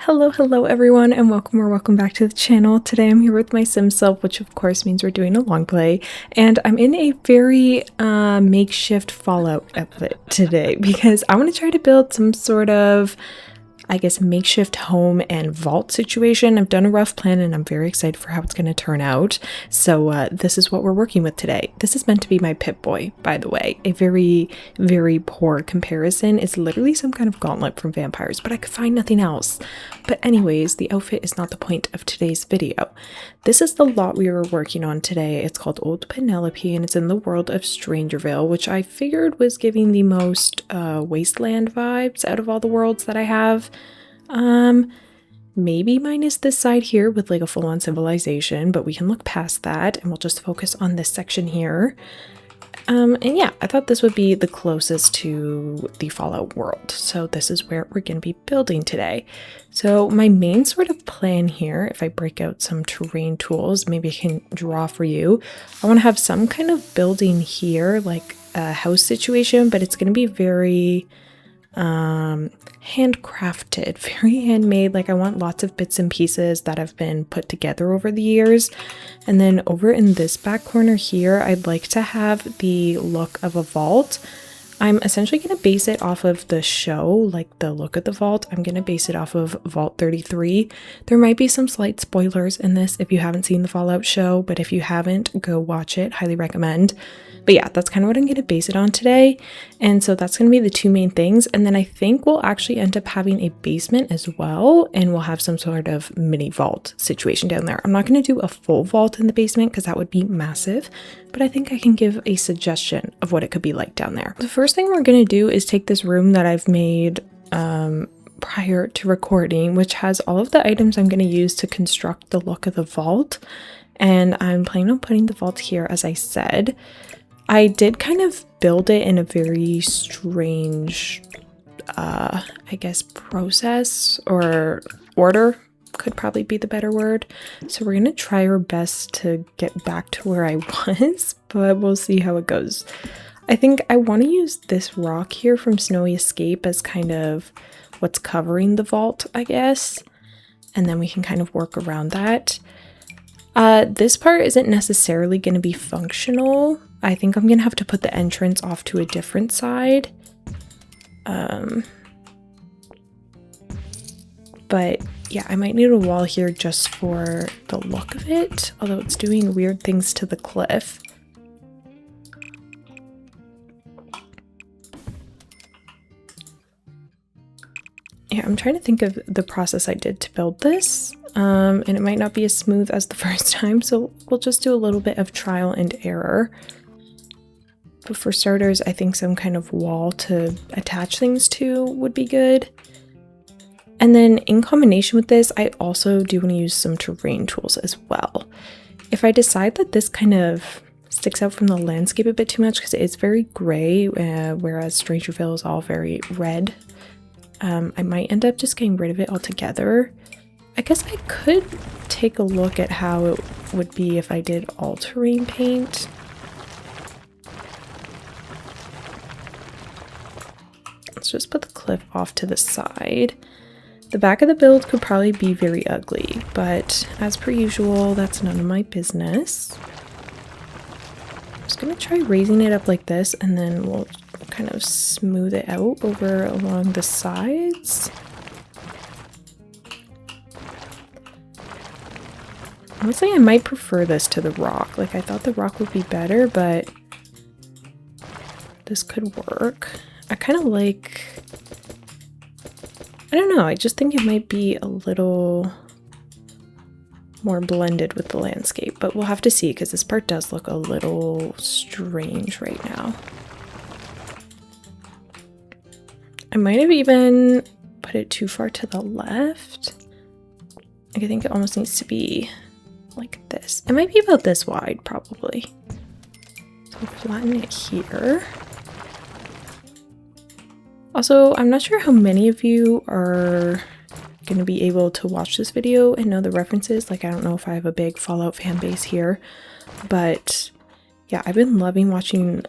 Hello everyone, and welcome back to the channel. Today I'm here with my sim self, which of course means we're doing a long play, and I'm in a very makeshift Fallout outfit today because I want to try to build some sort of, I guess, makeshift home and vault situation. I've done a rough plan and I'm very excited for how it's going to turn out. So this is what we're working with today. This is meant to be my Pip-Boy, by the way. A very poor comparison. It's literally some kind of gauntlet from vampires, but I could find nothing else. But anyways, the outfit is not the point of today's video. This is the lot we were working on today. It's called Old Penelope and it's in the world of Strangerville, which I figured was giving the most wasteland vibes out of all the worlds that I have. Maybe minus this side here with like a full-on civilization, but we can look past that and we'll just focus on this section here. And yeah, I thought this would be the closest to the Fallout world. So this is where we're going to be building today. So my main sort of plan here, if I break out some terrain tools, maybe I can draw for you. I want to have some kind of building here, like a house situation, but it's going to be very handcrafted, very handmade. Like I want lots of bits and pieces that have been put together over the years. And then over in this back corner here, I'd like to have the look of a vault. I'm essentially going to base it off of the show, like the look of the vault. I'm going to base it off of Vault 33. There might be some slight spoilers in this if you haven't seen the Fallout show, but if you haven't, go watch it. Highly recommend. But yeah, that's kind of what I'm going to base it on today. And so that's going to be the two main things. And then I think we'll actually end up having a basement as well. And we'll have some sort of mini vault situation down there. I'm not going to do a full vault in the basement because that would be massive. But I think I can give a suggestion of what it could be like down there. The first thing we're going to do is take this room that I've made prior to recording, which has all of the items I'm going to use to construct the look of the vault. And I'm planning on putting the vault here, as I said. I did kind of build it in a very strange, I guess, process or order could probably be the better word. So we're going to try our best to get back to where I was, but we'll see how it goes. I think I want to use this rock here from Snowy Escape as kind of what's covering the vault, I guess. And then we can kind of work around that. This part isn't necessarily going to be functional. I think I'm going to have to put the entrance off to a different side. But yeah, I might need a wall here just for the look of it, although it's doing weird things to the cliff. Yeah, I'm trying to think of the process I did to build this, and it might not be as smooth as the first time, so we'll just do a little bit of trial and error. But for starters, I think some kind of wall to attach things to would be good. And then in combination with this, I also do want to use some terrain tools as well. If I decide that this kind of sticks out from the landscape a bit too much because it's very gray, whereas Strangerville is all very red, I might end up just getting rid of it altogether. I guess I could take a look at how it would be if I did all-terrain paint. Let's just put the cliff off to the side. The back of the build could probably be very ugly, but as per usual, that's none of my business. I'm just gonna try raising it up like this, and then we'll kind of smooth it out over along the sides. Honestly, I might prefer this to the rock. Like, I thought the rock would be better, but this could work. I kind of like, I don't know, I just think it might be a little more blended with the landscape, but we'll have to see because this part does look a little strange right now. I might have even put it too far to the left. Like, I think it almost needs to be like this. It might be about this wide, probably. So flatten it here. Also, I'm not sure how many of you are going to be able to watch this video and know the references. Like, I don't know if I have a big Fallout fan base here, but yeah, I've been loving watching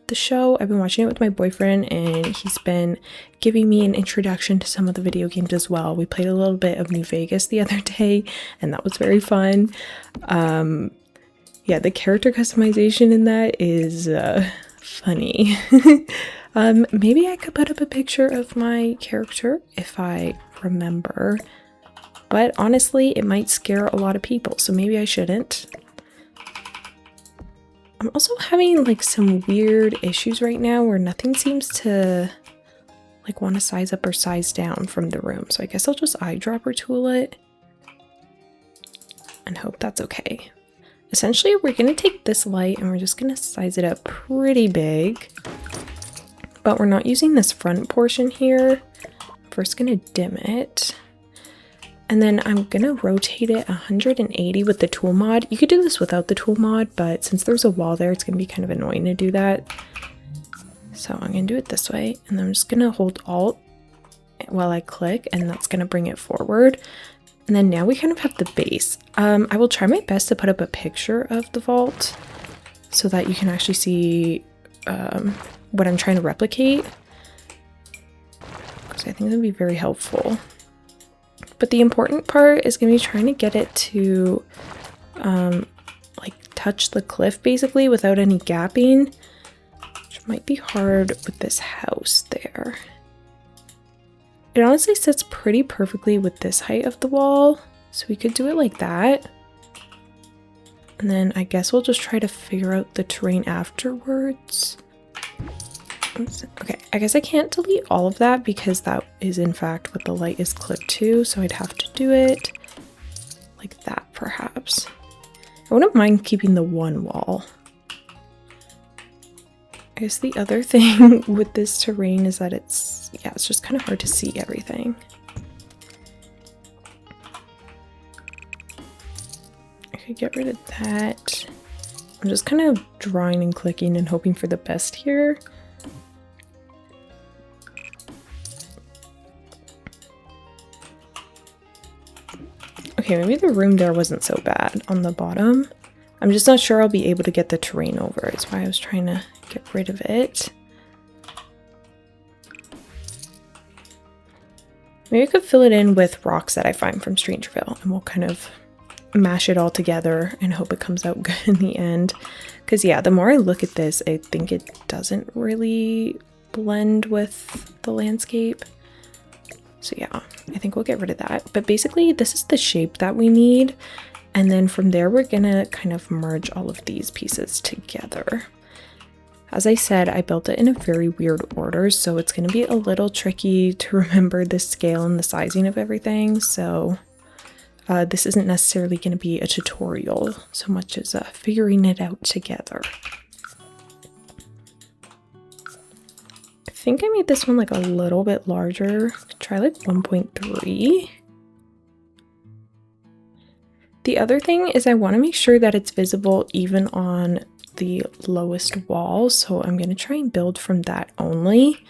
the show. I've been watching it with my boyfriend, and he's been giving me an introduction to some of the video games as well. We played a little bit of New Vegas the other day, and that was very fun. Yeah, the character customization in that is funny. Maybe I could put up a picture of my character if I remember, but honestly, it might scare a lot of people, so maybe I shouldn't. I'm also having like some weird issues right now where nothing seems to like want to size up or size down from the room. So I guess I'll just eyedropper tool it and hope that's okay. Essentially, we're going to take this light and we're just going to size it up pretty big, but we're not using this front portion here. I'm first going to dim it. And then I'm gonna rotate it 180 with the tool mod. You could do this without the tool mod, but since there's a wall there, it's gonna be kind of annoying to do that. So I'm gonna do it this way, and then I'm just gonna hold Alt while I click, and that's gonna bring it forward. And then now we kind of have the base. I will try my best to put up a picture of the vault so that you can actually see what I'm trying to replicate, because I think that'd be very helpful. But the important part is going to be trying to get it to like touch the cliff basically without any gapping, which might be hard with this house there. It honestly sits pretty perfectly with this height of the wall, so we could do it like that. And then I guess we'll just try to figure out the terrain afterwards. Okay, I guess I can't delete all of that because that is in fact what the light is clipped to, so I'd have to do it like that perhaps. I wouldn't mind keeping the one wall. I guess the other thing with this terrain is that it's just kind of hard to see everything. I could get rid of that. I'm just kind of drawing and clicking and hoping for the best here. Okay, maybe the room there wasn't so bad on the bottom. I'm just not sure I'll be able to get the terrain over. That's why I was trying to get rid of it. Maybe I could fill it in with rocks that I find from Strangerville, and we'll kind of mash it all together and hope it comes out good in the end. Because yeah, the more I look at this, I think it doesn't really blend with the landscape. So yeah, I think we'll get rid of that. But basically, this is the shape that we need. And then from there, we're gonna kind of merge all of these pieces together. As I said, I built it in a very weird order, so it's gonna be a little tricky to remember the scale and the sizing of everything. So this isn't necessarily gonna be a tutorial so much as figuring it out together. I think I made this one like a little bit larger. Try like 1.3. The other thing is I want to make sure that it's visible even on the lowest wall, so I'm going to try and build from that only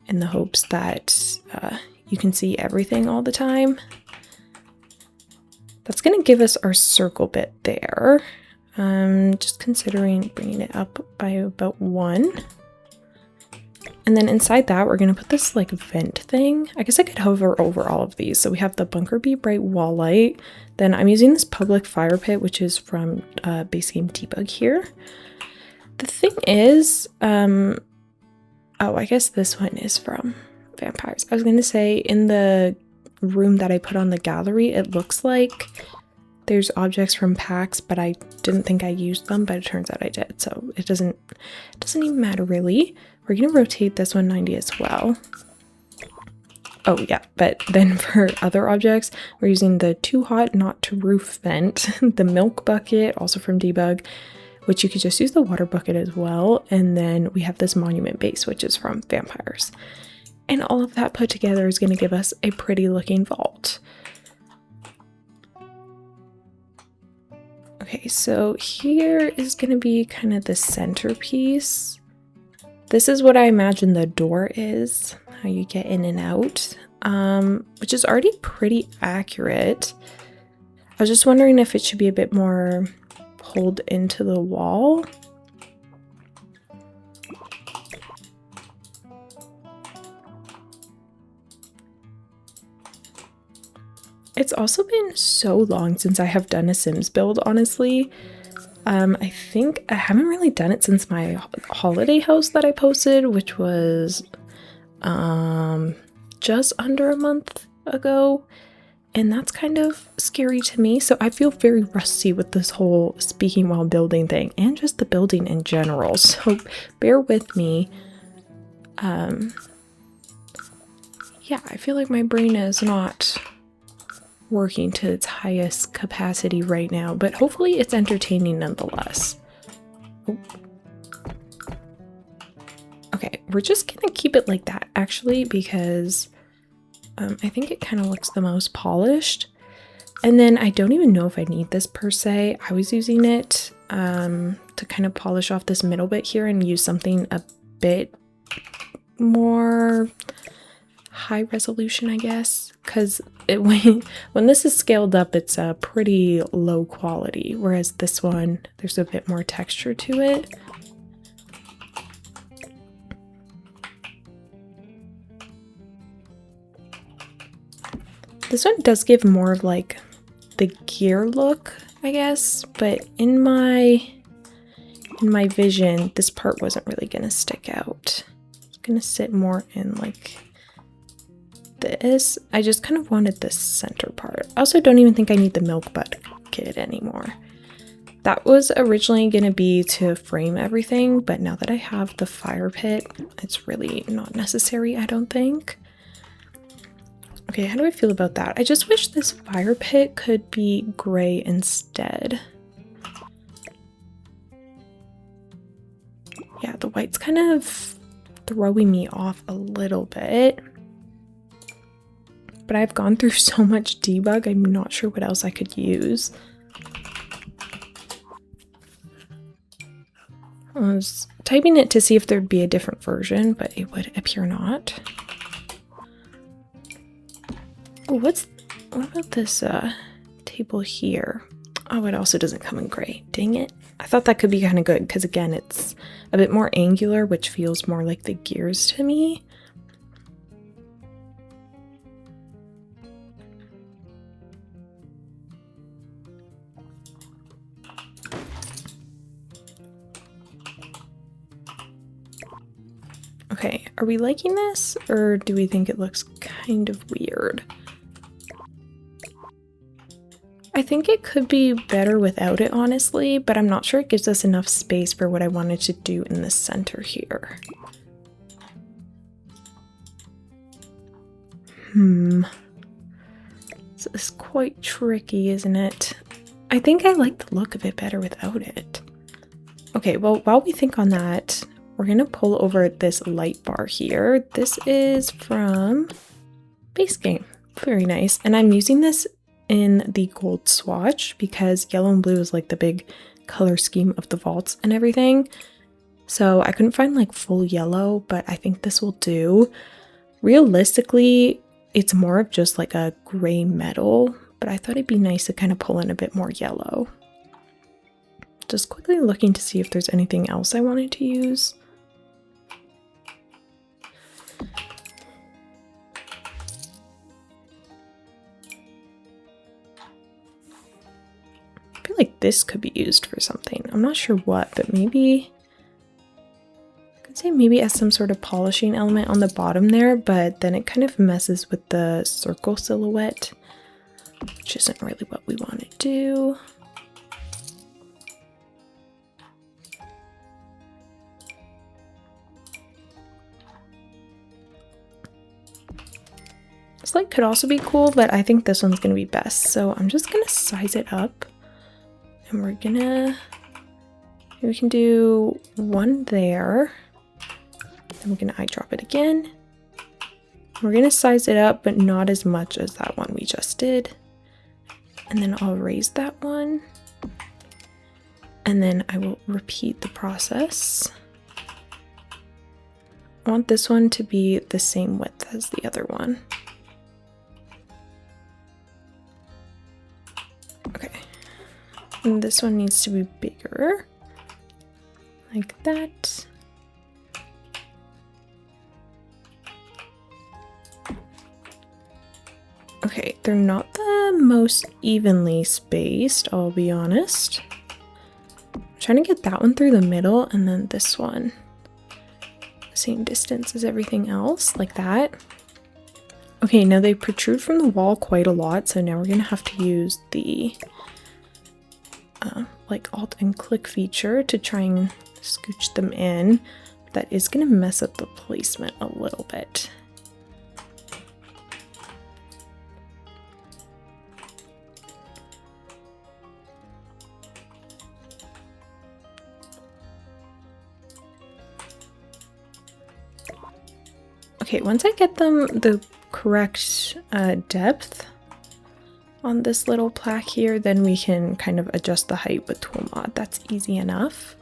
in the hopes that you can see everything all the time. That's going to give us our circle bit there. Just considering bringing it up by about 1. And then inside that, we're going to put this like vent thing. I guess I could hover over all of these. So we have the Bunker Be Bright wall light. Then I'm using this public fire pit, which is from base game debug here. The thing is, oh, I guess this one is from vampires. I was going to say in the room that I put on the gallery, it looks like there's objects from packs, but I didn't think I used them, but it turns out I did. So it doesn't even matter really. We're going to rotate this 190 as well. Oh yeah, but then for other objects, we're using the Too Hot Not to Roof vent, the milk bucket, also from debug, which you could just use the water bucket as well. And then we have this monument base, which is from vampires. And all of that put together is going to give us a pretty looking vault. Okay, so here is going to be kind of the centerpiece. This is what I imagine the door is, how you get in and out, which is already pretty accurate. I was just wondering if it should be a bit more pulled into the wall. It's also been so long since I have done a Sims build, honestly. I think I haven't really done it since my holiday house that I posted, which was just under a month ago. And that's kind of scary to me. So I feel very rusty with this whole speaking while building thing and just the building in general. So bear with me. Yeah, I feel like my brain is not working to its highest capacity right now, but hopefully it's entertaining nonetheless. Oh. Okay, we're just gonna keep it like that actually, because I think it kind of looks the most polished. And then I don't even know if I need this per se. I was using it to kind of polish off this middle bit here and use something a bit more high resolution, I guess, because when this is scaled up, it's a pretty low quality, whereas this one, there's a bit more texture to it. This one does give more of like the gear look, I guess, but in my vision, this part wasn't really gonna stick out. It's gonna sit more in like this. I just kind of wanted this center part. I also don't even think I need the milk bucket anymore. That was originally gonna be to frame everything, but now that I have the fire pit, it's really not necessary, I don't think. Okay, how do I feel about that? I just wish this fire pit could be gray instead. Yeah, the white's kind of throwing me off a little bit. But I've gone through so much debug, I'm not sure what else I could use. I was typing it to see if there'd be a different version, but it would appear not. Oh, what about this table here? Oh, it also doesn't come in gray. Dang it. I thought that could be kind of good because, again, it's a bit more angular, which feels more like the gears to me. Okay, are we liking this, or do we think it looks kind of weird? I think it could be better without it, honestly, but I'm not sure it gives us enough space for what I wanted to do in the center here. This is quite tricky, isn't it? I think I like the look of it better without it. Okay, well, while we think on that, we're gonna pull over this light bar here. This is from Base Game. Very nice. And I'm using this in the gold swatch because yellow and blue is like the big color scheme of the vaults and everything. So I couldn't find like full yellow, but I think this will do. Realistically, it's more of just like a gray metal, but I thought it'd be nice to kind of pull in a bit more yellow. Just quickly looking to see if there's anything else I wanted to use. I feel like this could be used for something. I'm not sure what, but maybe I could say maybe as some sort of polishing element on the bottom there, but then it kind of messes with the circle silhouette, which isn't really what we want to do. This light could also be cool, but I think this one's gonna be best. So I'm just gonna size it up. And we're gonna, we can do one there. Then we're gonna eyedrop it again. We're gonna size it up, but not as much as that one we just did. And then I'll raise that one. And then I will repeat the process. I want this one to be the same width as the other one. Okay. And this one needs to be bigger, like that. Okay, they're not the the most evenly spaced, I'll be honest. I'm trying to get that one through the middle and then this one the same distance as everything else, like that. Okay, now they protrude from the wall quite a lot, so now we're gonna have to use the like Alt and click feature to try and scooch them in. That is gonna mess up the placement a little bit. Okay, once I get them the correct depth on this little plaque here, then we can kind of adjust the height with tool mod. That's easy enough.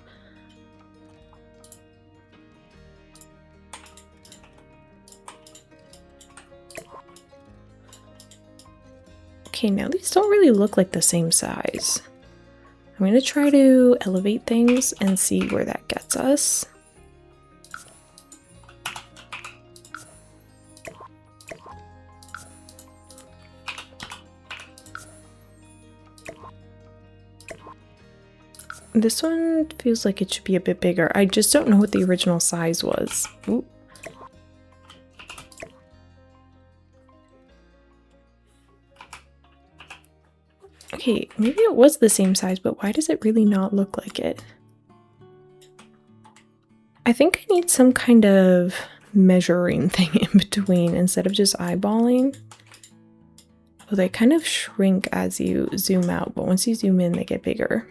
Okay, now these don't really look like the same size. I'm going to try to elevate things and see where that gets us. This one feels like it should be a bit bigger. I just don't know what the original size was. Ooh. Okay, maybe it was the same size, but why does it really not look like it? I think I need some kind of measuring thing in between instead of just eyeballing. Well, they kind of shrink as you zoom out, but once you zoom in, they get bigger.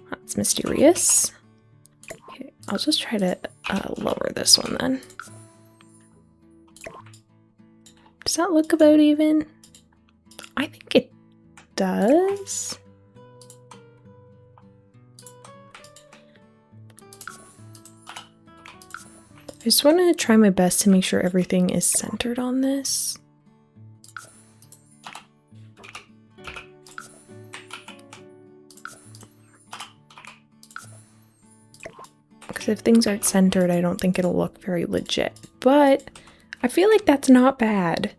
That's mysterious. Okay, I'll just try to lower this one then. Does that look about even? I think it does. I just want to try my best to make sure everything is centered on this. Because if things aren't centered, I don't think it'll look very legit. But I feel like that's not bad.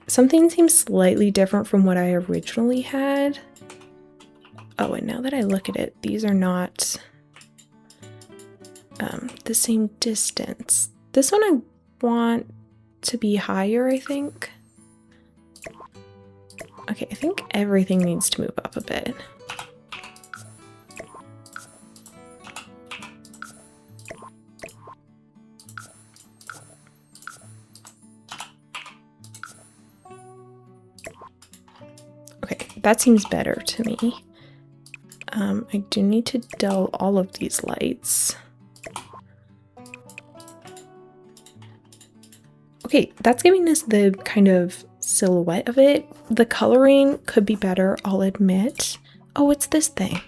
Something seems slightly different from what I originally had. Oh, and now that I look at it, these are not the same distance. This one I want to be higher, I think. Okay, I think everything needs to move up a bit. Okay, that seems better to me. I do need to dull all of these lights. Okay, that's giving us the kind of silhouette of it. The coloring could be better, I'll admit. Oh, it's this thing.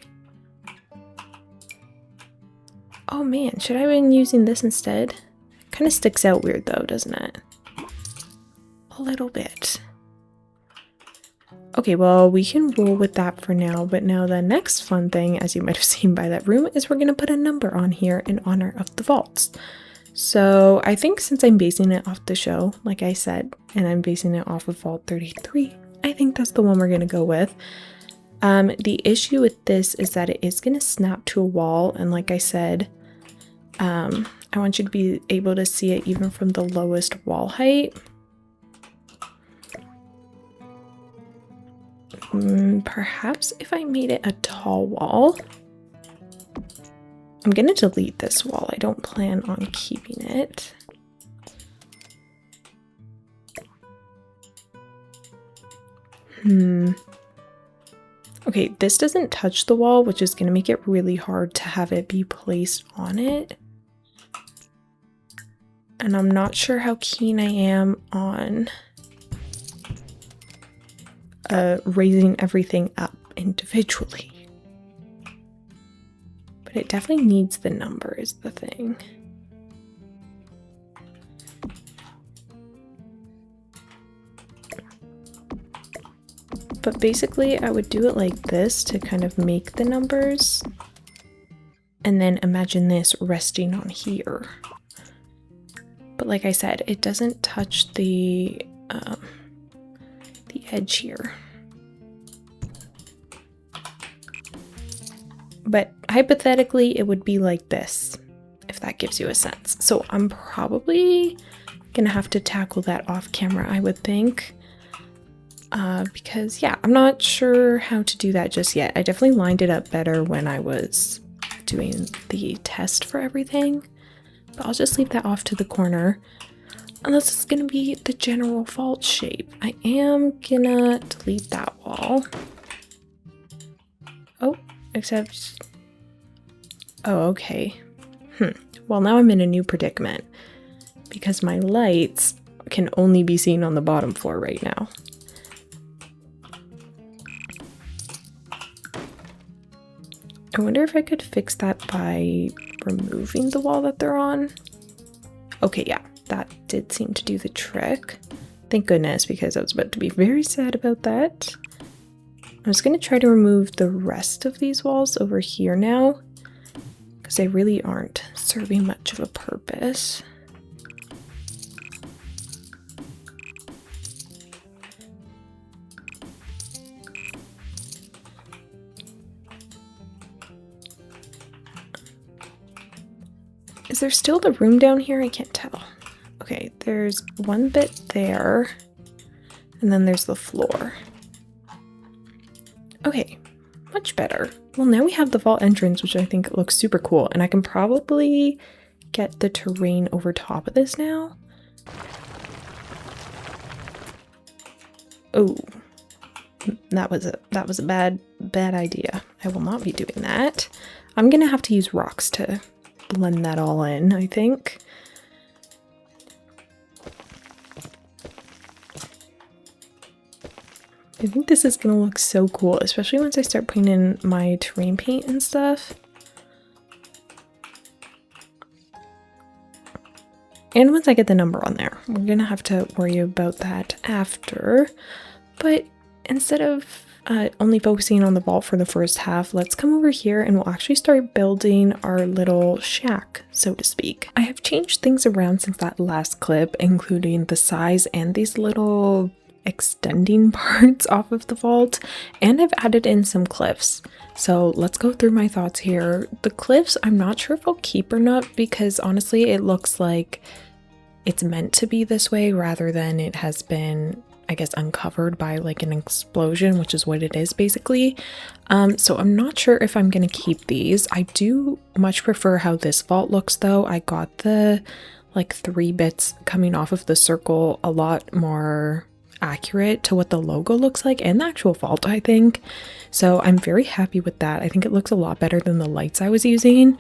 Oh man, should I have been using this instead? Kind of sticks out weird though, doesn't it? A little bit. Okay, well, we can roll with that for now, but now the next fun thing, as you might have seen by that room, is we're going to put a number on here in honor of the vaults. So I think since I'm basing it off the show, like I said, and I'm basing it off of Vault 33, I think that's the one we're going to go with. The issue with this is that it is going to snap to a wall, and like I said, I want you to be able to see it even from the lowest wall height. Perhaps if I made it a tall wall. I'm gonna delete this wall. I don't plan on keeping it. Okay, this doesn't touch the wall, which is gonna make it really hard to have it be placed on it. And I'm not sure how keen I am on raising everything up individually. But it definitely needs the number is the thing. But basically I would do it like this to kind of make the numbers. And then imagine this resting on here. But like I said, it doesn't touch the the edge here. But hypothetically, it would be like this, if that gives you a sense. So I'm probably gonna have to tackle that off camera, I would think. Because yeah, I'm not sure how to do that just yet. I definitely lined it up better when I was doing the test for everything. But I'll just leave that off to the corner. Unless it's gonna be the general vault shape. I am gonna delete that wall. Oh, except... Oh, okay. Well, now I'm in a new predicament. Because my lights can only be seen on the bottom floor right now. I wonder if I could fix that by removing the wall that they're on. Okay, yeah, that did seem to do the trick. Thank goodness, because I was about to be very sad about that. I'm just going to try to remove the rest of these walls over here now, because they really aren't serving much of a purpose. Is there still the room down here? I can't tell. Okay, there's one bit there, and then there's the floor. Okay, much better. Well, now we have the vault entrance, which I think looks super cool, and I can probably get the terrain over top of this now. Oh, that was a bad idea. I will not be doing that. I'm gonna have to use rocks to blend that all in, I think. I think this is gonna look so cool, especially once I start putting in my terrain paint and stuff. And once I get the number on there. We're gonna have to worry about that after. But instead of only focusing on the vault for the first half, let's come over here and we'll actually start building our little shack, so to speak. I have changed things around since that last clip, including the size and these little extending parts off of the vault, and I've added in some cliffs. So let's go through my thoughts here. The cliffs, I'm not sure if I'll keep or not, because honestly it looks like it's meant to be this way rather than it has been, I guess, uncovered by like an explosion, which is what it is basically. So I'm not sure if I'm gonna keep these. I do much prefer how this vault looks though. I got the like 3 bits coming off of the circle a lot more accurate to what the logo looks like and the actual vault, I think. So I'm very happy with that. I think it looks a lot better than the lights I was using.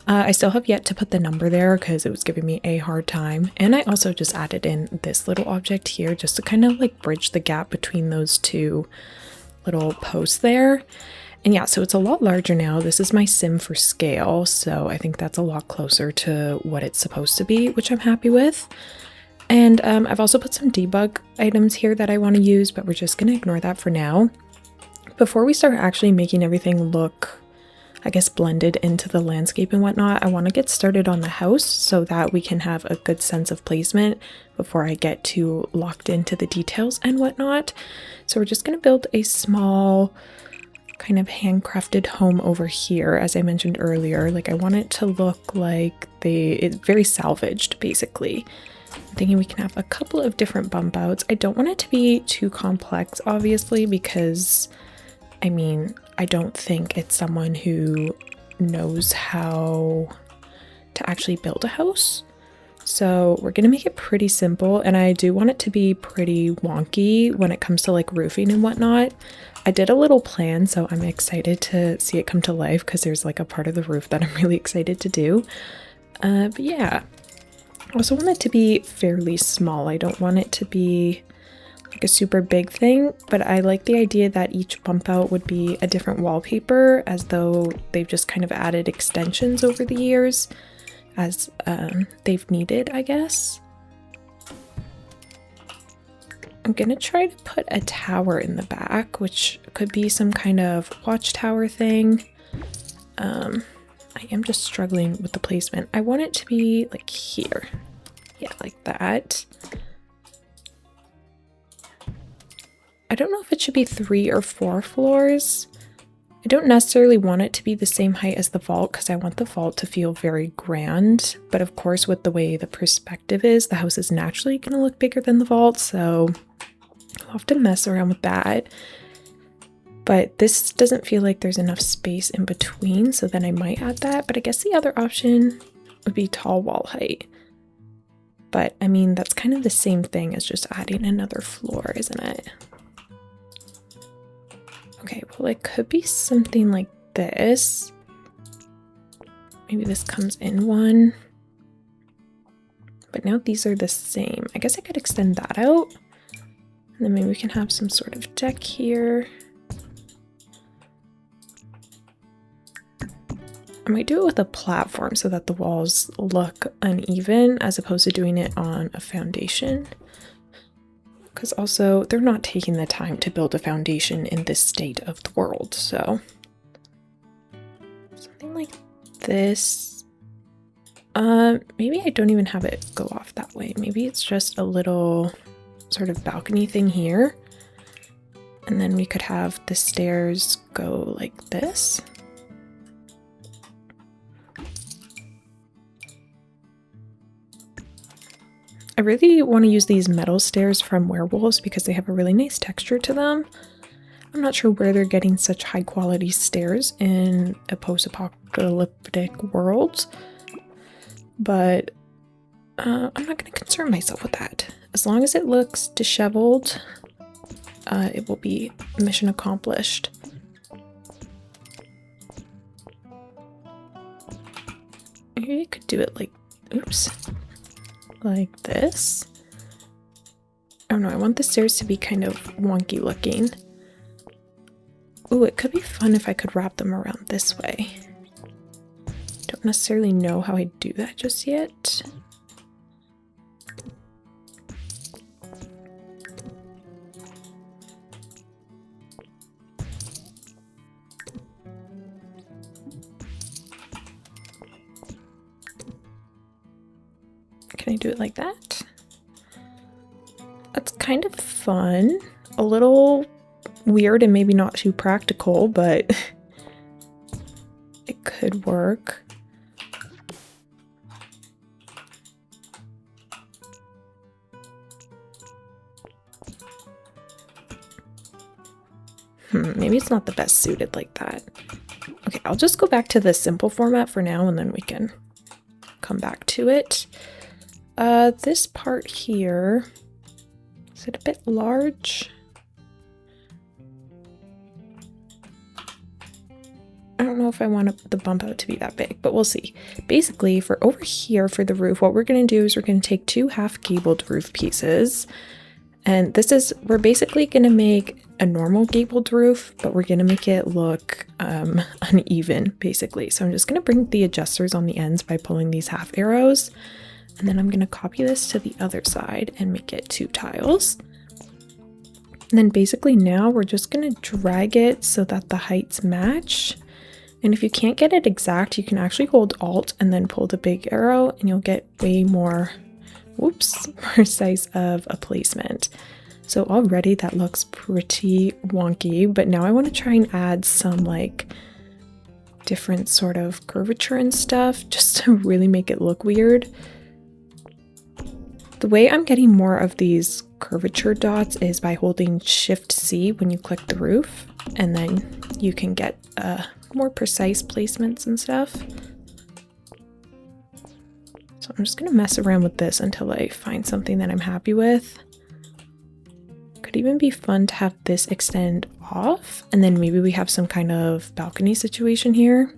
I still have yet to put the number there because it was giving me a hard time. And I also just added in this little object here just to kind of like bridge the gap between those two little posts there. And yeah, so it's a lot larger now. This is my sim for scale, so I think that's a lot closer to what it's supposed to be, which I'm happy with. And I've also put some debug items here that I want to use, but we're just going to ignore that for now. Before we start actually making everything look, I guess, blended into the landscape and whatnot, I want to get started on the house so that we can have a good sense of placement before I get too locked into the details and whatnot. So we're just going to build a small kind of handcrafted home over here, as I mentioned earlier. Like, I want it to look like it's very salvaged, basically. I'm thinking we can have a couple of different bump outs. I don't want it to be too complex, obviously, because, I mean, I don't think it's someone who knows how to actually build a house. So we're going to make it pretty simple, and I do want it to be pretty wonky when it comes to like roofing and whatnot. I did a little plan, so I'm excited to see it come to life because there's like a part of the roof that I'm really excited to do. But yeah. I also want it to be fairly small. I don't want it to be like a super big thing, but I like the idea that each bump out would be a different wallpaper, as though they've just kind of added extensions over the years as they've needed, I guess. I'm gonna try to put a tower in the back, which could be some kind of watchtower thing. I am just struggling with the placement. I want it to be like here. Yeah, like that. I don't know if it should be 3 or 4 floors. I don't necessarily want it to be the same height as the vault because I want the vault to feel very grand. But of course, with the way the perspective is, the house is naturally going to look bigger than the vault. So I'll have to mess around with that. But this doesn't feel like there's enough space in between. So then I might add that. But I guess the other option would be tall wall height. But I mean, that's kind of the same thing as just adding another floor, isn't it? Okay, well, it could be something like this. Maybe this comes in one. But now these are the same. I guess I could extend that out. And then maybe we can have some sort of deck here. I might do it with a platform so that the walls look uneven as opposed to doing it on a foundation. Because also, they're not taking the time to build a foundation in this state of the world, so something like this. Maybe I don't even have it go off that way. Maybe it's just a little sort of balcony thing here. And then we could have the stairs go like this. I really want to use these metal stairs from Werewolves because they have a really nice texture to them. I'm not sure where they're getting such high quality stairs in a post-apocalyptic world, but I'm not going to concern myself with that. As long as it looks disheveled, it will be mission accomplished. Maybe I could do it like, oops. Like this. Oh no, I want the stairs to be kind of wonky looking. Ooh, it could be fun if I could wrap them around this way. Don't necessarily know how I do that just yet. Can I do it like that? That's kind of fun. A little weird and maybe not too practical, but it could work. Maybe it's not the best suited like that. Okay, I'll just go back to the simple format for now and then we can come back to it. This part here, is it a bit large? I don't know if I want the bump out to be that big, but we'll see. Basically, for over here for the roof, what we're going to do is we're going to take 2 half-gabled roof pieces. And we're basically going to make a normal gabled roof, but we're going to make it look uneven, basically. So I'm just going to bring the adjusters on the ends by pulling these half arrows. And then I'm going to copy this to the other side and make it 2 tiles. And then basically now we're just going to drag it so that the heights match. And if you can't get it exact, you can actually hold Alt and then pull the big arrow and you'll get way more, whoops, precise of a placement. So already that looks pretty wonky, but now I want to try and add some like different sort of curvature and stuff just to really make it look weird. The way I'm getting more of these curvature dots is by holding Shift-C when you click the roof, and then you can get more precise placements and stuff. So I'm just going to mess around with this until I find something that I'm happy with. Could even be fun to have this extend off, and then maybe we have some kind of balcony situation here.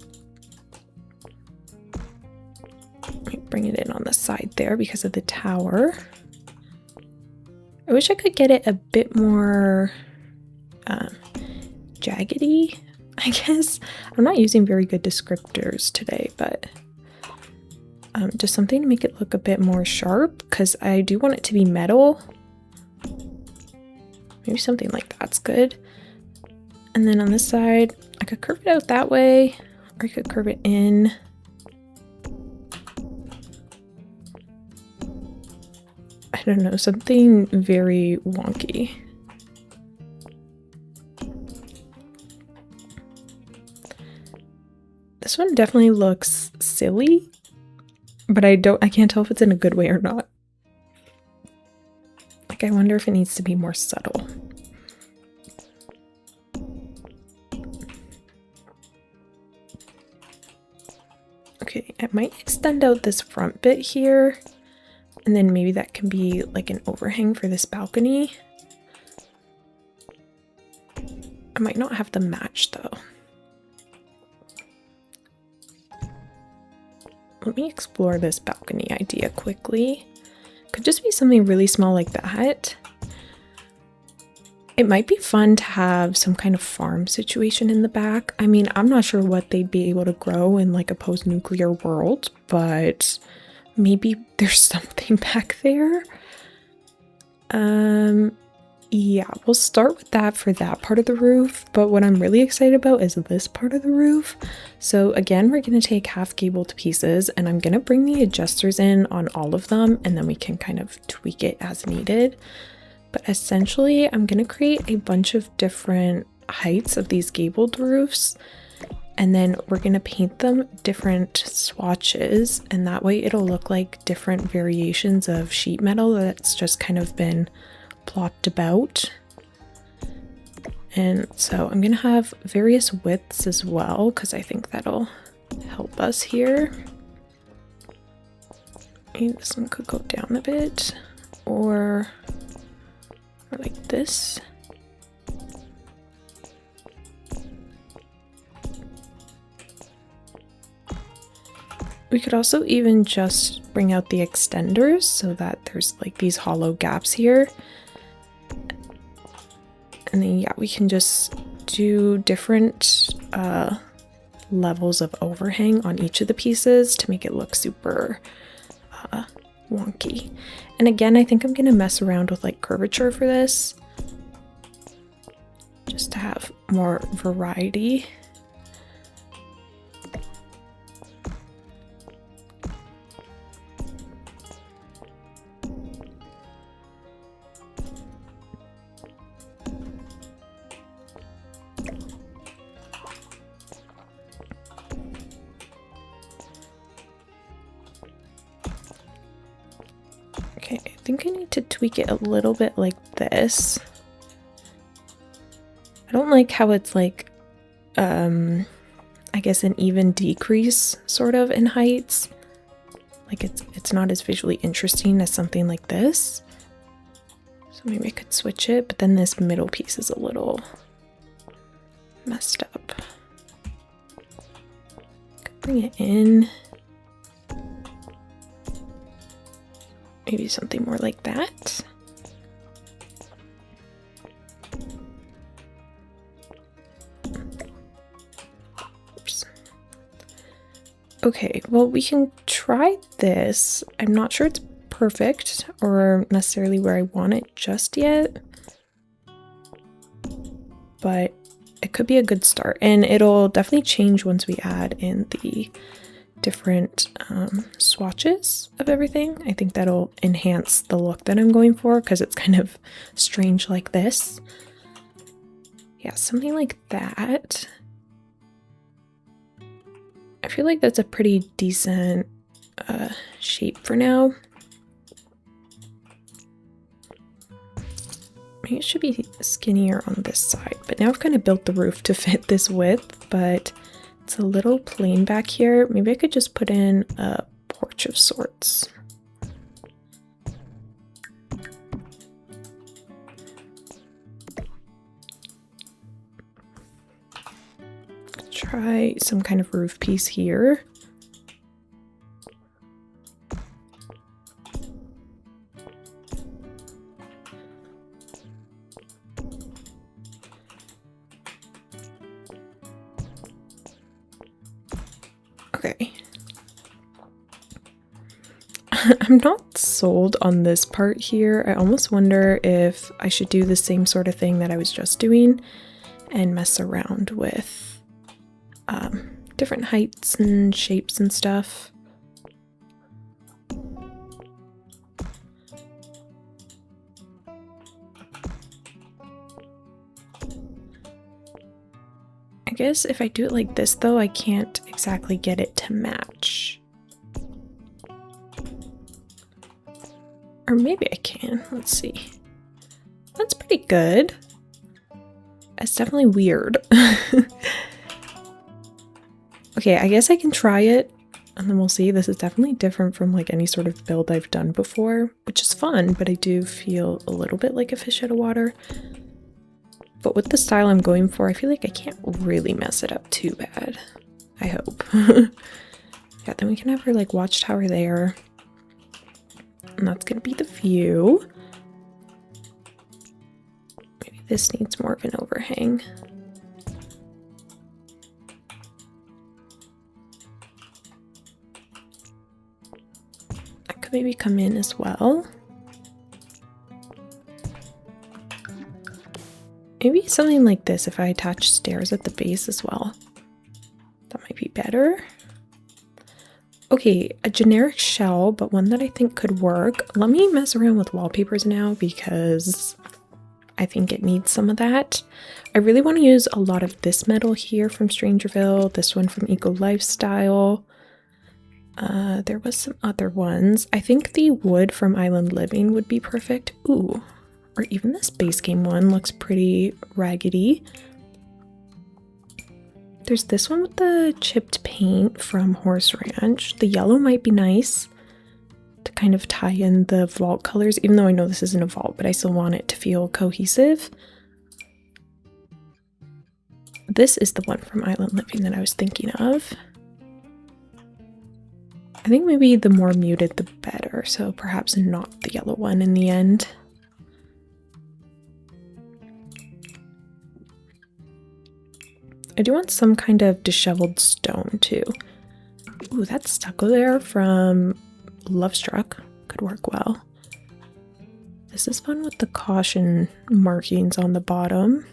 Bring it in on the side there because of the tower. I wish I could get it a bit more jaggedy, I guess. I'm not using very good descriptors today, but just something to make it look a bit more sharp because I do want it to be metal. Maybe something like that's good. And then on this side, I could curve it out that way, or I could curve it in. I don't know, something very wonky. This one definitely looks silly, but I can't tell if it's in a good way or not. Like, I wonder if it needs to be more subtle. Okay, I might extend out this front bit here, and then maybe that can be like an overhang for this balcony. I might not have them match though. Let me explore this balcony idea quickly. Could just be something really small like that. It might be fun to have some kind of farm situation in the back. I mean, I'm not sure what they'd be able to grow in like a post-nuclear world, but maybe there's something back there. Yeah, we'll start with that for that part of the roof, but what I'm really excited about is this part of the roof. So again, we're going to take half gable to pieces, and I'm going to bring the adjusters in on all of them, and then we can kind of tweak it as needed. But essentially, I'm going to create a bunch of different heights of these gabled roofs, and then we're going to paint them different swatches, and that way it'll look like different variations of sheet metal that's just kind of been plopped about. And so I'm gonna have various widths as well, because I think that'll help us here. Maybe this one could go down a bit, or like this. We could also even just bring out the extenders so that there's like these hollow gaps here. And then yeah, we can just do different levels of overhang on each of the pieces to make it look super wonky. And again, I think I'm gonna mess around with like curvature for this, just to have more variety. Okay, I think I need to tweak it a little bit like this. I don't like how it's like, I guess an even decrease sort of in heights. Like it's not as visually interesting as something like this. So maybe I could switch it, but then this middle piece is a little messed up. Could bring it in. Maybe something more like that. Oops. Okay, well, we can try this. I'm not sure it's perfect or necessarily where I want it just yet, but it could be a good start, and it'll definitely change once we add in the different swatches of everything. I think that'll enhance the look that I'm going for, because it's kind of strange like this. Yeah, something like that. I feel like that's a pretty decent shape for now. Maybe it should be skinnier on this side, but now I've kind of built the roof to fit this width, but it's a little plain back here. Maybe I could just put in a porch of sorts. Try some kind of roof piece here. Okay. I'm not sold on this part here. I almost wonder if I should do the same sort of thing that I was just doing and mess around with different heights and shapes and stuff. I guess if I do it like this though, I can't exactly get it to match. Or maybe I can. Let's see. That's pretty good. It's definitely weird. Okay, I guess I can try it and then we'll see. This is definitely different from like any sort of build I've done before, which is fun, but I do feel a little bit like a fish out of water. But with the style I'm going for, I feel like I can't really mess it up too bad. I hope. Yeah, then we can have our like watchtower there. And that's gonna be the view. Maybe this needs more of an overhang. That could maybe come in as well. Maybe something like this if I attach stairs at the base as well. That might be better. Okay, a generic shell, but one that I think could work. Let me mess around with wallpapers now because I think it needs some of that. I really want to use a lot of this metal here from Strangerville, this one from Eco Lifestyle. There was some other ones. I think the wood from Island Living would be perfect. Ooh, or even this base game one looks pretty raggedy. There's this one with the chipped paint from Horse Ranch. The yellow might be nice to kind of tie in the vault colors, even though I know this isn't a vault, but I still want it to feel cohesive. This is the one from Island Living that I was thinking of. I think maybe the more muted the better, so perhaps not the yellow one in the end. I do want some kind of disheveled stone too. Ooh, that stucco there from Lovestruck could work well. This is fun with the caution markings on the bottom.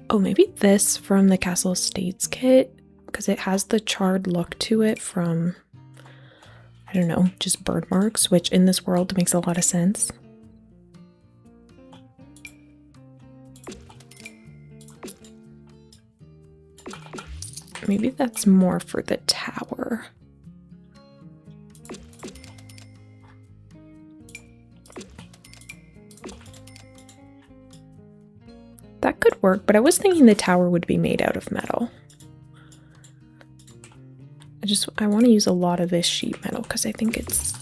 Oh, maybe this from the Castle Estates kit, because it has the charred look to it from, I don't know, just bird marks, which in this world makes a lot of sense. Maybe that's more for the tower. That could work, but I was thinking the tower would be made out of metal. I want to use a lot of this sheet metal because I think it's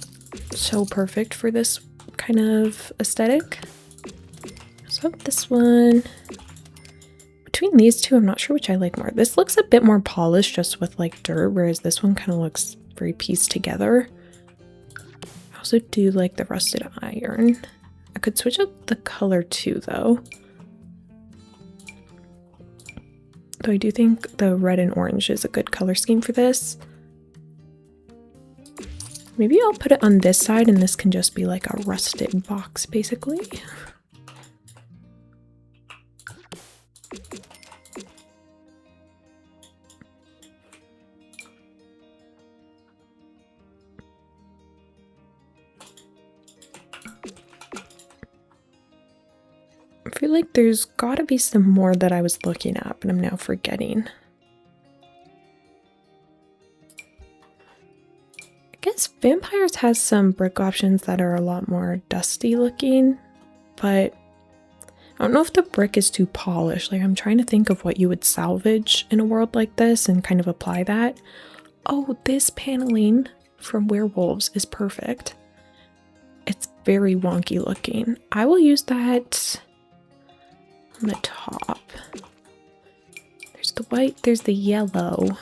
so perfect for this kind of aesthetic. So this one, between these two, I'm not sure which I like more. This looks a bit more polished just with like dirt, whereas this one kind of looks very pieced together. I also do like the rusted iron. I could switch up the color too though. Though I do think the red and orange is a good color scheme for this. Maybe I'll put it on this side and this can just be like a rusted box basically. I feel like there's gotta be some more that I was looking at, but I'm now forgetting. I guess Vampires has some brick options that are a lot more dusty looking, but I don't know if the brick is too polished. Like I'm trying to think of what you would salvage in a world like this and kind of apply that. Oh, this paneling from Werewolves is perfect. It's very wonky looking. I will use that on the top. There's the white, there's the yellow,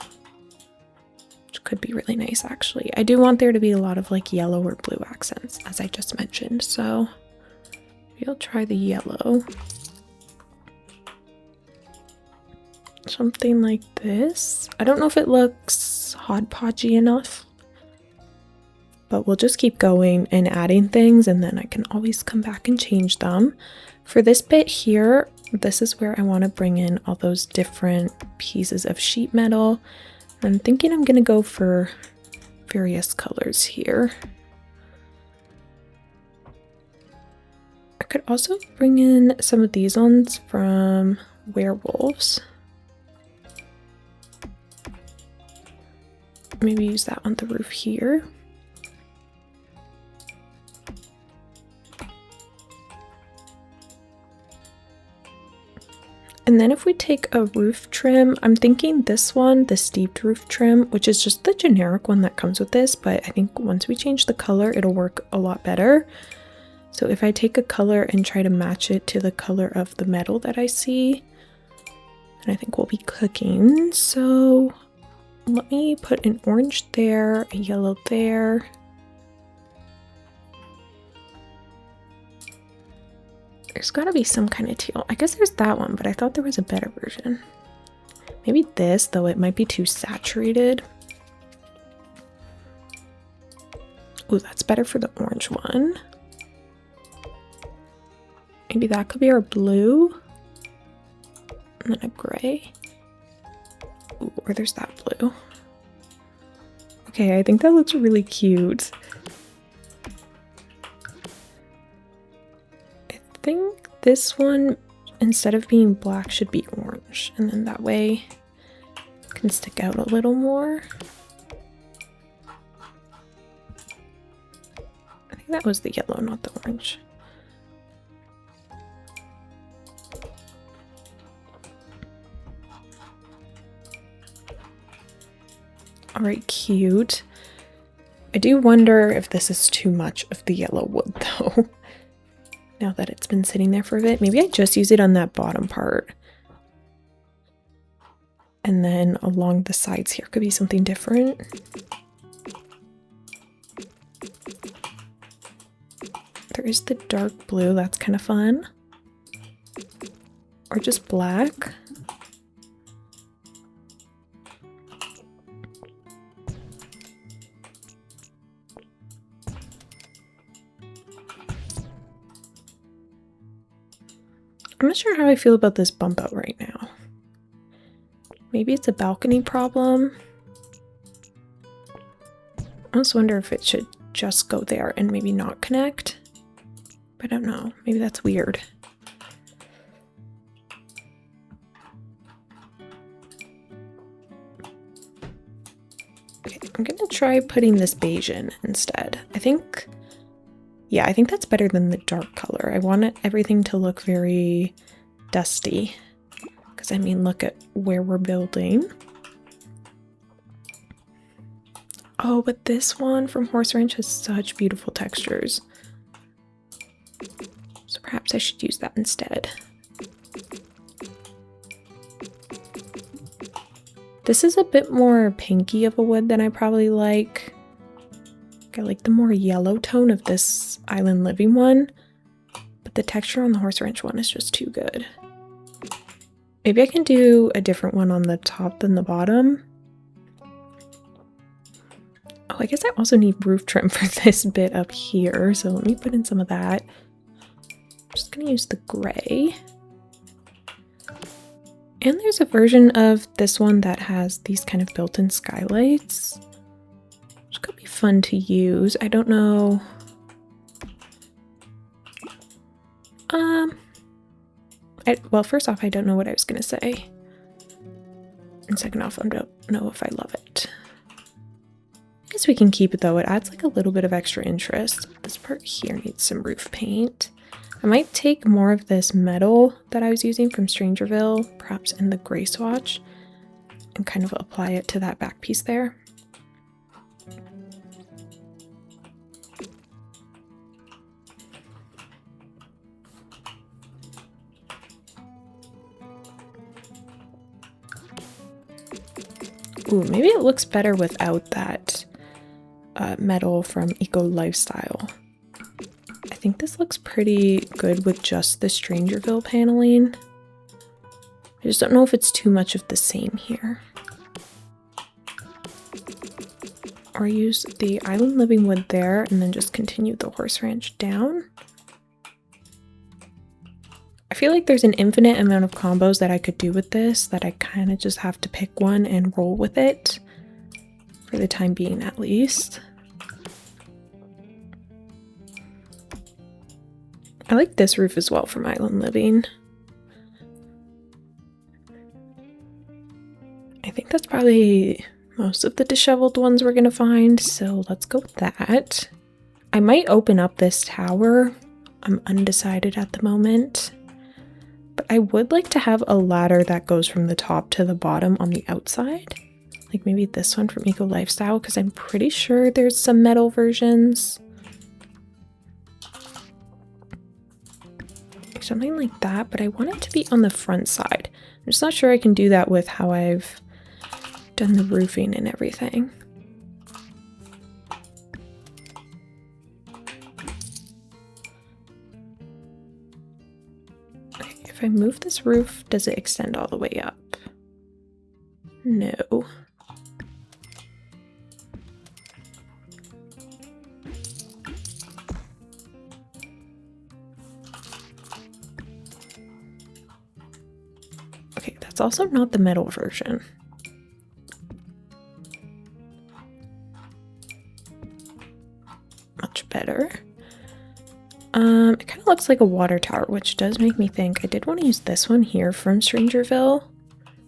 which could be really nice actually. I do want there to be a lot of like yellow or blue accents, as I just mentioned, so maybe I'll try the yellow. Something like this. I don't know if it looks hodgepodgey enough, but we'll just keep going and adding things and then I can always come back and change them. For this bit here, this is where I want to bring in all those different pieces of sheet metal. I'm thinking I'm going to go for various colors here. I could also bring in some of these ones from werewolves. Maybe use that on the roof here. And then if we take a roof trim, I'm thinking this one, the steeped roof trim, which is just the generic one that comes with this, but I think once we change the color, it'll work a lot better. So if I take a color and try to match it to the color of the metal that I see, then I think we'll be cooking. So let me put an orange there, a yellow there. There's got to be some kind of teal. I guess there's that one, but I thought there was a better version. Maybe this, though it might be too saturated. Ooh, that's better for the orange one. Maybe that could be our blue. And then a gray. Ooh, or there's that blue. Okay, I think that looks really cute. I think this one, instead of being black, should be orange, and then that way it can stick out a little more. I think that was the yellow, not the orange. Alright, cute. I do wonder if this is too much of the yellow wood, though. Now that it's been sitting there for a bit, maybe I just use it on that bottom part. And then along the sides here could be something different. There is the dark blue, that's kind of fun. Or just black. I'm not sure how I feel about this bump out right now. Maybe it's a balcony problem. I almost wonder if it should just go there and maybe not connect. I don't know. Maybe that's weird. Okay, I'm gonna try putting this beige in instead. Yeah, I think that's better than the dark color. I want everything to look very dusty. Because, I mean, look at where we're building. Oh, but this one from Horse Ranch has such beautiful textures. So perhaps I should use that instead. This is a bit more pinky of a wood than I probably like. I like the more yellow tone of this Island Living one, but the texture on the Horse Ranch one is just too good. Maybe I can do a different one on the top than the bottom. Oh, I guess I also need roof trim for this bit up here, so let me put in some of that. I'm just gonna use the gray. And there's a version of this one that has these kind of built-in skylights. Which could be fun to use. I don't know. Well, first off, I don't know what I was gonna say. And second off, I don't know if I love it. I guess we can keep it though. It adds like a little bit of extra interest. This part here needs some roof paint. I might take more of this metal that I was using from Strangerville, perhaps in the gray swatch, and kind of apply it to that back piece there. Ooh, maybe it looks better without that metal from Eco Lifestyle. I think this looks pretty good with just the Strangerville paneling. I just don't know if it's too much of the same here. Or use the Island Living wood there and then just continue the Horse Ranch down. I feel like there's an infinite amount of combos that I could do with this, that I kind of just have to pick one and roll with it, for the time being at least. I like this roof as well from Island Living. I think that's probably most of the disheveled ones we're gonna find, so let's go with that. I might open up this tower. I'm undecided at the moment. But I would like to have a ladder that goes from the top to the bottom on the outside. Like maybe this one from Eco Lifestyle, because I'm pretty sure there's some metal versions. Something like that, but I want it to be on the front side. I'm just not sure I can do that with how I've done the roofing and everything. Okay, if I move this roof, does it extend all the way up? No. Okay, that's also not the metal version. Much better. It kind of looks like a water tower, which does make me think I did want to use this one here from Strangerville,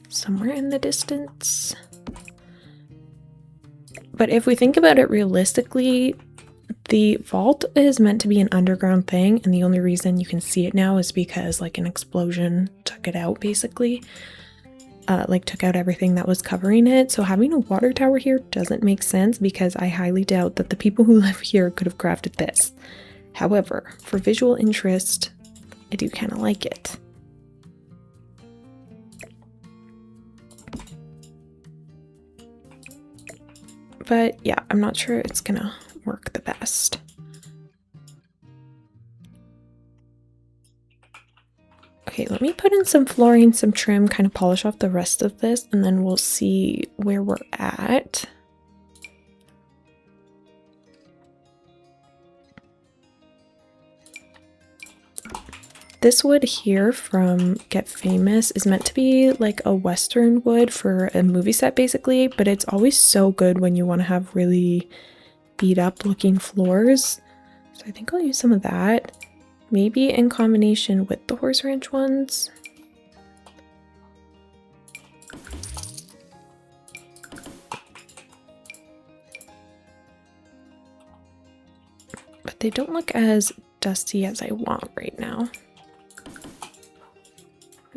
somewhere in the distance. But if we think about it realistically, the vault is meant to be an underground thing, and the only reason you can see it now is because like an explosion took it out, basically. Like took out everything that was covering it. So having a water tower here doesn't make sense because I highly doubt that the people who live here could have crafted this. However, for visual interest, I do kind of like it. But yeah, I'm not sure it's gonna work the best. Okay, let me put in some flooring, some trim, kind of polish off the rest of this, and then we'll see where we're at. This wood here from Get Famous is meant to be like a Western wood for a movie set basically, but it's always so good when you want to have really beat up looking floors. So I think I'll use some of that, maybe in combination with the Horse Ranch ones. But they don't look as dusty as I want right now.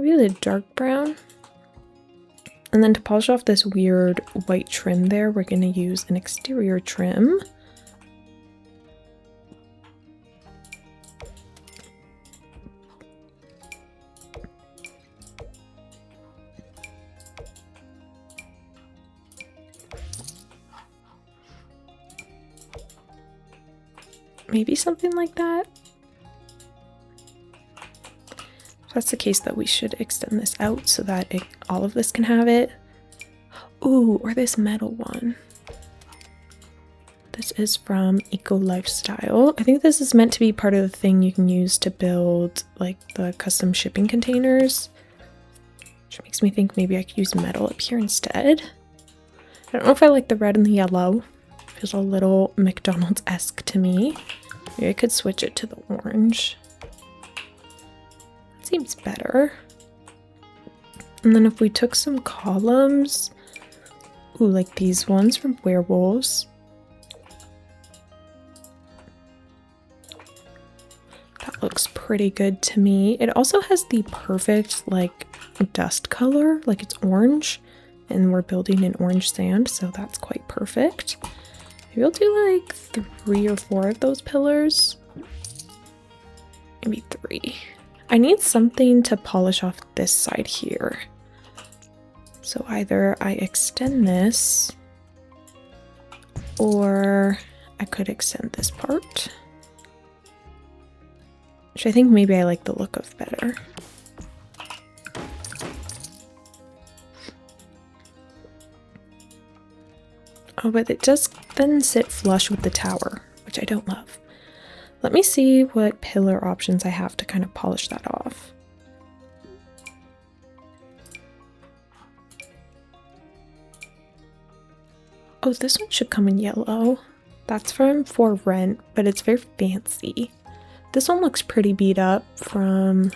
Maybe the dark brown. And then to polish off this weird white trim there, we're going to use an exterior trim. Maybe something like that. If that's the case, that we should extend this out so that all of this can have it. Ooh, or this metal one. This is from Eco Lifestyle. I think this is meant to be part of the thing you can use to build like the custom shipping containers. Which makes me think maybe I could use metal up here instead. I don't know if I like the red and the yellow. Feels a little McDonald's-esque to me. Maybe I could switch it to the orange. Seems better. And then if we took some columns, ooh, like these ones from Werewolves. That looks pretty good to me. It also has the perfect like dust color, like it's orange, and we're building in orange sand, so that's quite perfect. Maybe I'll do like 3 or 4 of those pillars. Maybe 3. I need something to polish off this side here. So either I extend this, or I could extend this part. Which I think maybe I like the look of better. Oh, but it does then sit flush with the tower, which I don't love. Let me see what pillar options I have to kind of polish that off. Oh, this one should come in yellow. That's from For Rent, but it's very fancy. This one looks pretty beat up from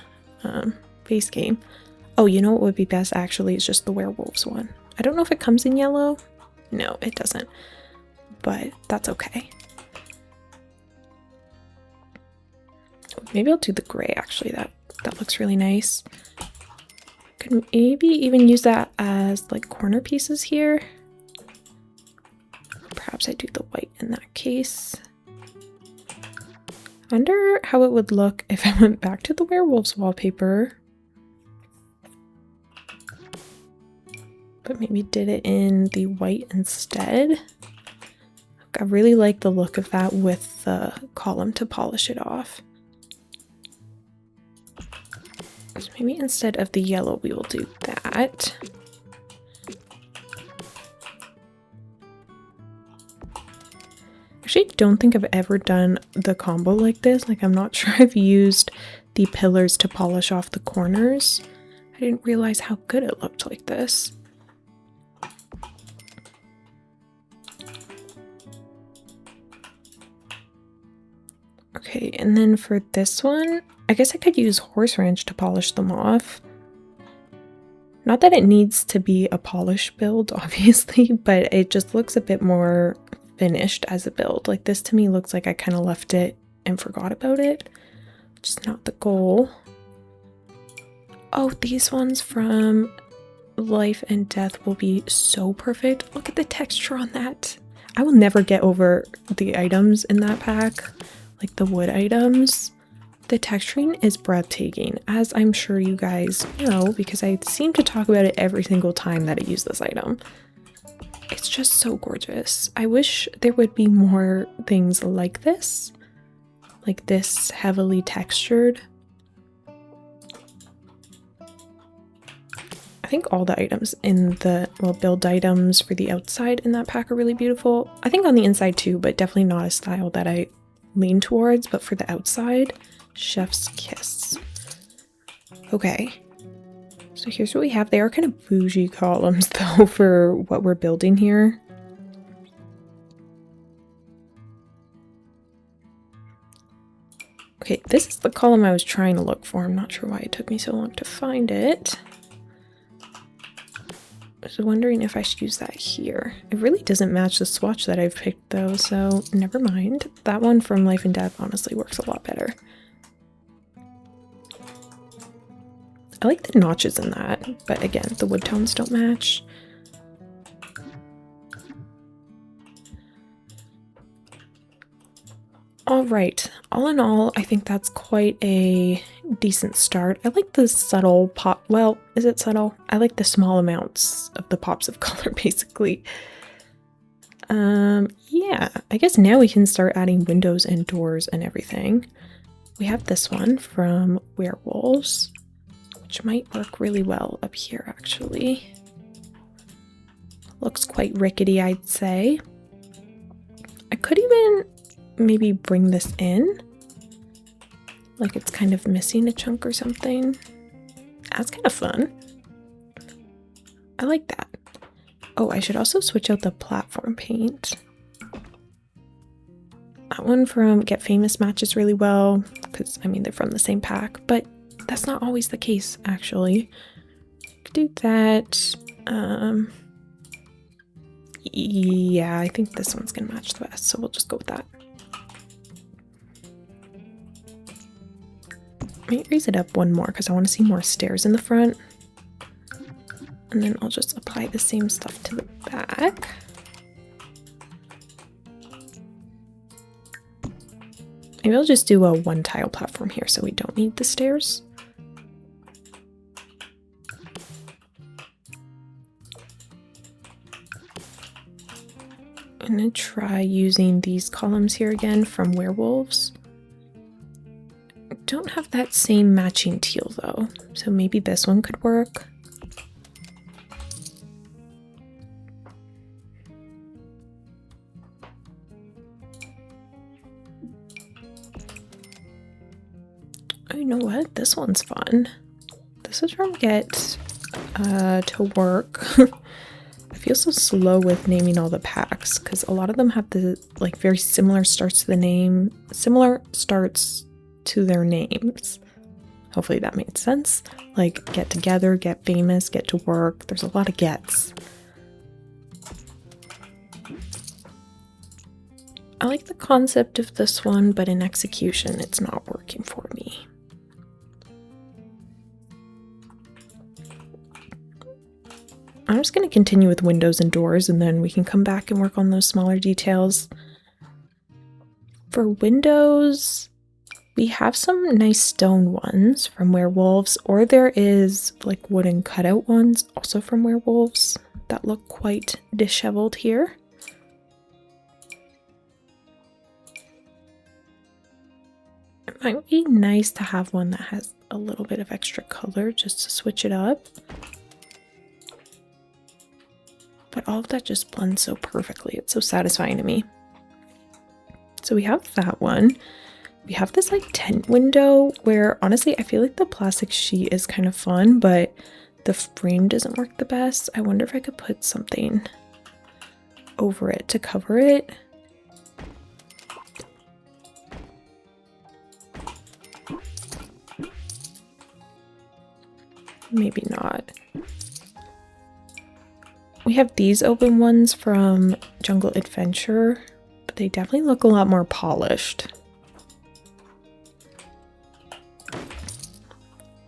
base game. Oh, you know what would be best actually is just the werewolves one. I don't know if it comes in yellow. No, it doesn't. But that's okay. Maybe I'll do the gray actually. That looks really nice. Could maybe even use that as like corner pieces here. Perhaps I do the white in that case. I wonder how it would look if I went back to the werewolves wallpaper. But maybe did it in the white instead. I really like the look of that with the column to polish it off. So maybe instead of the yellow, we will do that. Actually, don't think I've ever done the combo like this. Like, I'm not sure I've used the pillars to polish off the corners. I didn't realize how good it looked like this. Okay, and then for this one, I guess I could use horse ranch to polish them off. Not that it needs to be a polish build, obviously, but it just looks a bit more finished as a build. Like this to me looks like I kind of left it and forgot about it, which is not the goal. Oh, these ones from Life and Death will be so perfect. Look at the texture on that. I will never get over the items in that pack, like the wood items. The texturing is breathtaking, as I'm sure you guys know, because I seem to talk about it every single time that I use this item. It's just so gorgeous. I wish there would be more things like this heavily textured. I think all the items in the, well, build items for the outside in that pack are really beautiful. I think on the inside too, but definitely not a style that I lean towards, but for the outside, chef's kiss. Okay. So here's what we have. They are kind of bougie columns though for what we're building here. Okay, this is the column I was trying to look for. I'm not sure why it took me so long to find it. I was wondering if I should use that here. It really doesn't match the swatch that I've picked though, so never mind. That one from Life and Death honestly works a lot better. I like the notches in that, but again, the wood tones don't match. All right, all in all, I think that's quite a decent start. I like the subtle pop, well, is it subtle? I like the small amounts of the pops of color, basically. Yeah, I guess now we can start adding windows and doors and everything. We have this one from Werewolves, which might work really well up here, actually. Looks quite rickety, I'd say. I could even maybe bring this in, like it's kind of missing a chunk or something. That's kind of fun. I like that. Oh, I should also switch out the platform paint. That one from Get Famous matches really well, because I mean they're from the same pack, but that's not always the case actually. Could do that. Yeah, I think this one's gonna match the best, so we'll just go with that. I might raise it up one more because I want to see more stairs in the front. And then I'll just apply the same stuff to the back. Maybe I'll just do a one tile platform here so we don't need the stairs. I'm gonna try using these columns here again from Werewolves. I don't have that same matching teal though, so maybe this one could work. Oh, you know what? This one's fun. This is from Get to Work. I feel so slow with naming all the packs because a lot of them have the like very similar starts to the name, similar starts to their names. Hopefully that made sense. Like get together, get famous, get to work. There's a lot of gets. I like the concept of this one, but in execution, it's not working for me. I'm just going to continue with windows and doors, and then we can come back and work on those smaller details. For windows, we have some nice stone ones from werewolves, or there is like wooden cutout ones also from werewolves that look quite disheveled here. It might be nice to have one that has a little bit of extra color just to switch it up. But all of that just blends so perfectly. It's so satisfying to me. So we have that one. We have this like tent window where honestly I feel like the plastic sheet is kind of fun, but the frame doesn't work the best. I wonder if I could put something over it to cover it. Maybe not. We have these open ones from Jungle Adventure, but they definitely look a lot more polished.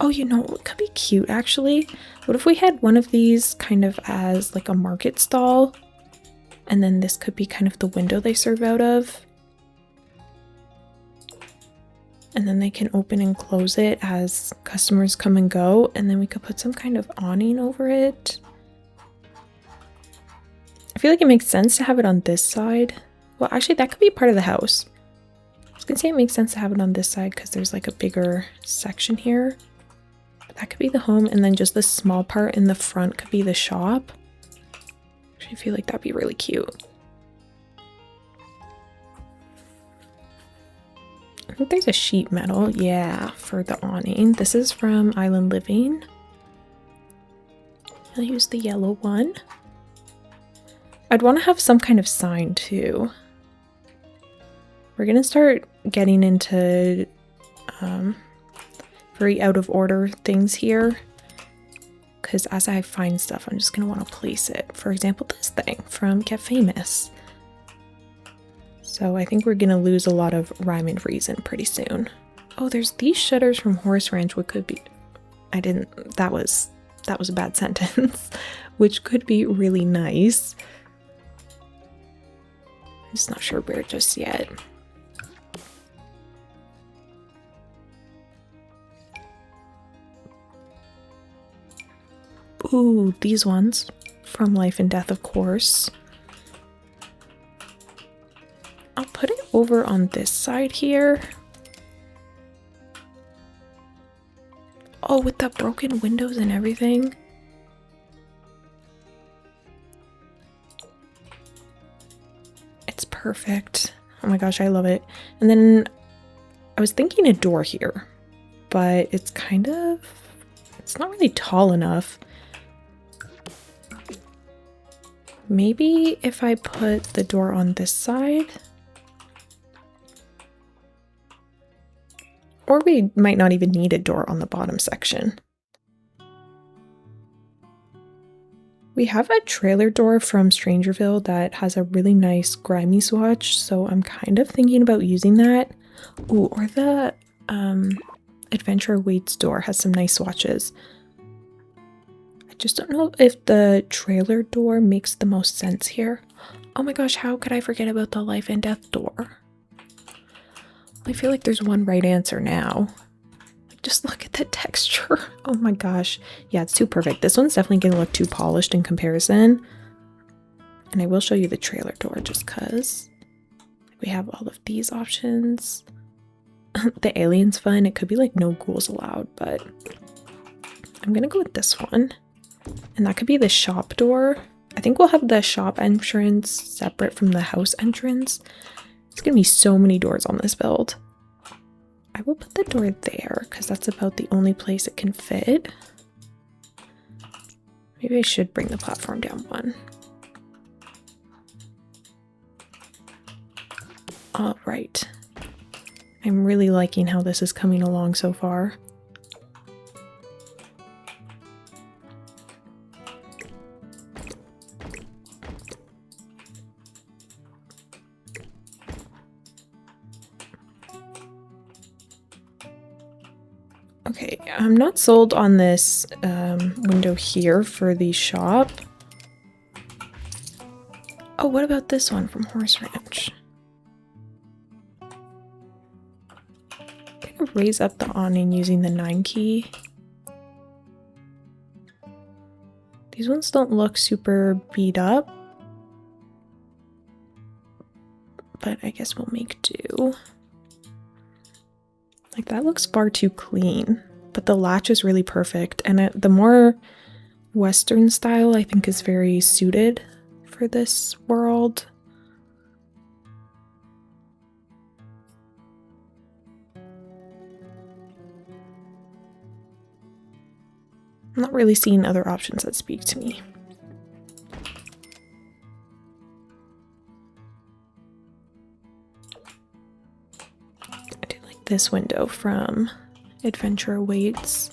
Oh, you know, it could be cute actually. What if we had one of these kind of as like a market stall, and then this could be kind of the window they serve out of. And then they can open and close it as customers come and go, and then we could put some kind of awning over it. I feel like it makes sense to have it on this side. Well, actually, that could be part of the house. I was gonna say it makes sense to have it on this side because there's like a bigger section here. But that could be the home, and then just this small part in the front could be the shop. Actually, I feel like that'd be really cute. I think there's a sheet metal, yeah, for the awning. This is from Island Living. I'll use the yellow one. I'd want to have some kind of sign too. We're gonna start getting into very out of order things here, because as I find stuff, I'm just gonna want to place it. For example, this thing from Get Famous. So I think we're gonna lose a lot of rhyme and reason pretty soon. Oh, there's these shutters from Horse Ranch, what could be... that was a bad sentence. Which could be really nice. I'm just not sure where just yet. Ooh, these ones from Life and Death, of course. I'll put it over on this side here. Oh, with the broken windows and everything. It's perfect. Oh my gosh, I love it. And then I was thinking a door here, but it's kind of... it's not really tall enough. Maybe if I put the door on this side? Or we might not even need a door on the bottom section. We have a trailer door from Strangerville that has a really nice grimy swatch, so I'm kind of thinking about using that. Ooh, or the Adventure Awaits door has some nice swatches. I just don't know if the trailer door makes the most sense here. Oh my gosh, how could I forget about the Life and Death door? I feel like there's one right answer now. Just look at the texture. Oh my gosh. Yeah, it's too perfect. This one's definitely gonna look too polished in comparison. And I will show you the trailer door just cause we have all of these options. The alien's fun. It could be like no ghouls allowed, but I'm gonna go with this one. And that could be the shop door. I think we'll have the shop entrance separate from the house entrance. It's gonna be so many doors on this build. I will put the door there because that's about the only place it can fit. Maybe I should bring the platform down one. All right. I'm really liking how this is coming along so far. Okay, I'm not sold on this window here for the shop. Oh, what about this one from Horse Ranch? I'm gonna raise up the awning using the 9 key. These ones don't look super beat up, but I guess we'll make do. Like, that looks far too clean, but the latch is really perfect, and the more Western style I think is very suited for this world. I'm not really seeing other options that speak to me. I do like this window from Adventure Awaits.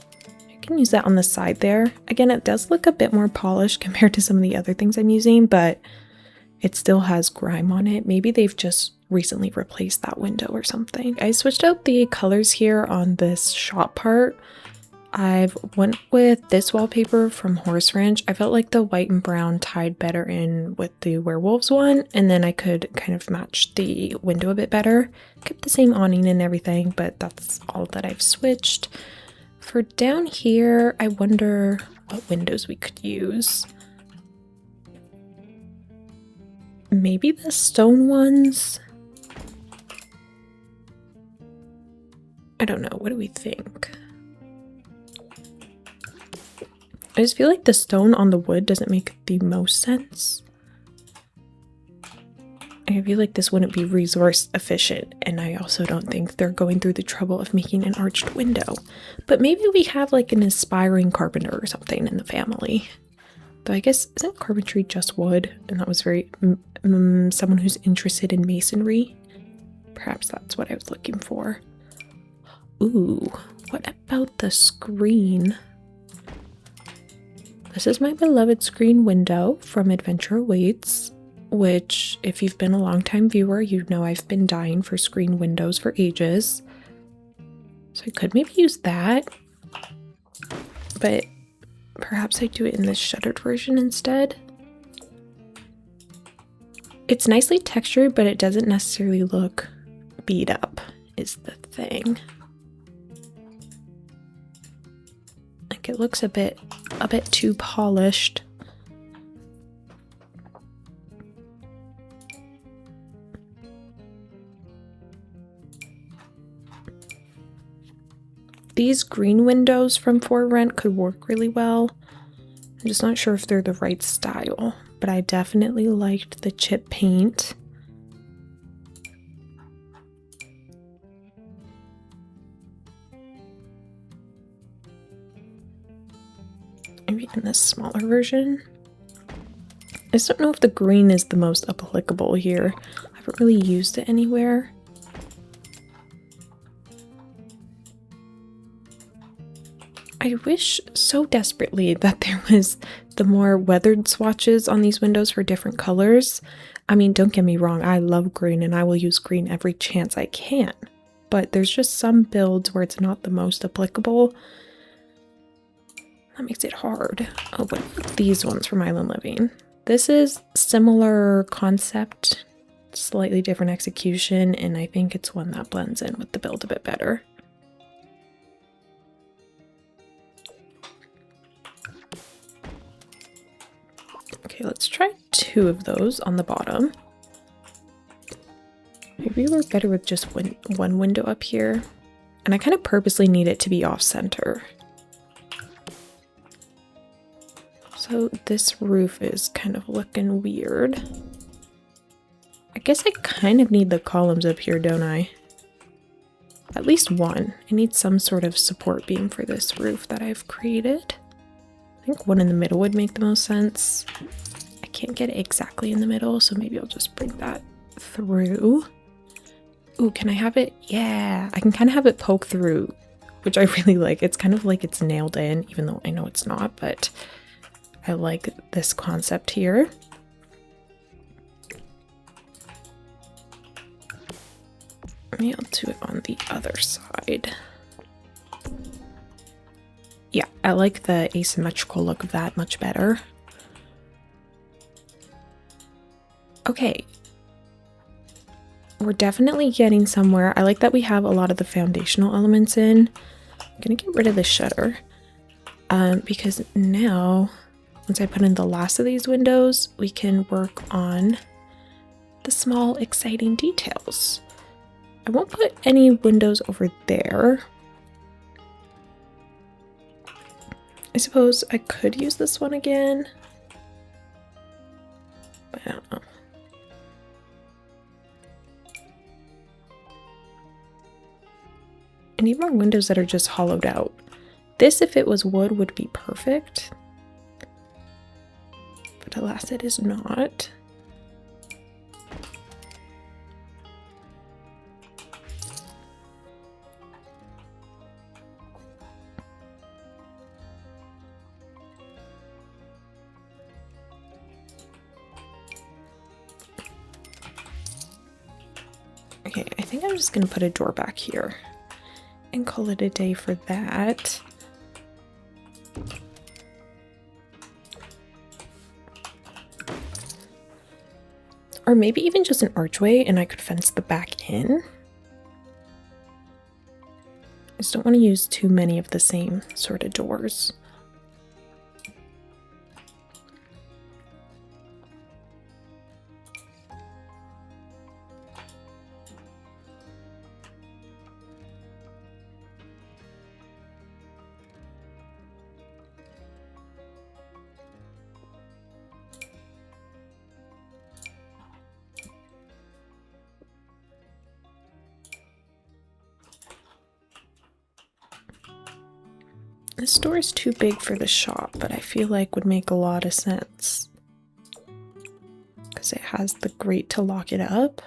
I can use that on the side there. Again, it does look a bit more polished compared to some of the other things I'm using, but it still has grime on it. Maybe they've just recently replaced that window or something. I switched out the colors here on this shop part. I've went with this wallpaper from Horse Ranch. I felt like the white and brown tied better in with the werewolves one, and then I could kind of match the window a bit better. Kept the same awning and everything, but that's all that I've switched. For down here, I wonder what windows we could use. Maybe the stone ones? I don't know, what do we think? I just feel like the stone on the wood doesn't make the most sense. I feel like this wouldn't be resource efficient, and I also don't think they're going through the trouble of making an arched window. But maybe we have like an aspiring carpenter or something in the family. Though I guess, isn't carpentry just wood? And that was very someone who's interested in masonry. Perhaps that's what I was looking for. Ooh, what about the screen? This is my beloved screen window from Adventure Awaits, which, if you've been a longtime viewer, you know I've been dying for screen windows for ages. So I could maybe use that, but perhaps I do it in this shuttered version instead. It's nicely textured, but it doesn't necessarily look beat up, is the thing. Like, it looks a bit too polished. These green windows from For Rent could work really well. I'm just not sure if they're the right style, but I definitely liked the chip paint. Maybe in this smaller version. I just don't know if the green is the most applicable here. I haven't really used it anywhere. I wish so desperately that there was the more weathered swatches on these windows for different colors. I mean, don't get me wrong, I love green and I will use green every chance I can. But there's just some builds where it's not the most applicable. That makes it hard. Oh, what about these ones from Island Living? This is similar concept, slightly different execution, and I think it's one that blends in with the build a bit better. Okay, let's try 2 of those on the bottom. Maybe we're better with just one window up here. And I kind of purposely need it to be off center. So this roof is kind of looking weird. I guess I kind of need the columns up here, don't I? At least one. I need some sort of support beam for this roof that I've created. I think one in the middle would make the most sense. I can't get it exactly in the middle, so maybe I'll just bring that through. Ooh, can I have it? Yeah, I can kind of have it poke through, which I really like. It's kind of like it's nailed in, even though I know it's not, but I like this concept here. Maybe I'll do it on the other side. Yeah, I like the asymmetrical look of that much better. Okay. We're definitely getting somewhere. I like that we have a lot of the foundational elements in. I'm gonna get rid of the shutter because now, once I put in the last of these windows, we can work on the small, exciting details. I won't put any windows over there. I suppose I could use this one again, but I don't know. I need more windows that are just hollowed out. This, if it was wood, would be perfect. But alas, it is not. Okay, I think I'm just gonna put a door back here and call it a day for that. Or maybe even just an archway and I could fence the back in. I just don't want to use too many of the same sort of doors. This door is too big for the shop, but I feel like would make a lot of sense. Because it has the grate to lock it up.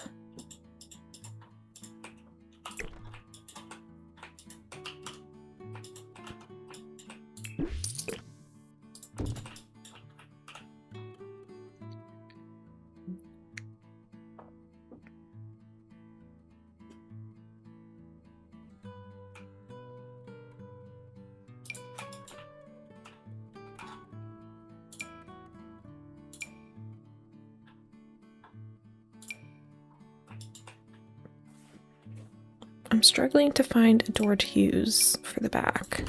I'm struggling to find a door to use for the back.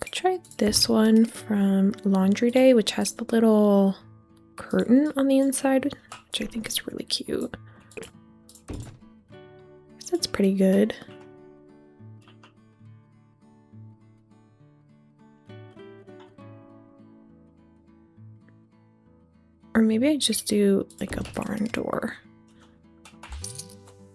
Could try this one from Laundry Day, which has the little curtain on the inside, which I think is really cute. That's pretty good. Or maybe I just do like a barn door.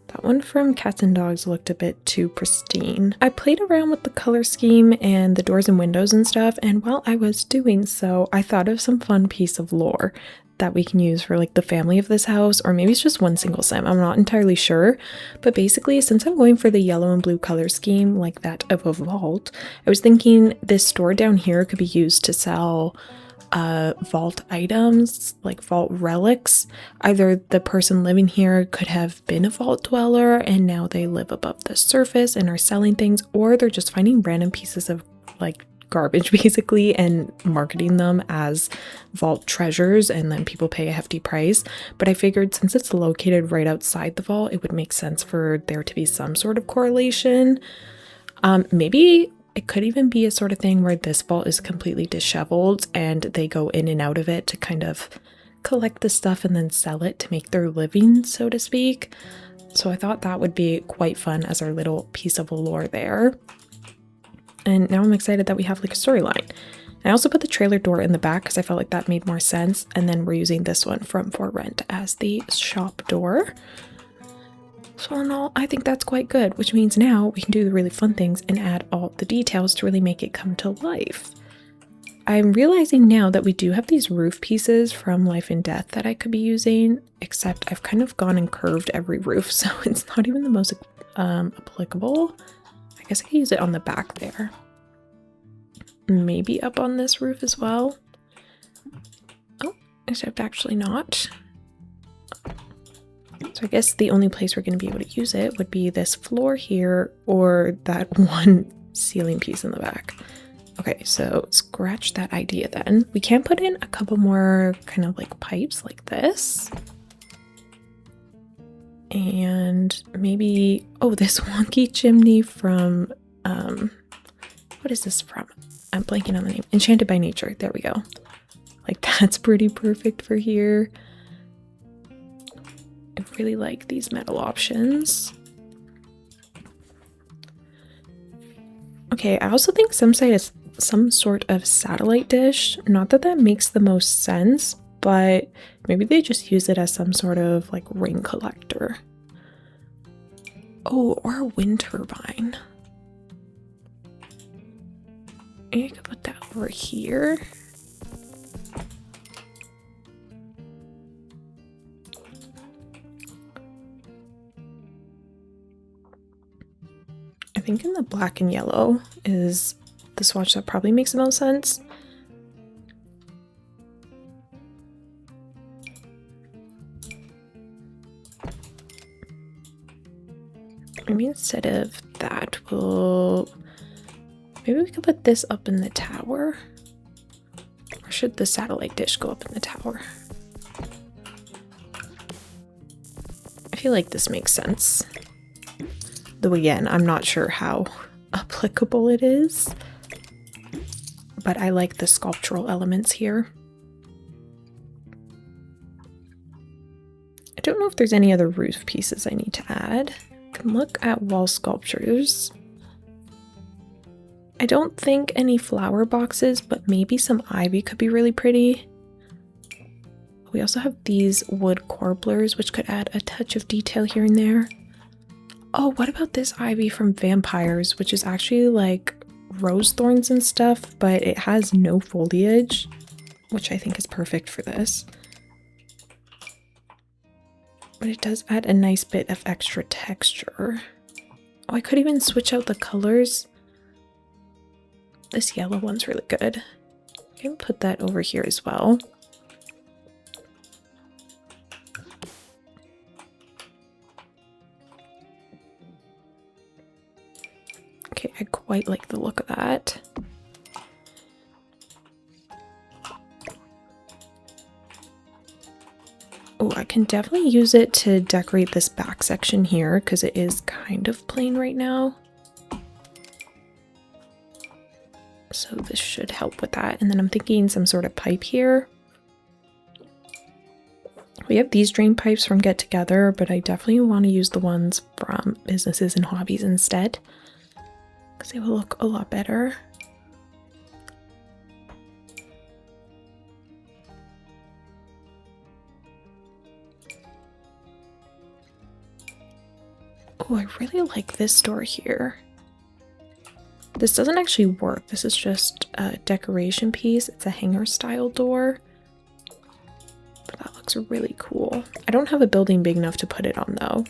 That one from Cats and Dogs looked a bit too pristine. I played around with the color scheme and the doors and windows and stuff, and while I was doing so, I thought of some fun piece of lore that we can use for like the family of this house, or maybe it's just one single sim, I'm not entirely sure. But basically, since I'm going for the yellow and blue color scheme like that of a vault, I was thinking this store down here could be used to sell vault items, like vault relics. Either the person living here could have been a vault dweller and now they live above the surface and are selling things, or they're just finding random pieces of like garbage basically and marketing them as vault treasures, and then people pay a hefty price. But I figured since it's located right outside the vault, it would make sense for there to be some sort of correlation. Maybe it could even be a sort of thing where this vault is completely disheveled and they go in and out of it to kind of collect the stuff and then sell it to make their living, so to speak. So I thought that would be quite fun as our little piece of lore there. And now I'm excited that we have like a storyline. I also put the trailer door in the back because I felt like that made more sense. And then we're using this one from For Rent as the shop door. So in all, I think that's quite good, which means now we can do the really fun things and add all the details to really make it come to life. I'm realizing now that we do have these roof pieces from Life and Death that I could be using, except I've kind of gone and curved every roof, so it's not even the most applicable. I guess I could use it on the back there. Maybe up on this roof as well. Oh, except actually not. So I guess the only place we're going to be able to use it would be this floor here or that one ceiling piece in the back. Okay, so scratch that idea then. We can put in a couple more kind of like pipes like this. And maybe, oh, this wonky chimney from, what is this from? I'm blanking on the name. Enchanted by Nature. There we go. Like that's pretty perfect for here. I really like these metal options. Okay, I also think some sort of satellite dish. Not that that makes the most sense, but maybe they just use it as some sort of like rain collector. Oh, or a wind turbine. Maybe I could put that over here. I think in the black and yellow is the swatch that probably makes the most sense. Maybe instead of that, maybe we could put this up in the tower. Or should the satellite dish go up in the tower? I feel like this makes sense. Though again, I'm not sure how applicable it is. But I like the sculptural elements here. I don't know if there's any other roof pieces I need to add. I can look at wall sculptures. I don't think any flower boxes, but maybe some ivy could be really pretty. We also have these wood corbellers, which could add a touch of detail here and there. Oh, what about this ivy from Vampires, which is actually like rose thorns and stuff, but it has no foliage, which I think is perfect for this. But it does add a nice bit of extra texture. Oh, I could even switch out the colors. This yellow one's really good. I can put that over here as well. Okay, I quite like the look of that. Oh, I can definitely use it to decorate this back section here because it is kind of plain right now. So this should help with that. And then I'm thinking some sort of pipe here. We have these drain pipes from Get Together, but I definitely want to use the ones from Businesses and Hobbies instead because they will look a lot better. Oh, I really like this door here. This doesn't actually work. This is just a decoration piece. It's a hanger style door. But that looks really cool. I don't have a building big enough to put it on though.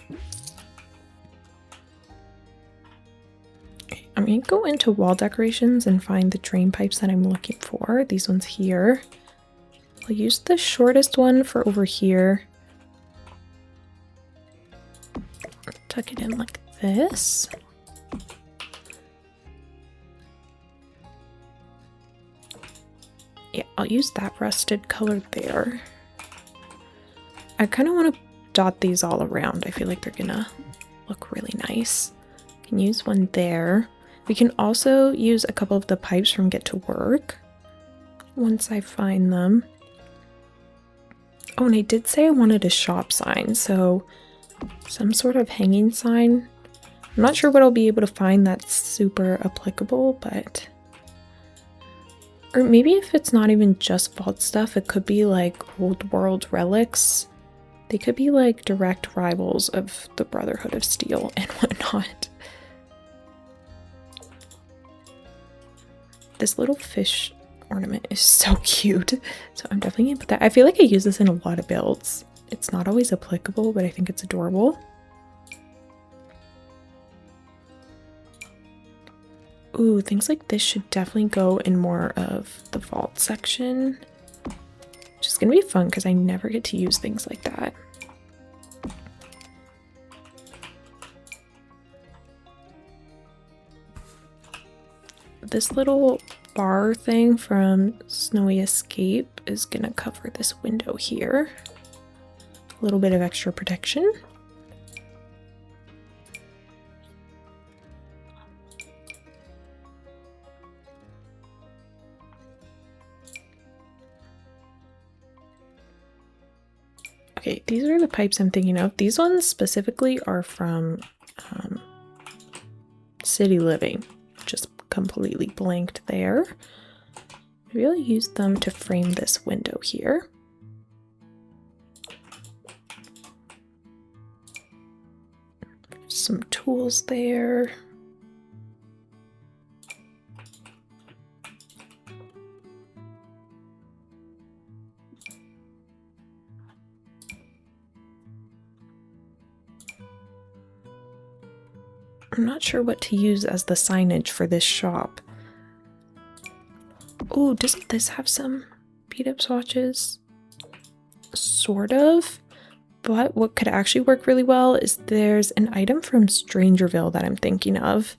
Okay, I'm gonna go into wall decorations and find the drain pipes that I'm looking for. These ones here. I'll use the shortest one for over here. Tuck it in like this. Yeah, I'll use that rusted color there. I kind of want to dot these all around. I feel like they're gonna look really nice. Can use one there. We can also use a couple of the pipes from Get to Work once I find them. Oh, and I did say I wanted a shop sign, so some sort of hanging sign. I'm not sure what I'll be able to find that's super applicable, but... Or maybe if it's not even just vault stuff, it could be like old world relics. They could be like direct rivals of the Brotherhood of Steel and whatnot. This little fish ornament is so cute. So I'm definitely gonna put that. I feel like I use this in a lot of builds. It's not always applicable, but I think it's adorable. Ooh, things like this should definitely go in more of the vault section. Which is gonna be fun because I never get to use things like that. This little bar thing from Snowy Escape is gonna cover this window here. A little bit of extra protection. Okay, these are the pipes I'm thinking of. These ones specifically are from City Living. Just completely blanked there. Maybe I'll use them to frame this window here. Some tools there. I'm not sure what to use as the signage for this shop. Oh, doesn't this have some beat-up swatches? Sort of. But what could actually work really well is there's an item from Strangerville that I'm thinking of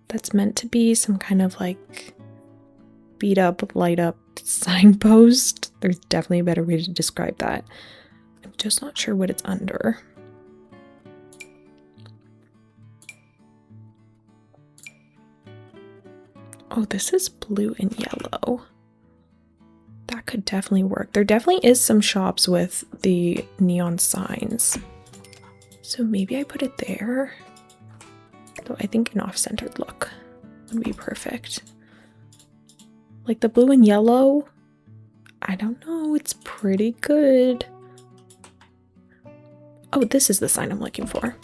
that's meant to be some kind of like beat-up, light-up signpost. There's definitely a better way to describe that. I'm just not sure what it's under. Oh, this is blue and yellow. That could definitely work. There definitely is some shops with the neon signs. So maybe I put it there. Though I think an off-centered look would be perfect. Like the blue and yellow, I don't know, it's pretty good. Oh, this is the sign I'm looking for.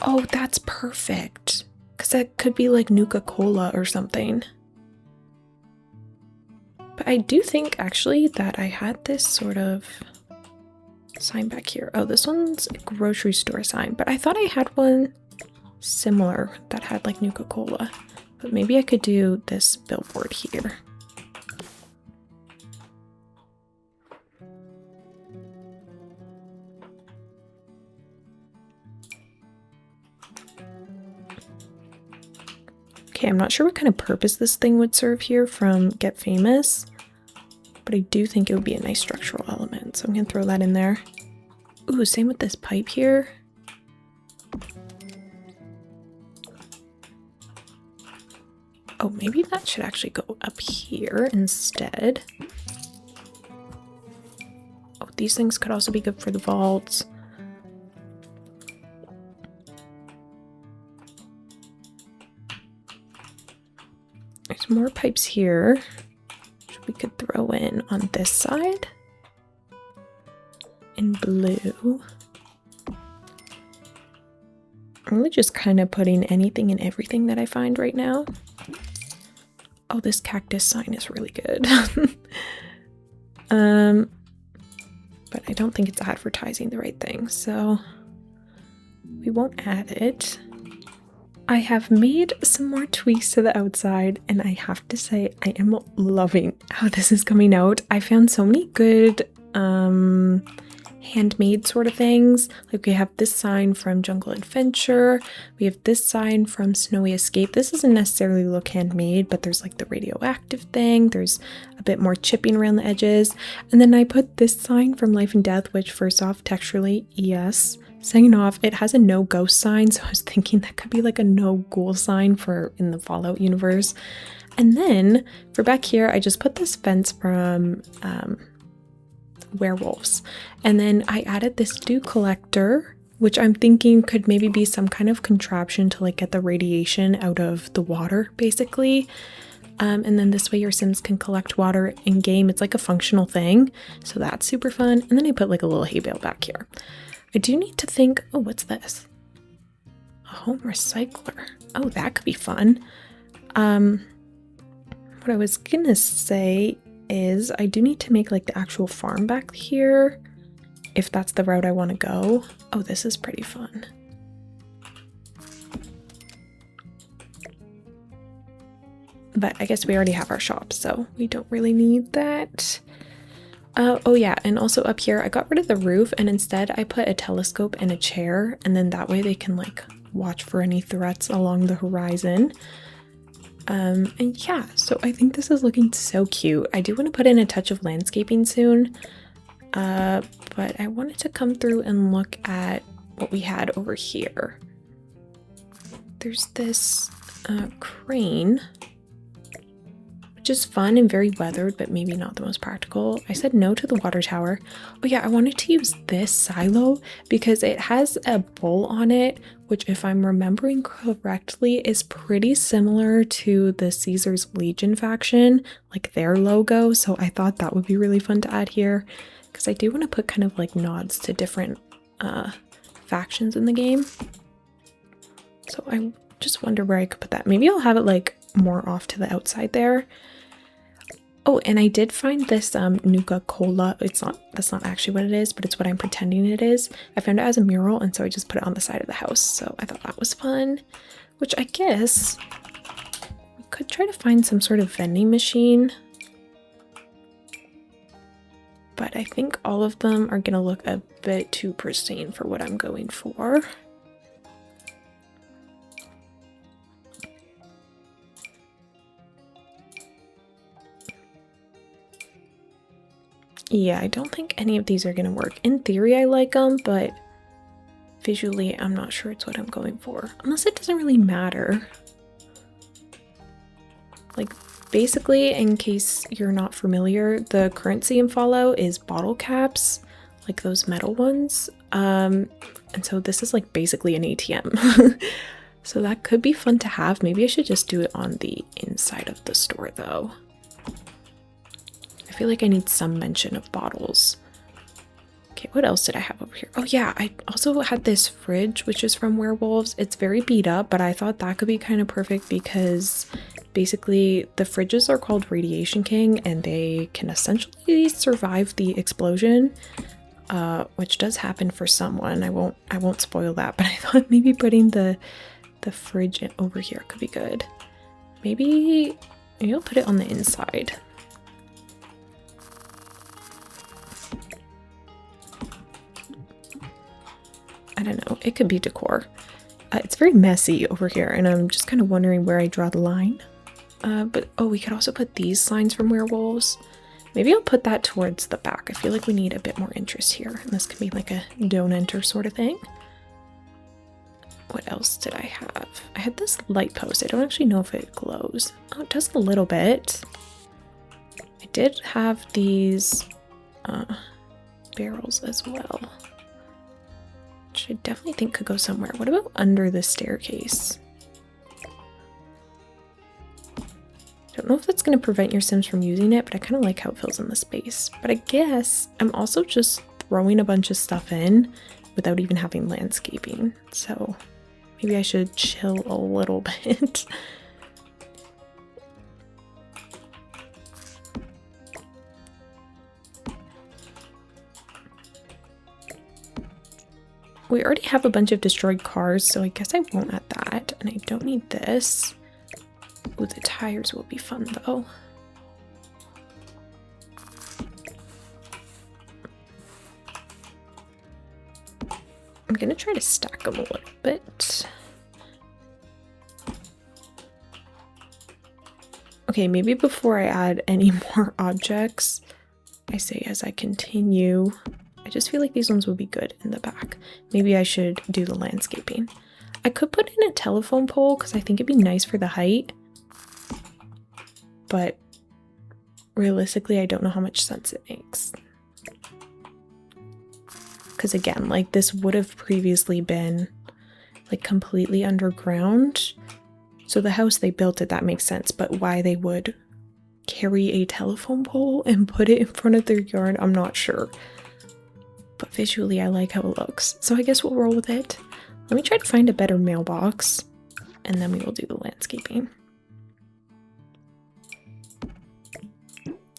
Oh, that's perfect. Because that could be like Nuka-Cola or something. But I do think actually that I had this sort of sign back here. Oh, this one's a grocery store sign. But I thought I had one similar that had like Nuka-Cola. But maybe I could do this billboard here. Okay, I'm not sure what kind of purpose this thing would serve here from Get Famous, but I do think it would be a nice structural element, so I'm gonna throw that in there. Ooh, same with this pipe here. Oh, maybe that should actually go up here instead. Oh, these things could also be good for the vaults. There's more pipes here, which we could throw in on this side in blue. I'm really just kind of putting anything and everything that I find right now. Oh, this cactus sign is really good. But I don't think it's advertising the right thing, so we won't add it. I have made some more tweaks to the outside, and I have to say I am loving how this is coming out. I found so many good handmade sort of things. Like we have this sign from Jungle Adventure, we have this sign from Snowy Escape. This doesn't necessarily look handmade, but there's like the radioactive thing, there's a bit more chipping around the edges. And then I put this sign from Life and Death, which first off, texturally, yes. Second off, it has a no ghost sign, so I was thinking that could be like a no ghoul sign for in the Fallout universe. And then for back here, I just put this fence from werewolves. And then I added this dew collector, which I'm thinking could maybe be some kind of contraption to like get the radiation out of the water, basically. And then this way your Sims can collect water in game. It's like a functional thing, so that's super fun. And then I put like a little hay bale back here. I do need to think, oh, what's this? A home recycler. Oh, that could be fun. What I was gonna say is I do need to make like the actual farm back here, if that's the route I want to go. Oh, this is pretty fun. But I guess we already have our shop, so we don't really need that. Oh yeah, and also up here I got rid of the roof and instead I put a telescope and a chair, and then that way they can like watch for any threats along the horizon. And yeah, so I think this is looking so cute. I do want to put in a touch of landscaping soon, but I wanted to come through and look at what we had over here. There's this crane, which is fun and very weathered, but maybe not the most practical. I said no to the water tower. Oh yeah, I wanted to use this silo because it has a bull on it, which if I'm remembering correctly is pretty similar to the Caesar's Legion faction, like their logo. So I thought that would be really fun to add here because I do want to put kind of like nods to different factions in the game. So I just wonder where I could put that. Maybe I'll have it like more off to the outside there. Oh, and I did find this Nuka-Cola. That's not actually what it is, but it's what I'm pretending it is. I found it as a mural, and so I just put it on the side of the house. So I thought that was fun, which I guess we could try to find some sort of vending machine. But I think all of them are gonna look a bit too pristine for what I'm going for. Yeah, I don't think any of these are going to work. In theory, I like them, but visually, I'm not sure it's what I'm going for. Unless it doesn't really matter. Like, basically, in case you're not familiar, the currency in Fallout is bottle caps, like those metal ones. And so this is like basically an ATM. So that could be fun to have. Maybe I should just do it on the inside of the store, though. I feel like I need some mention of bottles. Okay, what else did I have over here? Oh yeah, I also had this fridge, which is from Werewolves. It's very beat up, but I thought that could be kind of perfect because basically the fridges are called Radiation King and they can essentially survive the explosion, which does happen for someone. I won't spoil that, but I thought maybe putting the fridge over here could be good. Maybe I'll put it on the inside. I don't know, it could be decor. It's very messy over here and I'm just kind of wondering where I draw the line. But oh, we could also put these signs from Werewolves. Maybe I'll put that towards the back. I feel like we need a bit more interest here. And this could be like a don't enter sort of thing. What else did I have? I had this light post. I don't actually know if it glows. Oh, it does a little bit. I did have these barrels as well, which I definitely think could go somewhere. What about under the staircase? I don't know if that's going to prevent your Sims from using it, but I kind of like how it fills in the space. But I guess I'm also just throwing a bunch of stuff in without even having landscaping. So maybe I should chill a little bit. We already have a bunch of destroyed cars, so I guess I won't add that. And I don't need this. Ooh, the tires will be fun though. I'm gonna try to stack them a little bit. Okay, maybe before I add any more objects, I say as I continue, I just feel like these ones would be good in the back. Maybe I should do the landscaping. I could put in a telephone pole because I think it'd be nice for the height. But realistically, I don't know how much sense it makes. Because again, like this would have previously been like completely underground. So the house they built it, that makes sense. But why they would carry a telephone pole and put it in front of their yard, I'm not sure. But visually, I like how it looks. So I guess we'll roll with it. Let me try to find a better mailbox and then we will do the landscaping.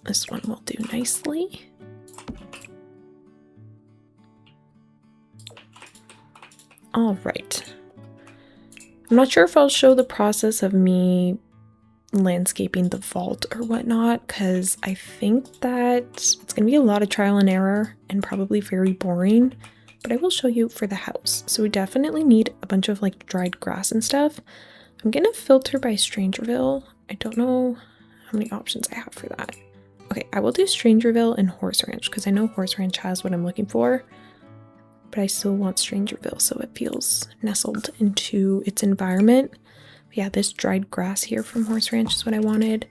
This one will do nicely. All right. I'm not sure if I'll show the process of me landscaping the vault or whatnot, because I think that it's going to be a lot of trial and error and probably very boring, but I will show you for the house. So we definitely need a bunch of like dried grass and stuff. I'm going to filter by Strangerville. I don't know how many options I have for that. Okay, I will do Strangerville and Horse Ranch because I know Horse Ranch has what I'm looking for, but I still want Strangerville so it feels nestled into its environment. Yeah, this dried grass here from Horse Ranch is what I wanted.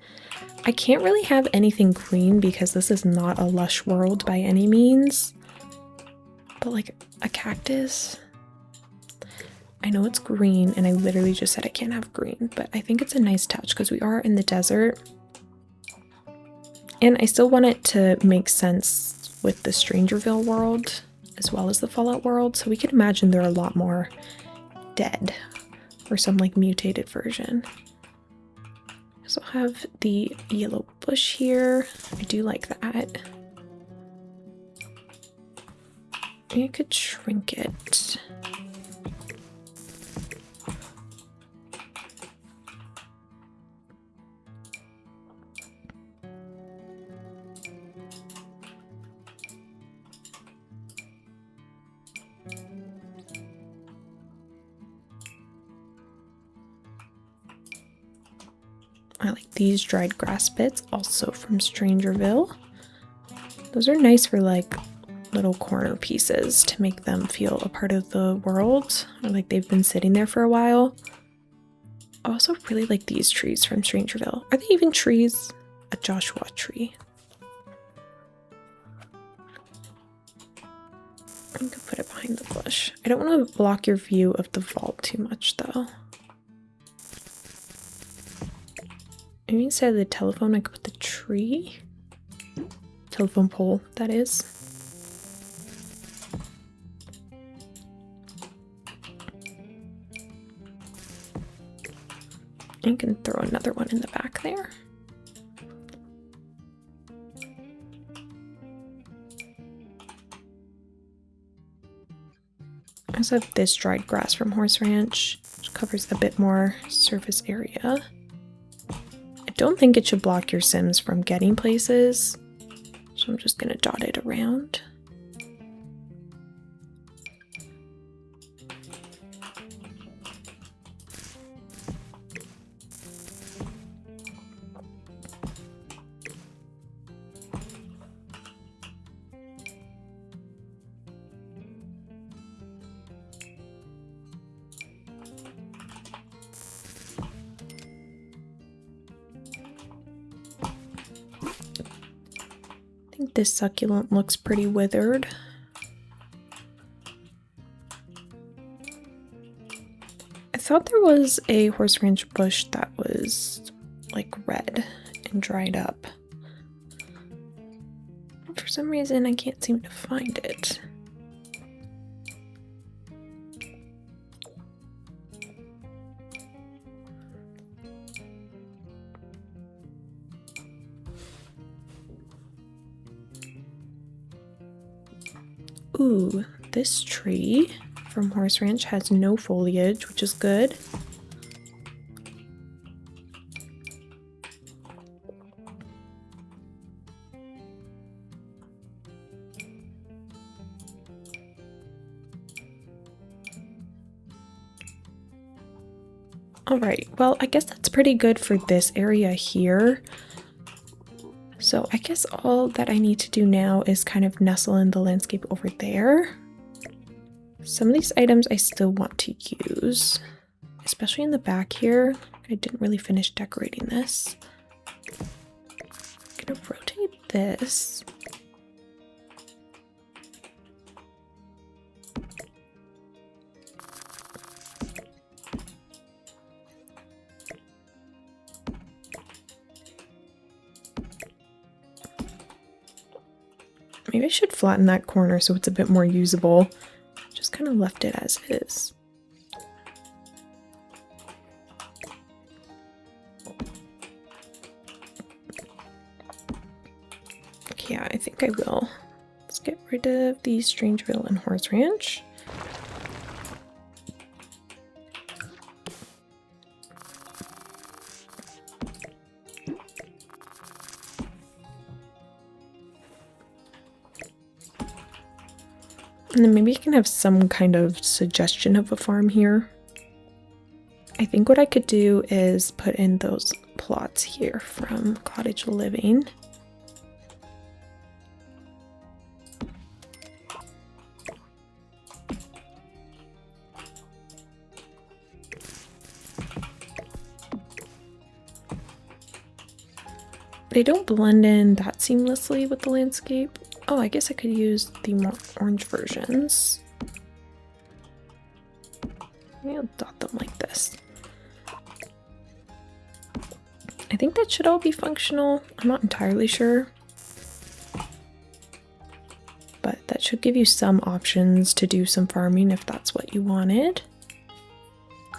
I can't really have anything green because this is not a lush world by any means, but like a cactus. I know it's green and I literally just said I can't have green, but I think it's a nice touch because we are in the desert. And I still want it to make sense with the Strangerville world as well as the Fallout world, so we can imagine there are a lot more dead or some like mutated version. So I'll have the yellow bush here. I do like that. You could shrink it. I like these dried grass bits, also from Strangerville. Those are nice for like little corner pieces to make them feel a part of the world, or like they've been sitting there for a while. I also really like these trees from Strangerville. Are they even trees? A Joshua tree. I'm gonna put it behind the bush. I don't want to block your view of the vault too much though. Maybe instead of the telephone, I could put the tree. Telephone pole, that is. And you can throw another one in the back there. I also have this dried grass from Horse Ranch, which covers a bit more surface area. I don't think it should block your Sims from getting places, so I'm just gonna dot it around. I think this succulent looks pretty withered. I thought there was a Horse Ranch bush that was like red and dried up. For some reason I can't seem to find it. Ooh, this tree from Horse Ranch has no foliage, which is good. Alright, well, I guess that's pretty good for this area here. So I guess all that I need to do now is kind of nestle in the landscape over there. Some of these items I still want to use, especially in the back here. I didn't really finish decorating this. I'm gonna rotate this. Maybe I should flatten that corner so it's a bit more usable. Just kind of left it as is. Yeah, I think I will. Let's get rid of the Strangerville and Horse Ranch. And then maybe I can have some kind of suggestion of a farm here. I think what I could do is put in those plots here from cottage living. They don't blend in that seamlessly with the landscape. Oh, I guess I could use the more orange versions. Maybe I'll dot them like this. I think that should all be functional. I'm not entirely sure. But that should give you some options to do some farming if that's what you wanted.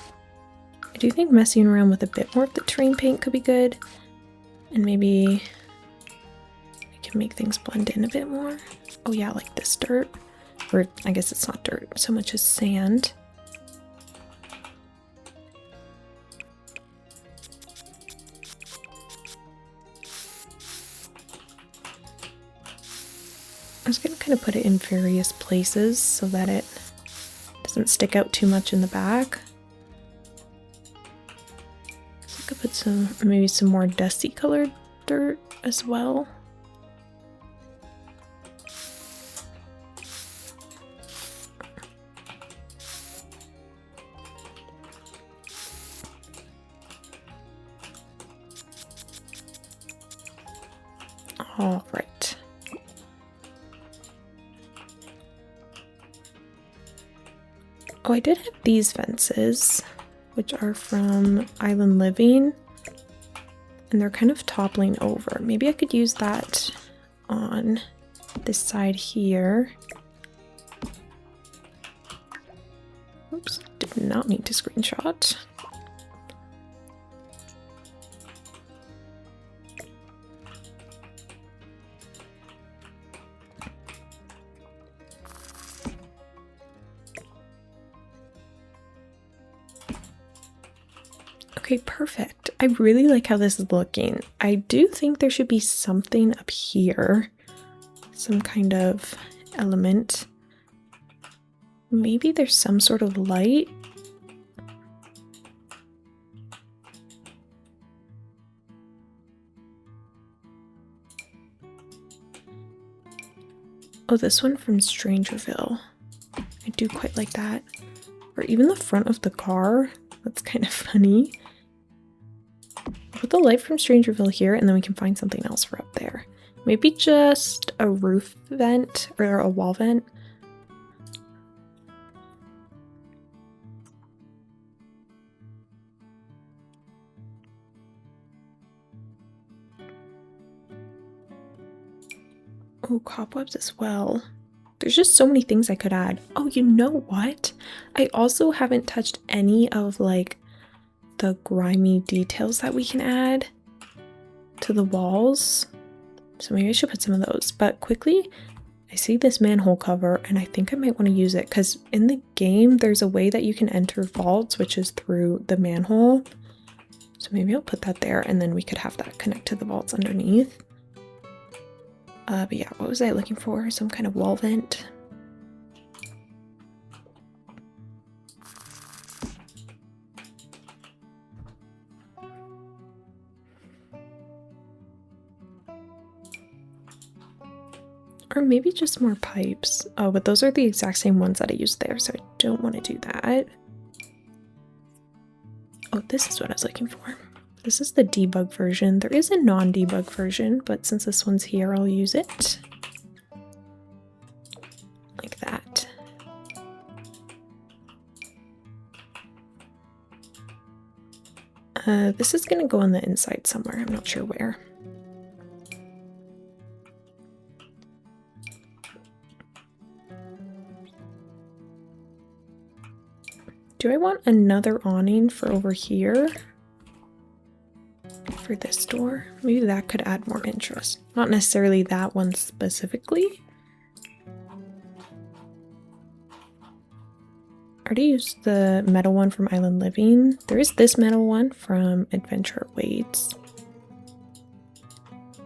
I do think messing around with a bit more of the terrain paint could be good. And maybe I can make things blend in a bit more. Oh yeah, like this dirt. Or I guess it's not dirt so much as sand. I was going to kind of put it in various places so that it doesn't stick out too much in the back. I could put some, maybe some more dusty colored dirt as well. All right. Oh, I did have these fences, which are from Island Living, and they're kind of toppling over. Maybe I could use that on this side here. Oops, did not mean to screenshot. Okay, perfect. I really like how this is looking. I do think there should be something up here. Some kind of element. Maybe there's some sort of light. Oh, this one from Strangerville. I do quite like that. Or even the front of the car. That's kind of funny. Put the light from Strangerville here, and then we can find something else for up there. Maybe just a roof vent or a wall vent. Oh, cobwebs as well. There's just so many things I could add. Oh, you know what? I also haven't touched any of like the grimy details that we can add to the walls. So maybe I should put some of those. But quickly, I see this manhole cover and I think I might want to use it because in the game, there's a way that you can enter vaults, which is through the manhole. So maybe I'll put that there and then we could have that connect to the vaults underneath. But yeah, what was I looking for? Some kind of wall vent. Or maybe just more pipes. Oh, but those are the exact same ones that I used there, so I don't want to do that. Oh, this is what I was looking for. This is the debug version. There is a non-debug version, but since this one's here, I'll use it. Like that. This is gonna go on the inside somewhere. I'm not sure where. Do I want another awning for over here? for this door. Maybe that could add more interest. Not necessarily that one specifically. I already used the metal one from Island Living. There is this metal one from Adventure Awaits.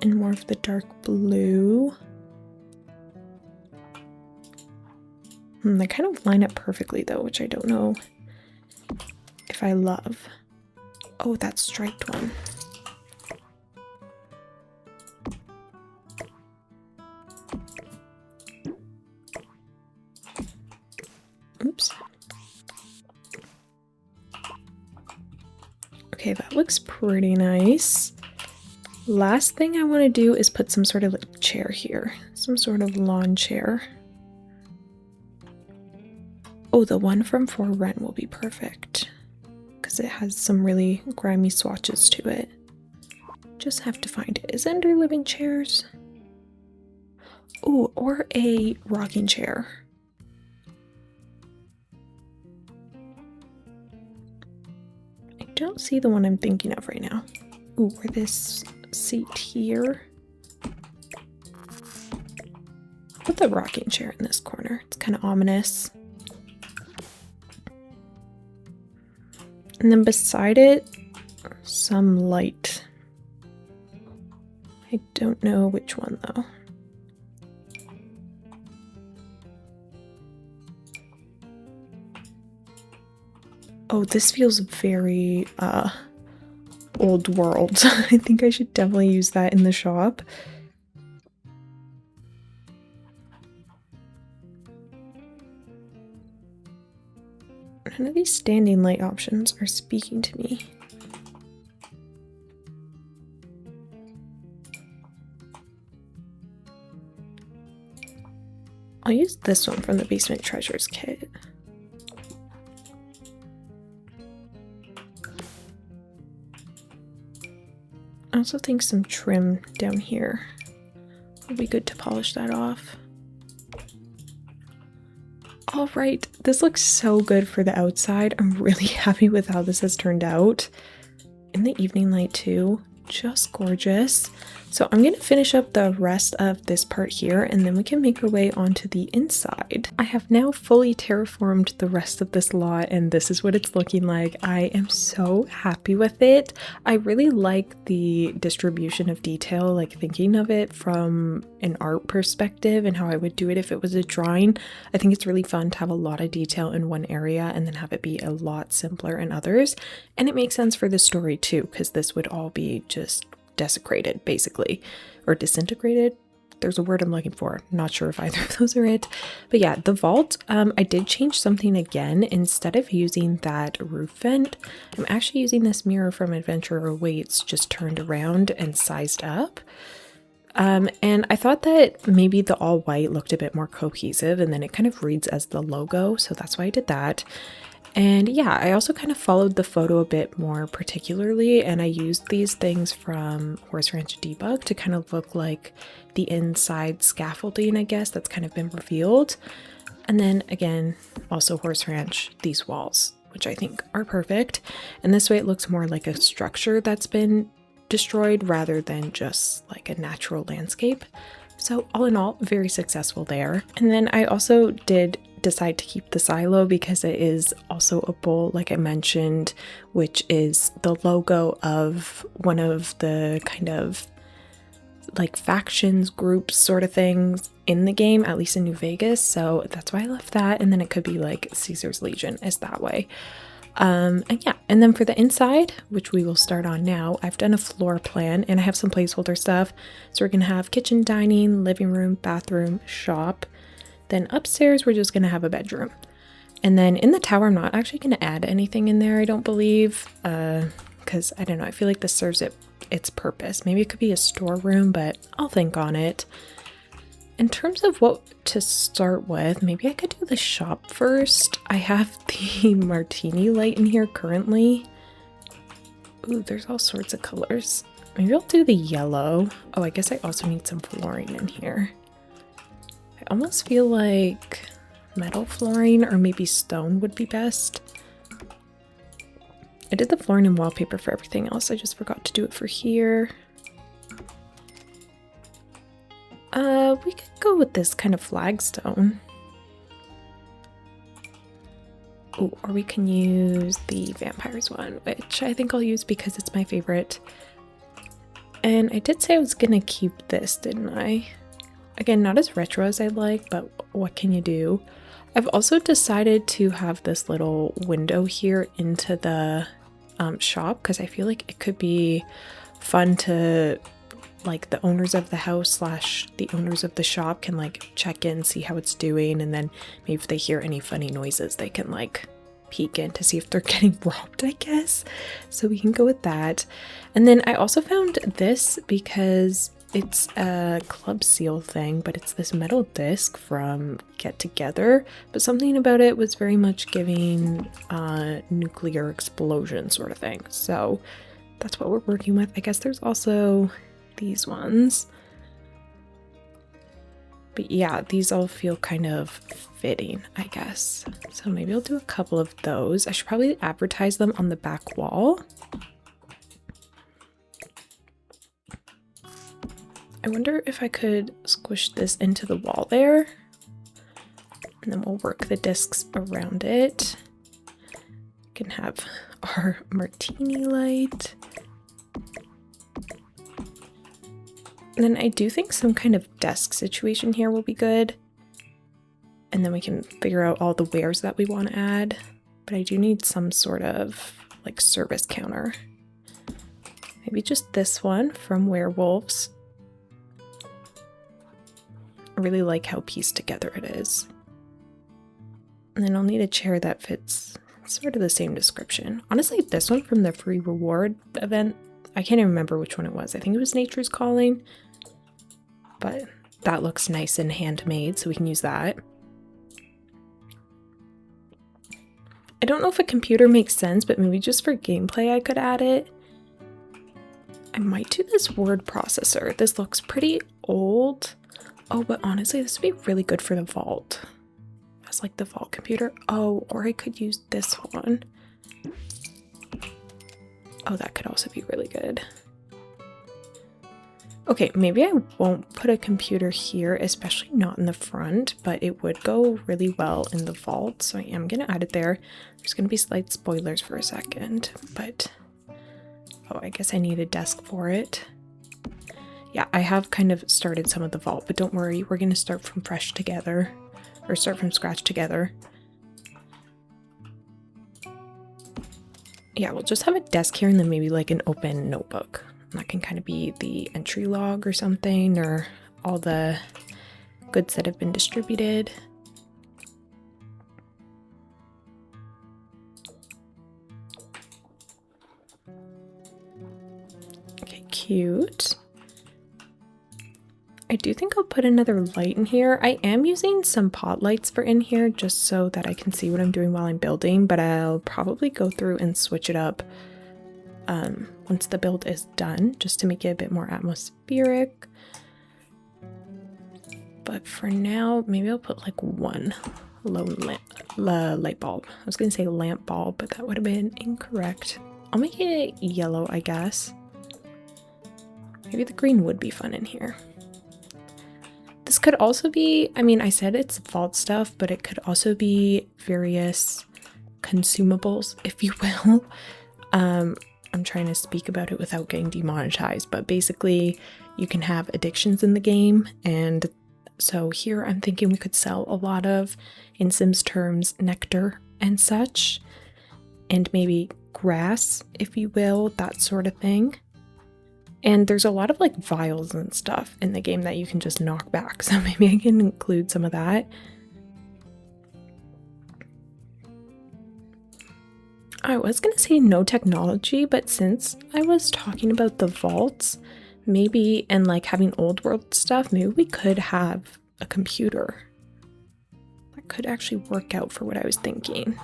And more of the dark blue. They kind of line up perfectly though, which I don't know if I love. Oh, that striped one. Oops. Okay, that looks pretty nice. Last thing I want to do is put some sort of like chair here. Some sort of lawn chair. Oh, the one from For Rent will be perfect. Because it has some really grimy swatches to it. Just have to find it. Is it under living chairs? Oh, or a rocking chair. I don't see the one I'm thinking of right now. Ooh, or this seat here. Put the rocking chair in this corner. It's kind of ominous. And then beside it, some light. I don't know which one though. Oh, this feels very old world. I think I should definitely use that in the shop. None of these standing light options are speaking to me. I'll use this one from the Basement Treasures kit. I also think some trim down here would be good to polish that off. All right, this looks so good for the outside. I'm really happy with how this has turned out. In the evening light too, just gorgeous. So I'm gonna finish up the rest of this part here and then we can make our way onto the inside. I have now fully terraformed the rest of this lot and this is what it's looking like. I am so happy with it. I really like the distribution of detail, like thinking of it from an art perspective and how I would do it if it was a drawing. I think it's really fun to have a lot of detail in one area and then have it be a lot simpler in others. And it makes sense for the story too, because this would all be just desecrated basically, or disintegrated. There's a word I'm looking for. Not sure if either of those are it. But yeah, the vault, I did change something again. Instead of using that roof vent, I'm actually using this mirror from Adventure Awaits just turned around and sized up. And I thought that maybe the all white looked a bit more cohesive and then it kind of reads as the logo. So that's why I did that. And yeah, I also kind of followed the photo a bit more particularly, and I used these things from Horse Ranch Debug to kind of look like the inside scaffolding, I guess, that's kind of been revealed. And then again, also Horse Ranch, these walls, which I think are perfect. And this way it looks more like a structure that's been destroyed rather than just like a natural landscape. So all in all, very successful there. And then I also did decide to keep the silo because it is also a bowl, like I mentioned, which is the logo of one of the kind of like factions, groups sort of things in the game, at least in New Vegas. So that's why I left that. And then it could be like Caesar's Legion is that way. And yeah, and then for the inside, which we will start on now, I've done a floor plan and I have some placeholder stuff. So we're gonna have kitchen, dining, living room, bathroom, shop. Then upstairs, we're just gonna have a bedroom. And then in the tower, I'm not actually gonna add anything in there, I don't believe, because I don't know, I feel like this serves its purpose. Maybe it could be a storeroom, but I'll think on it. In terms of what to start with, maybe I could do the shop first. I have the martini light in here currently. Ooh, there's all sorts of colors. Maybe I'll do the yellow. Oh, I guess I also need some flooring in here. I almost feel like metal flooring or maybe stone would be best. I did the flooring and wallpaper for everything else. I just forgot to do it for here. We could go with this kind of flagstone. Ooh, or we can use the vampires one, which I think I'll use because it's my favorite. And I did say I was gonna keep this, didn't I? Again, not as retro as I'd like, but what can you do? I've also decided to have this little window here into the shop because I feel like it could be fun to, like, the owners of the house slash the owners of the shop can like check in, see how it's doing, and then maybe if they hear any funny noises they can like peek in to see if they're getting robbed, I guess. So we can go with that. And then I also found this because it's a club seal thing, but it's this metal disc from Get Together, but something about it was very much giving nuclear explosion sort of thing. So that's what we're working with. I guess there's also these ones. But yeah, these all feel kind of fitting, I guess. So maybe I'll do a couple of those. I should probably advertise them on the back wall. I wonder if I could squish this into the wall there. And then we'll work the discs around it. We can have our martini light. And then I do think some kind of desk situation here will be good. And then we can figure out all the wares that we want to add. But I do need some sort of like service counter. Maybe just this one from Werewolves. I really like how pieced together it is. And then I'll need a chair that fits sort of the same description. Honestly, this one from the free reward event, I can't even remember which one it was. I think it was Nature's Calling. But that looks nice and handmade, so we can use that. I don't know if a computer makes sense, but maybe just for gameplay I could add it. I might do this word processor. This looks pretty old. Oh, but honestly, this would be really good for the vault. As like the vault computer. Oh, or I could use this one. Oh, that could also be really good. Okay, maybe I won't put a computer here, especially not in the front, but it would go really well in the vault, so I am going to add it there. There's going to be slight spoilers for a second, but... Oh, I guess I need a desk for it. Yeah, I have kind of started some of the vault, but don't worry, we're going to start from fresh together, or start from scratch together. Yeah, we'll just have a desk here and then maybe like an open notebook. And that can kind of be the entry log or something, or all the goods that have been distributed. Okay, cute. I do think I'll put another light in here. I am using some pot lights for in here just so that I can see what I'm doing while I'm building, but I'll probably go through and switch it up once the build is done, just to make it a bit more atmospheric. But for now, maybe I'll put like one lone light bulb. I was gonna say lamp bulb, but that would have been incorrect. I'll make it yellow, I guess. Maybe the green would be fun in here. This could also be, I mean, I said it's vault stuff, but it could also be various consumables, if you will. I'm trying to speak about it without getting demonetized, but basically you can have addictions in the game, and so here I'm thinking we could sell a lot of, in Sims terms, nectar and such, and maybe grass, if you will, that sort of thing. And there's a lot of like vials and stuff in the game that you can just knock back, so maybe I can include some of that. I was gonna say no technology, but since I was talking about the vaults, maybe, and like having old world stuff, maybe we could have a computer. That could actually work out for what I was thinking.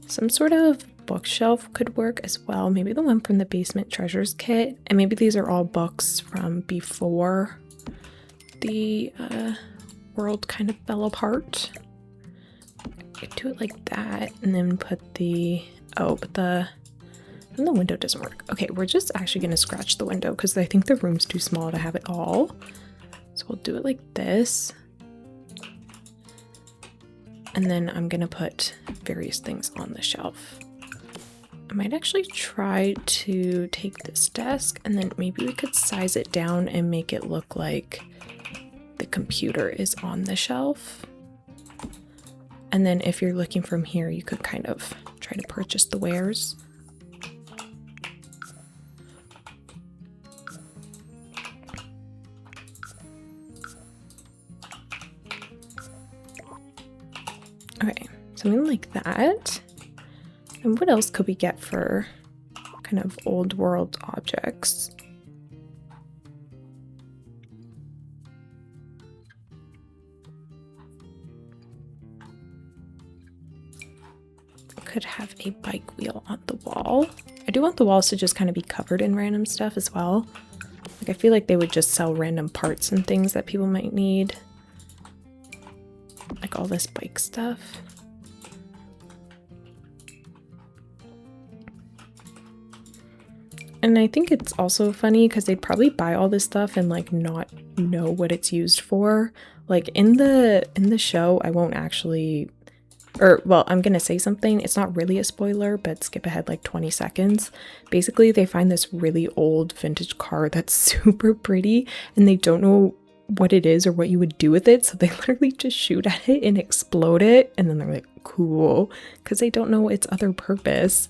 Some sort of bookshelf could work as well. Maybe the one from the basement treasures kit, and maybe these are all books from before the world kind of fell apart. I could do it like that, and then put the Oh, but the window doesn't work. Okay, we're just actually gonna scratch the window because I think the room's too small to have it all. So we'll do it like this. And then I'm gonna put various things on the shelf. I might actually try to take this desk and then maybe we could size it down and make it look like the computer is on the shelf. And then if you're looking from here, you could kind of try to purchase the wares. Okay, something like that. And what else could we get for kind of old world objects? Could have a bike wheel on the wall. I do want the walls to just kind of be covered in random stuff as well. Like I feel like they would just sell random parts and things that people might need. Like all this bike stuff. And I think it's also funny because they'd probably buy all this stuff and like not know what it's used for. Like in the show, I won't actually, or well, I'm gonna say something. It's not really a spoiler, but skip ahead like 20 seconds. Basically, they find this really old vintage car that's super pretty and they don't know what it is or what you would do with it. So they literally just shoot at it and explode it. And then they're like, cool, because they don't know its other purpose.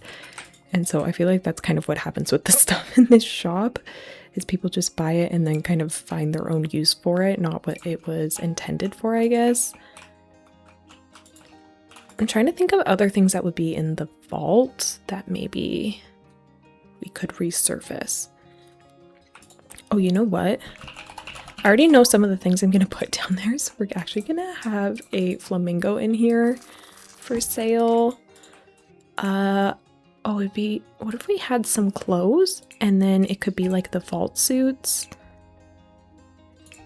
And so I feel like that's kind of what happens with the stuff in this shop, is people just buy it and then kind of find their own use for it, not what it was intended for, I guess. I'm trying to think of other things that would be in the vault that maybe we could resurface. Oh, you know what? I already know some of the things I'm going to put down there, so we're actually going to have a flamingo in here for sale. Oh, it'd be, what if we had some clothes and then it could be like the vault suits?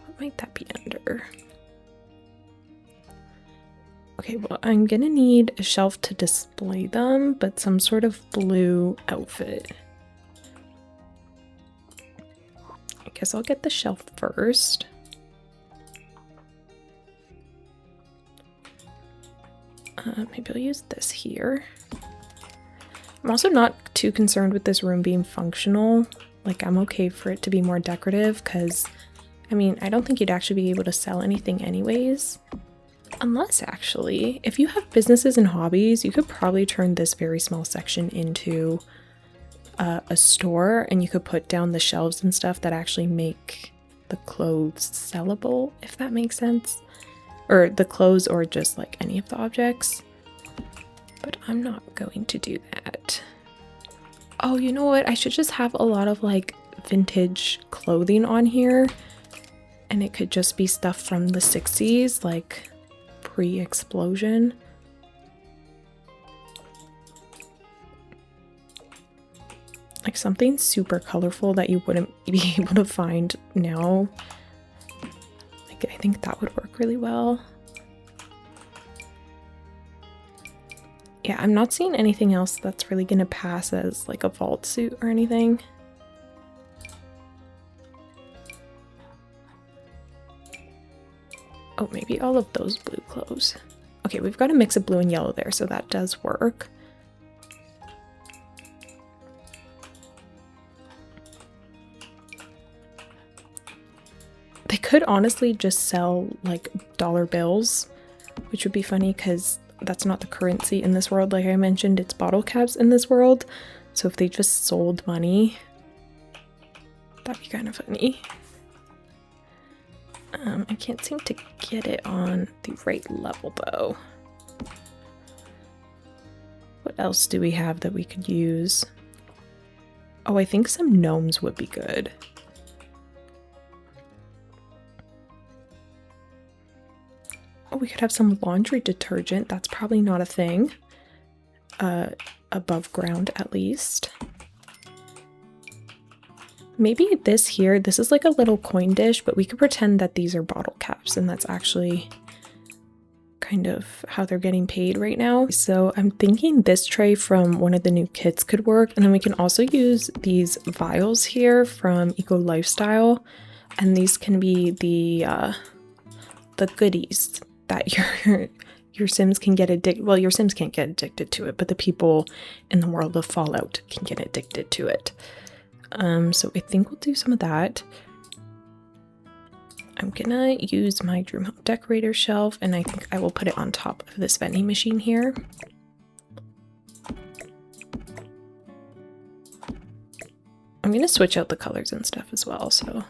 What might that be under? Okay, well, I'm gonna need a shelf to display them, but some sort of blue outfit. I guess I'll get the shelf first. Maybe I'll use this here. I'm also not too concerned with this room being functional. Like, I'm okay for it to be more decorative because, I mean, I don't think you'd actually be able to sell anything anyways. Unless, actually, if you have businesses and hobbies, you could probably turn this very small section into a store, and you could put down the shelves and stuff that actually make the clothes sellable, if that makes sense. Or the clothes or just like any of the objects. But I'm not going to do that. Oh, you know what? I should just have a lot of like vintage clothing on here. And it could just be stuff from the 60s, like pre-explosion. Like something super colorful that you wouldn't be able to find now. Like I think that would work really well. Yeah, I'm not seeing anything else that's really gonna pass as like a vault suit or anything. Oh, maybe all of those blue clothes. Okay, we've got a mix of blue and yellow there, so that does work. They could honestly just sell like dollar bills, which would be funny because that's not the currency in this world. Like I mentioned, it's bottle caps in this world. So if they just sold money, that'd be kind of funny. I can't seem to get it on the right level though. What else do we have that we could use? Oh, I think some gnomes would be good. Oh, we could have some laundry detergent. That's probably not a thing. Above ground, at least. Maybe this here, this is like a little coin dish, but we could pretend that these are bottle caps, and that's actually kind of how they're getting paid right now. So I'm thinking this tray from one of the new kits could work. And then we can also use these vials here from Eco Lifestyle. And these can be the goodies that your Sims can get addicted. Well, your Sims can't get addicted to it, but the people in the world of Fallout can get addicted to it. So I think we'll do some of that. I'm gonna use my Dream Home Decorator shelf, and I think I will put it on top of this vending machine here. I'm gonna switch out the colors and stuff as well, so.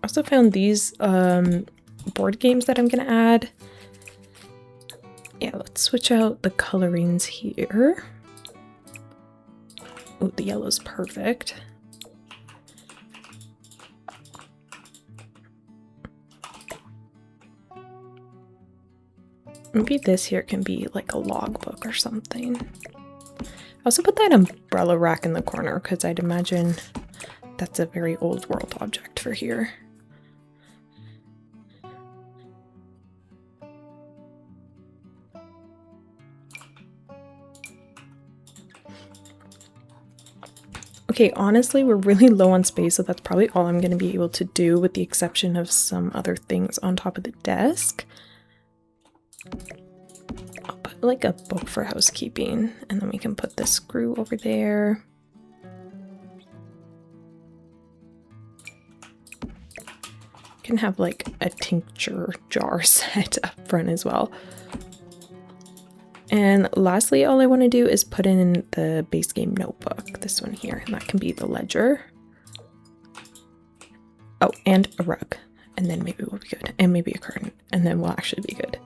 Also found these board games that I'm gonna add. Yeah, let's switch out the colorings here. Oh, the yellow's perfect. Maybe this here can be like a logbook or something. I also put that umbrella rack in the corner because I'd imagine that's a very old world object for here. Okay, honestly, we're really low on space, so that's probably all I'm going to be able to do, with the exception of some other things on top of the desk. I'll put like a book for housekeeping, and then we can put the screw over there. Can have like a tincture jar set up front as well. And lastly, all I want to do is put in the base game notebook, this one here, and that can be the ledger. Oh, and a rug, and then maybe we'll be good, and maybe a curtain, and then we'll actually be good.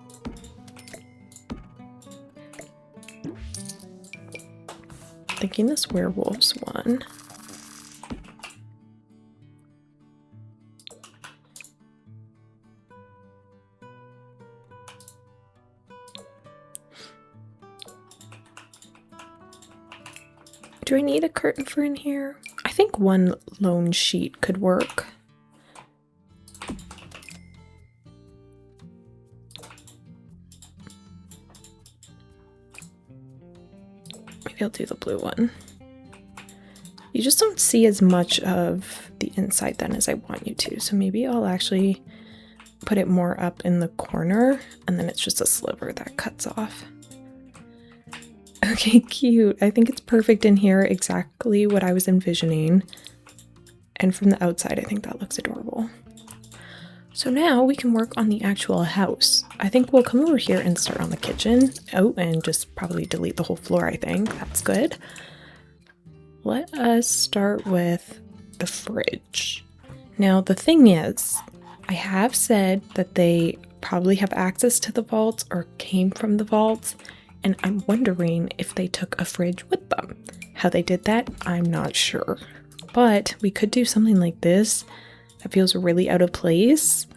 Thinking this werewolves one. Do I need a curtain for in here? I think one lone sheet could work. Maybe I'll do the blue one. You just don't see as much of the inside then as I want you to, so maybe I'll actually put it more up in the corner, and then it's just a sliver that cuts off. Okay, cute. I think it's perfect in here, exactly what I was envisioning. And from the outside, I think that looks adorable. So now we can work on the actual house. I think we'll come over here and start on the kitchen. Oh, and just probably delete the whole floor, I think. That's good. Let us start with the fridge. Now, the thing is, I have said that they probably have access to the vaults or came from the vaults. And I'm wondering if they took a fridge with them. How they did that, I'm not sure. But we could do something like this that feels really out of place.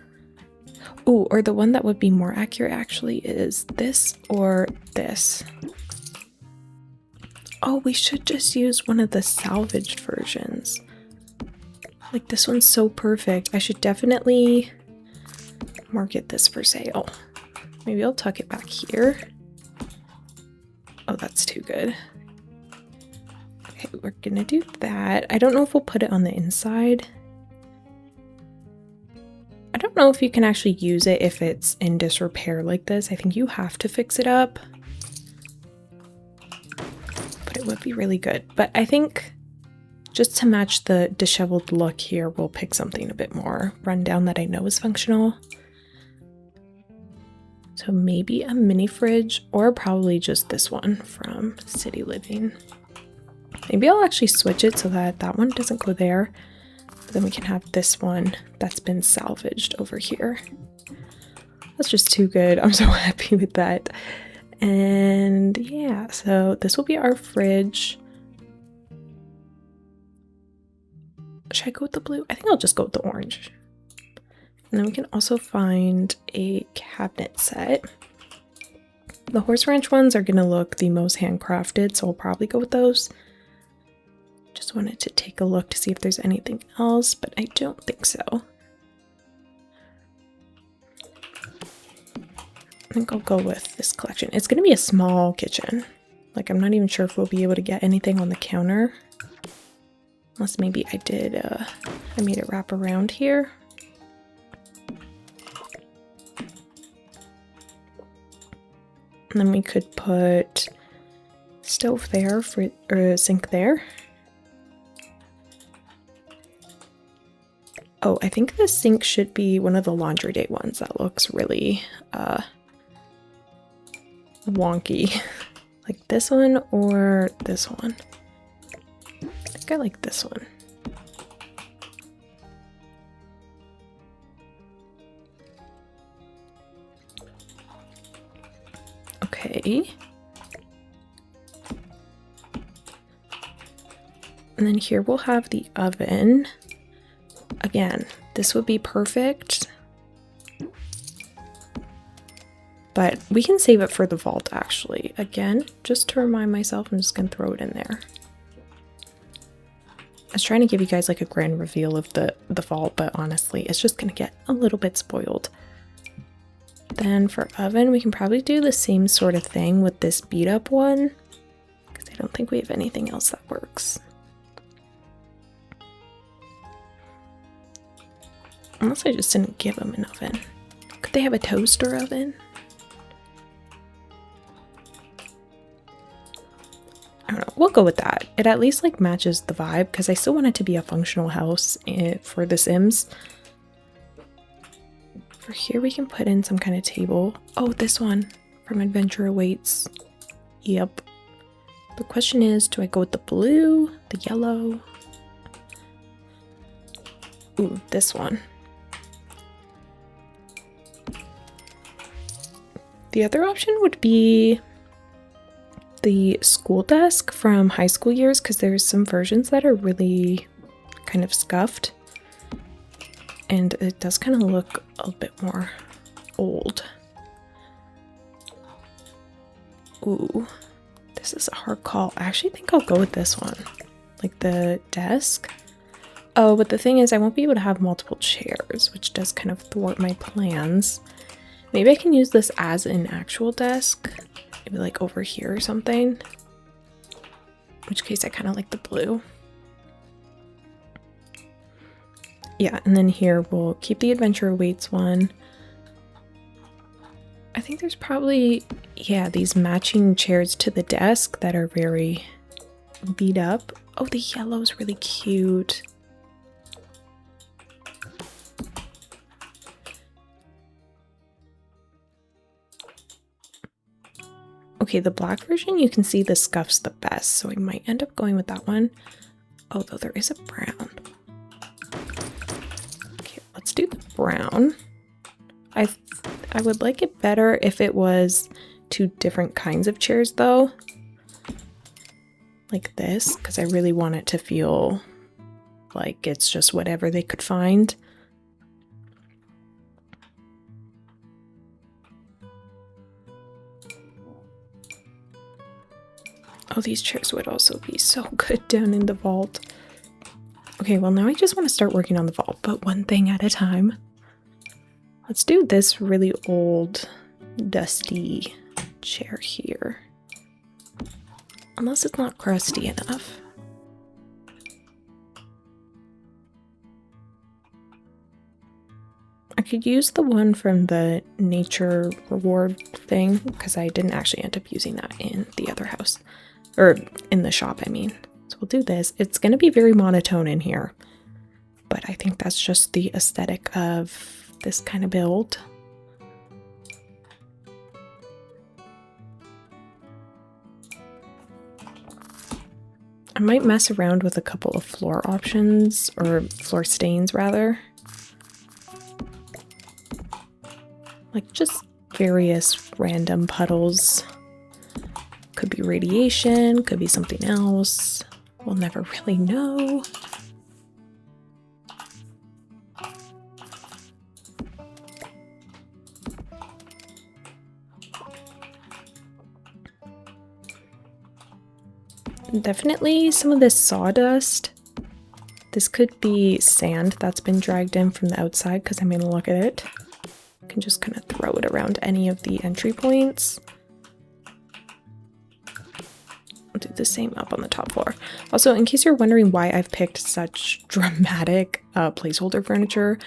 Oh, or the one that would be more accurate actually is this or this. Oh, we should just use one of the salvaged versions. Like, this one's so perfect. I should definitely market this for sale. Maybe I'll tuck it back here. Oh, that's too good. Okay, we're gonna do that. I don't know if we'll put it on the inside. I don't know if you can actually use it if it's in disrepair like this. I think you have to fix it up. But it would be really good. But I think just to match the disheveled look here, we'll pick something a bit more rundown that I know is functional. So maybe a mini fridge, or probably just this one from City Living. Maybe I'll actually switch it so that that one doesn't go there. But then we can have this one that's been salvaged over here. That's just too good. I'm so happy with that. And yeah, so this will be our fridge. Should I go with the blue? I think I'll just go with the orange. And then we can also find a cabinet set. The horse ranch ones are going to look the most handcrafted, so I'll probably go with those. Just wanted to take a look to see if there's anything else, but I don't think so. I think I'll go with this collection. It's going to be a small kitchen. Like, I'm not even sure if we'll be able to get anything on the counter. Unless maybe I made it wrap around here. And then we could put stove there or a sink there. Oh, I think the sink should be one of the laundry day ones. That looks really wonky. Like this one or this one. I think I like this one. Okay. And then here we'll have the oven. Again, this would be perfect. But we can save it for the vault, actually. Again, just to remind myself, I'm just going to throw it in there. I was trying to give you guys like a grand reveal of the vault, but honestly, it's just going to get a little bit spoiled. Then for oven, we can probably do the same sort of thing with this beat up one, because I don't think we have anything else that works. Unless I just didn't give them an oven. Could they have a toaster oven? I don't know. We'll go with that. It at least like matches the vibe, because I still want it to be a functional house for the Sims. For here we can put in some kind of table. Oh, this one from Adventure Awaits. Yep. The question is, do I go with the blue, the yellow? Ooh, this one. The other option would be the school desk from high school years, because there's some versions that are really kind of scuffed. And it does kind of look a bit more old. Ooh, this is a hard call. I actually think I'll go with this one. Like the desk. Oh, but the thing is I won't be able to have multiple chairs, which does kind of thwart my plans. Maybe I can use this as an actual desk. Maybe like over here or something. In which case I kind of like the blue. Yeah, and then here we'll keep the Adventure Awaits one. I think there's probably, yeah, these matching chairs to the desk that are very beat up. Oh, the yellow's really cute. Okay, the black version, you can see the scuff's the best, so I might end up going with that one. Although there is a brown. Let's do the brown. I would like it better if it was two different kinds of chairs though. Like this, because I really want it to feel like it's just whatever they could find. Oh, these chairs would also be so good down in the vault. Okay, well now I just want to start working on the vault, but one thing at a time. Let's do this really old, dusty chair here. Unless it's not crusty enough. I could use the one from the nature reward thing, because I didn't actually end up using that in the other house. Or in the shop, I mean. So we'll do this. It's going to be very monotone in here. But I think that's just the aesthetic of this kind of build. I might mess around with a couple of floor options, or floor stains rather. Like just various random puddles. Could be radiation, could be something else. We'll never really know. Definitely some of this sawdust. This could be sand that's been dragged in from the outside because I'm going to look at it. I can just kind of throw it around any of the entry points. I'll do the same up on the top floor. Also, in case you're wondering why I've picked such dramatic placeholder furniture,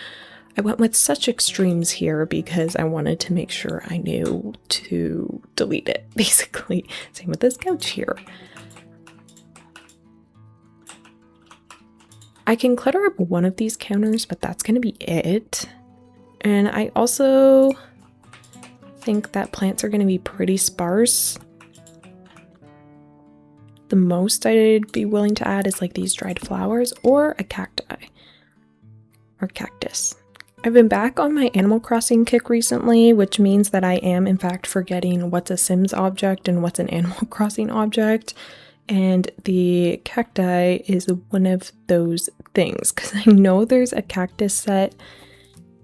I went with such extremes here because I wanted to make sure I knew to delete it, basically. Same with this couch here. I can clutter up one of these counters, but that's going to be it. And I also think that plants are going to be pretty sparse. The most I'd be willing to add is like these dried flowers or a cacti or cactus. I've been back on my Animal Crossing kick recently, which means that I am in fact forgetting what's a Sims object and what's an Animal Crossing object. And the cacti is one of those things because I know there's a cactus set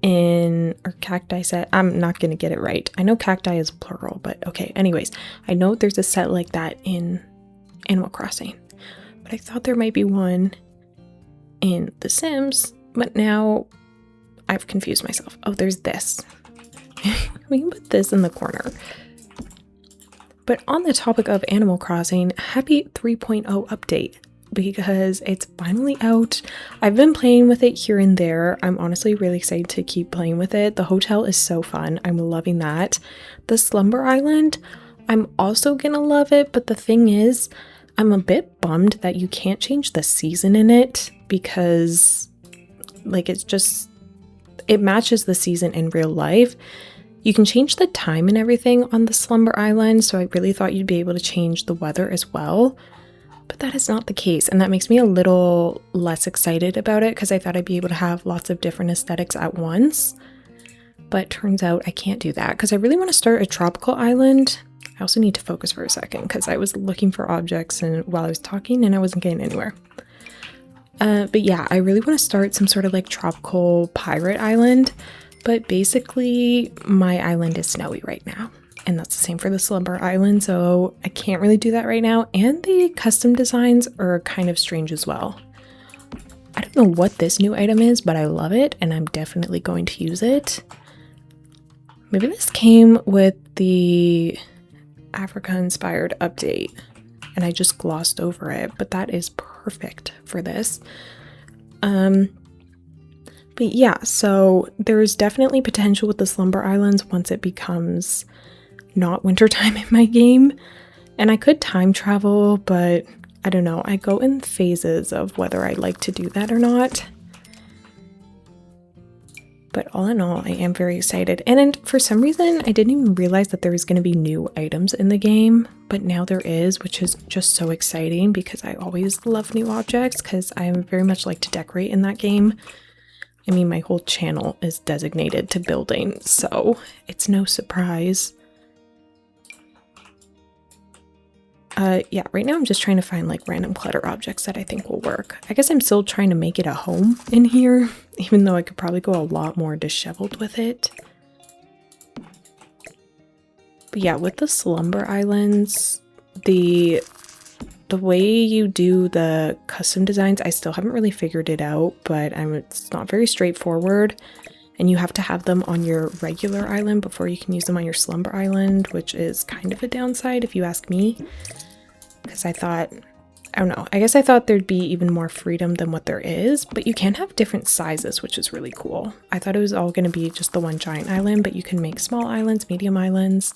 or cacti set. I'm not going to get it right. I know cacti is plural, but okay. Anyways, I know there's a set like that in Animal Crossing, but I thought there might be one in The Sims, but now I've confused myself. Oh, there's this. We can put this in the corner. But on the topic of Animal Crossing, happy 3.0 update because it's finally out. I've been playing with it here and there. I'm honestly really excited to keep playing with it. The hotel is so fun. I'm loving that. The Slumber Island, I'm also gonna love it, but the thing is, I'm a bit bummed that you can't change the season in it because like it matches the season in real life. You can change the time and everything on the Slumber Island, so I really thought you'd be able to change the weather as well. But that is not the case, and that makes me a little less excited about it because I thought I'd be able to have lots of different aesthetics at once. But turns out I can't do that because I really want to start a tropical island. I also need to focus for a second because I was looking for objects while I was talking and I wasn't getting anywhere. But yeah, I really want to start some sort of like tropical pirate island, but basically my island is snowy right now. And that's the same for the Slumber Island, so I can't really do that right now. And the custom designs are kind of strange as well. I don't know what this new item is, but I love it and I'm definitely going to use it. Maybe this came with the Africa-inspired update and I just glossed over it, but that is perfect for this. But yeah, so there's definitely potential with the Slumber Islands once it becomes not wintertime in my game. And I could time travel, but I don't know. I go in phases of whether I like to do that or not. But all in all, I am very excited. And for some reason, I didn't even realize that there was going to be new items in the game. But now there is, which is just so exciting because I always love new objects because I very much like to decorate in that game. I mean, my whole channel is designated to building, so it's no surprise. Yeah, right now I'm just trying to find like random clutter objects that I think will work. I guess I'm still trying to make it a home in here, even though I could probably go a lot more disheveled with it. But yeah, with the Slumber Islands, the way you do the custom designs, I still haven't really figured it out, but it's not very straightforward. And you have to have them on your regular island before you can use them on your Slumber Island, which is kind of a downside if you ask me. Because I thought, I don't know, I guess I thought there'd be even more freedom than what there is, but you can have different sizes, which is really cool. I thought it was all going to be just the one giant island, but you can make small islands, medium islands.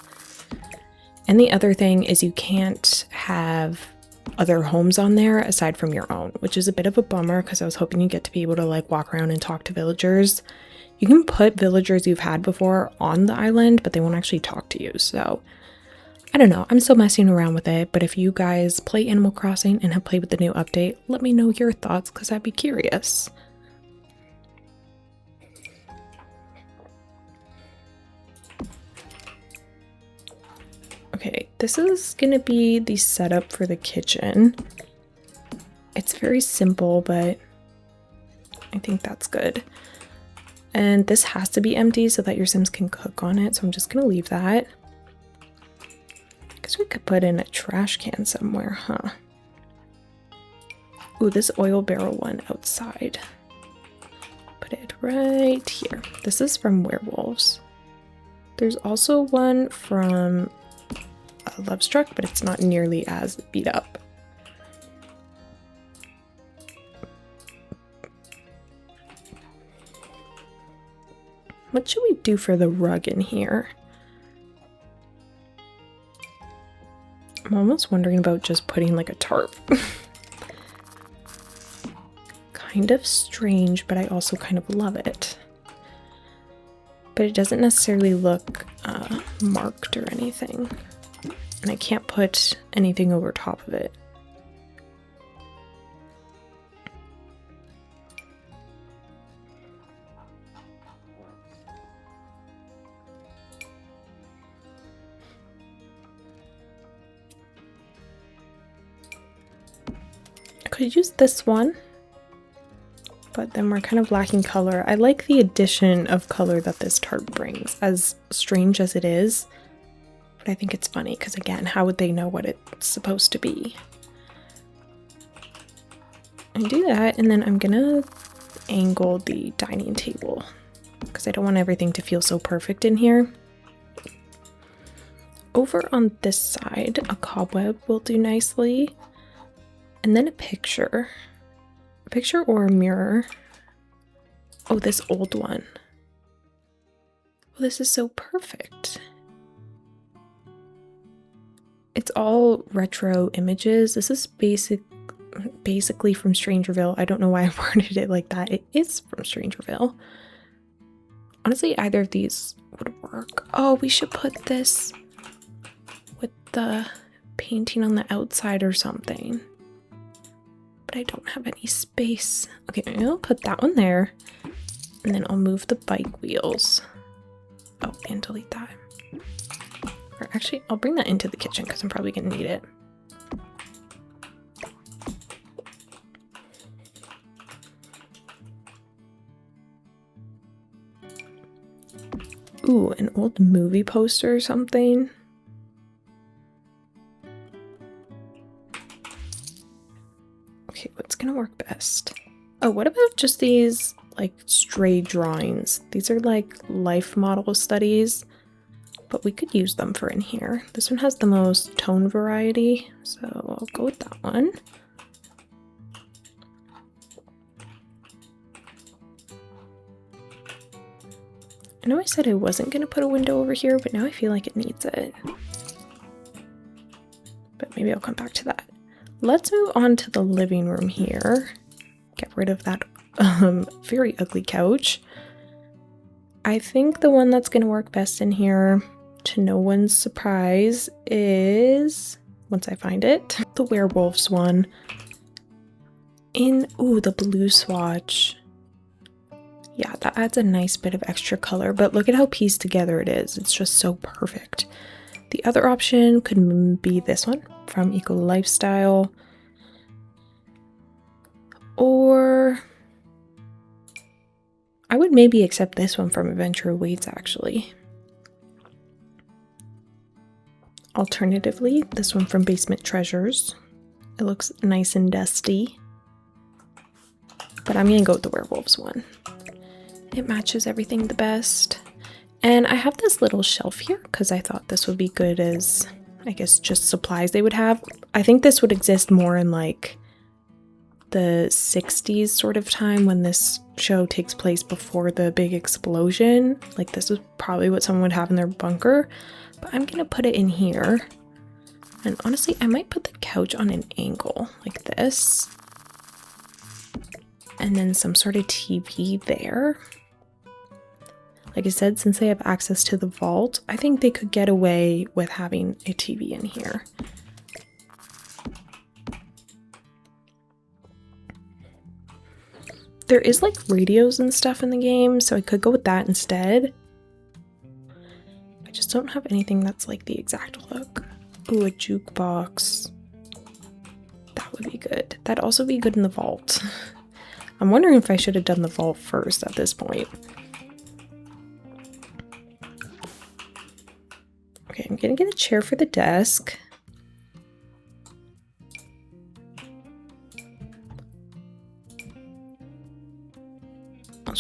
And the other thing is you can't have other homes on there aside from your own, which is a bit of a bummer because I was hoping you get to be able to like walk around and talk to villagers. You can put villagers you've had before on the island, but they won't actually talk to you. So I don't know. I'm still messing around with it, but if you guys play Animal Crossing and have played with the new update, let me know your thoughts because I'd be curious. Okay, this is gonna be the setup for the kitchen. It's very simple, but I think that's good. And this has to be empty so that your Sims can cook on it, so I'm just gonna leave that. I guess we could put in a trash can somewhere, huh? Ooh, this oil barrel one outside. Put it right here. This is from werewolves. There's also one from Love Struck, but it's not nearly as beat up. What should we do for the rug in here? I'm almost wondering about just putting like a tarp. Kind of strange, but I also kind of love it. But it doesn't necessarily look marked or anything. And I can't put anything over top of it. I could use this one, but then we're kind of lacking color. I like the addition of color that this tarp brings, as strange as it is. But I think it's funny because, again, how would they know what it's supposed to be? I do that, and then I'm gonna angle the dining table because I don't want everything to feel so perfect in here. Over on this side, a cobweb will do nicely. And then a picture or a mirror. Oh, this old one. Well, this is so perfect. It's all retro images. This is basically from Strangerville. I don't know why I worded it like that. It is from Strangerville. Honestly, either of these would work. Oh, we should put this with the painting on the outside or something. But I don't have any space. Okay, maybe I'll put that one there. And then I'll move the bike wheels. Oh, and delete that. Or actually, I'll bring that into the kitchen because I'm probably going to need it. Ooh, an old movie poster or something. Okay, what's gonna work best? Oh, what about just these like stray drawings? These are like life model studies, but we could use them for in here. This one has the most tone variety, so I'll go with that one. I know I said I wasn't gonna put a window over here, but now I feel like it needs it. But maybe I'll come back to that. Let's move on to the living room here. Get rid of that very ugly couch. I think the one that's going to work best in here, to no one's surprise, is, once I find it, the werewolves one. Ooh, the blue swatch. Yeah, that adds a nice bit of extra color, but look at how pieced together it is. It's just so perfect. The other option could be this one from Eco Lifestyle, or I would maybe accept this one from Adventure Awaits, actually. Alternatively, this one from Basement Treasures. It looks nice and dusty, but I'm gonna go with the werewolves one. It matches everything the best. And I have this little shelf here because I thought this would be good as, I guess, just supplies they would have. I think this would exist more in like the 60s sort of time when this show takes place before the big explosion. Like this is probably what someone would have in their bunker, but I'm gonna put it in here. And honestly, I might put the couch on an angle like this. And then some sort of TV there. Like I said, since they have access to the vault, I think they could get away with having a TV in here. There is like radios and stuff in the game, so I could go with that instead. I just don't have anything that's like the exact look. Ooh, a jukebox. That would be good. That'd also be good in the vault. I'm wondering if I should have done the vault first at this point. Okay, I'm gonna get a chair for the desk.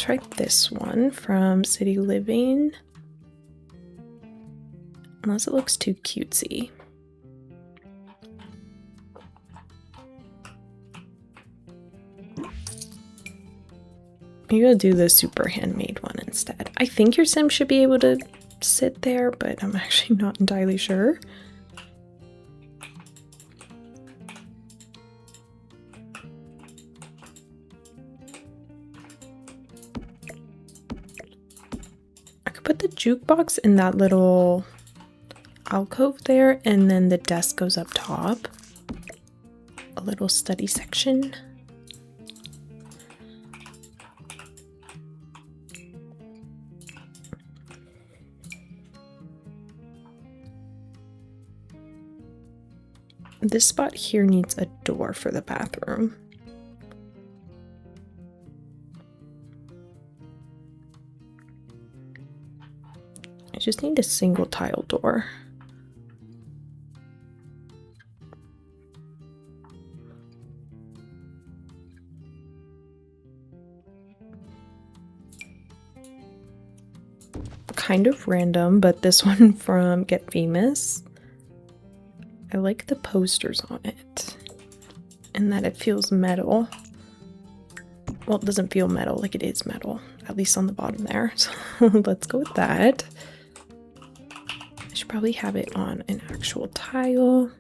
try this one from City Living. Unless it looks too cutesy. Maybe I'll do the super handmade one instead. I think your sim should be able to sit there, but I'm actually not entirely sure. I could put the jukebox in that little alcove there, and then the desk goes up top. A little study section. This spot here needs a door for the bathroom. I just need a single tile door. Kind of random, but this one from Get Famous. I like the posters on it and that it feels metal. Well, it doesn't feel metal, like it is metal, at least on the bottom there. So let's go with that. I should probably have it on an actual tile.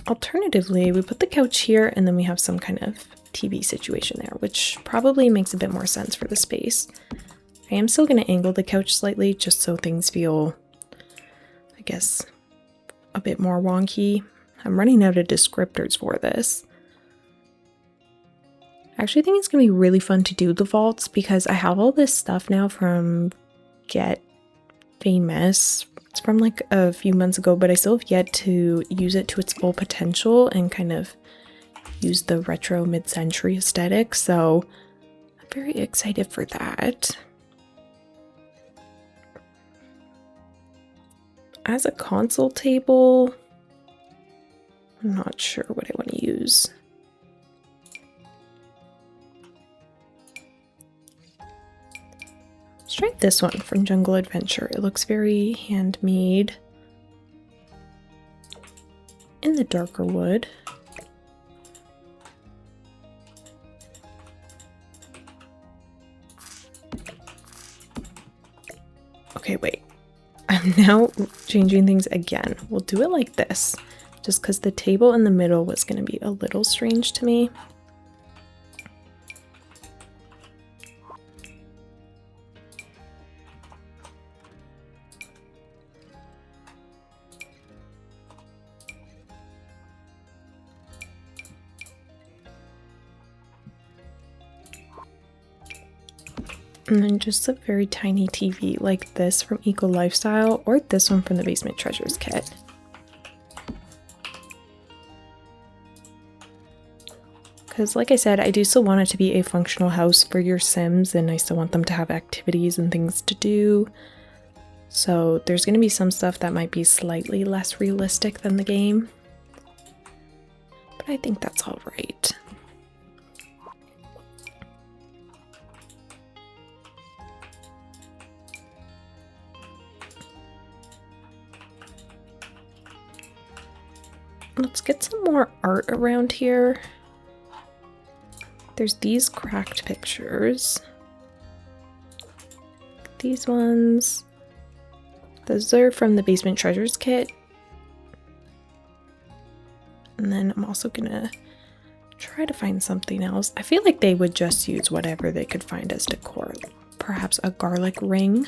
Alternatively, we put the couch here and then we have some kind of TV situation there, which probably makes a bit more sense for the space. I am still going to angle the couch slightly just so things feel, I guess, a bit more wonky. I'm running out of descriptors for this. I actually think it's going to be really fun to do the vaults because I have all this stuff now from Get Famous. It's from like a few months ago, but I still have yet to use it to its full potential and kind of use the retro mid-century aesthetic. So I'm very excited for that. As a console table, I'm not sure what I want to use. Let's try this one from Jungle Adventure. It looks very handmade in the darker wood. Okay, wait. I'm now changing things again. We'll do it like this, just because the table in the middle was going to be a little strange to me. And then just a very tiny TV like this from Eco Lifestyle, or this one from the Basement Treasures kit. Because like I said, I do still want it to be a functional house for your Sims, and I still want them to have activities and things to do. So there's going to be some stuff that might be slightly less realistic than the game. But I think that's all right. Let's get some more art around here. There's these cracked pictures. These ones. Those are from the Basement Treasures kit. And then I'm also gonna try to find something else. I feel like they would just use whatever they could find as decor. Perhaps a garlic ring.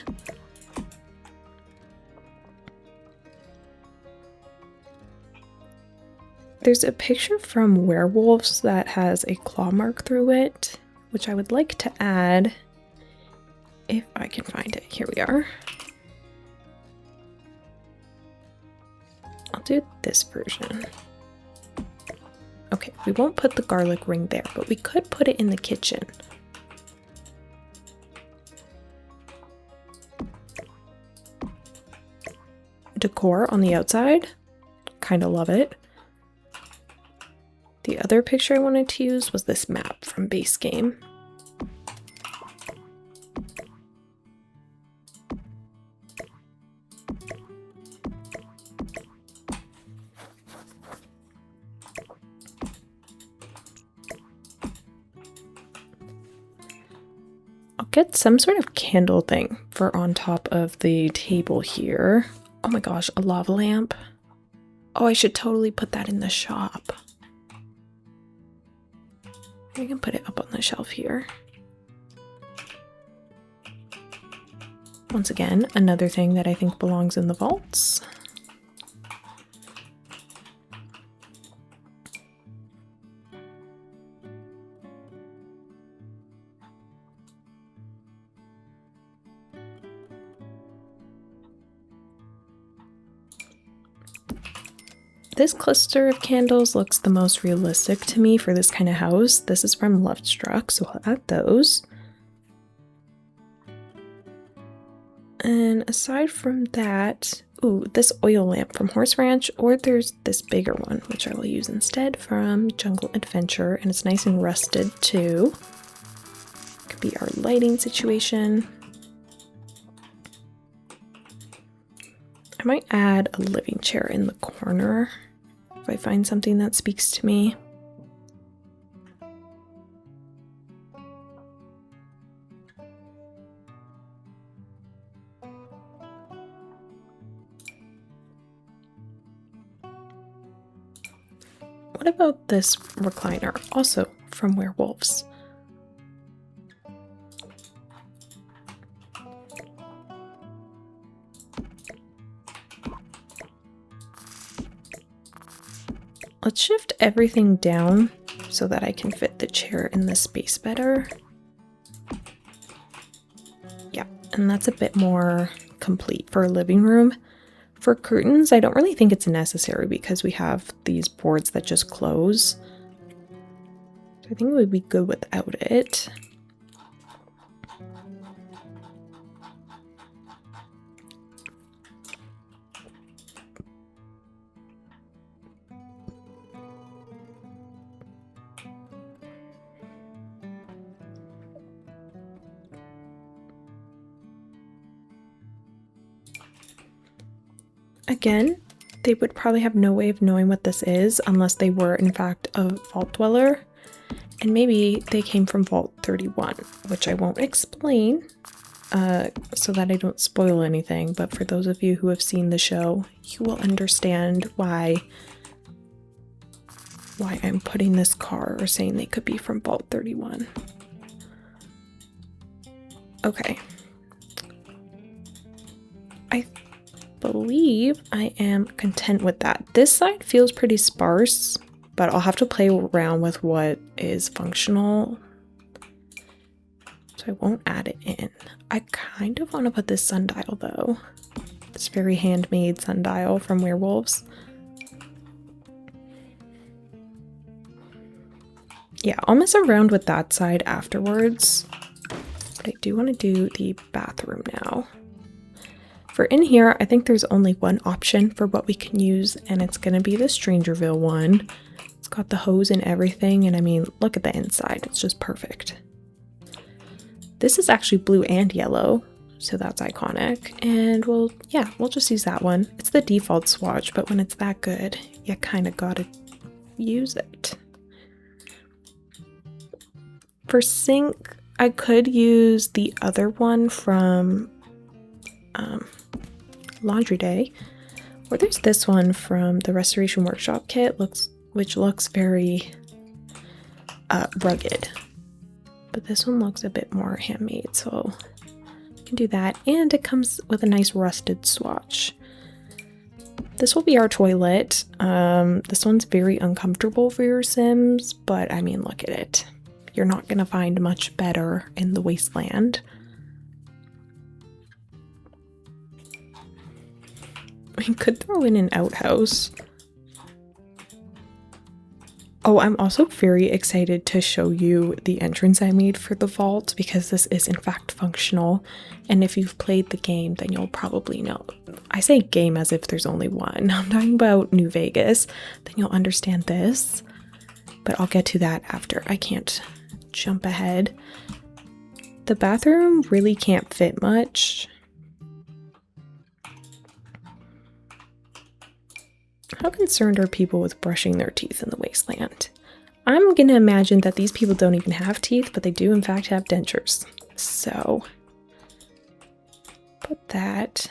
There's a picture from Werewolves that has a claw mark through it, which I would like to add if I can find it. Here we are. I'll do this version. Okay, we won't put the garlic ring there, but we could put it in the kitchen. Decor on the outside. Kind of love it. The other picture I wanted to use was this map from base game. I'll get some sort of candle thing for on top of the table here. Oh my gosh, a lava lamp. Oh, I should totally put that in the shop. I can put it up on the shelf here. Once again, another thing that I think belongs in the vaults. This cluster of candles looks the most realistic to me for this kind of house. This is from Lovestruck, so I'll add those. And aside from that, ooh, this oil lamp from Horse Ranch, or there's this bigger one, which I will use instead from Jungle Adventure, and it's nice and rusted too. Could be our lighting situation. I might add a living chair in the corner if I find something that speaks to me. What about this recliner, also from Werewolves? Let's shift everything down so that I can fit the chair in the space better. Yeah, and that's a bit more complete for a living room. For curtains, I don't really think it's necessary because we have these boards that just close. So I think it would be good without it. Again, they would probably have no way of knowing what this is unless they were in fact a vault dweller. And maybe they came from Vault 31, which I won't explain so that I don't spoil anything. But for those of you who have seen the show, you will understand why I'm putting this car or saying they could be from Vault 31. Okay. I believe I am content with that. This side feels pretty sparse, but I'll have to play around with what is functional. So I won't add it in. I kind of want to put this sundial though. This very handmade sundial from Werewolves. Yeah, I'll mess around with that side afterwards. But I do want to do the bathroom now. For in here, I think there's only one option for what we can use, and it's going to be the Strangerville one. It's got the hose and everything, and I mean, look at the inside. It's just perfect. This is actually blue and yellow, so that's iconic. And we'll just use that one. It's the default swatch, but when it's that good, you kind of gotta use it. For sink, I could use the other one from Laundry Day, or there's this one from the Restoration Workshop kit, which looks very rugged, but this one looks a bit more handmade, so you can do that. And it comes with a nice rusted swatch. This will be our toilet. This one's very uncomfortable for your Sims, but I mean, look at it. You're not gonna find much better in the wasteland. I could throw in an outhouse. Oh, I'm also very excited to show you the entrance I made for the vault because this is in fact functional. And if you've played the game, then you'll probably know. I say game as if there's only one. I'm talking about New Vegas. Then you'll understand this. but I'll get to that after. I can't jump ahead. The bathroom really can't fit much. How concerned are people with brushing their teeth in the wasteland? I'm gonna imagine that these people don't even have teeth, but they do in fact have dentures. So, put that.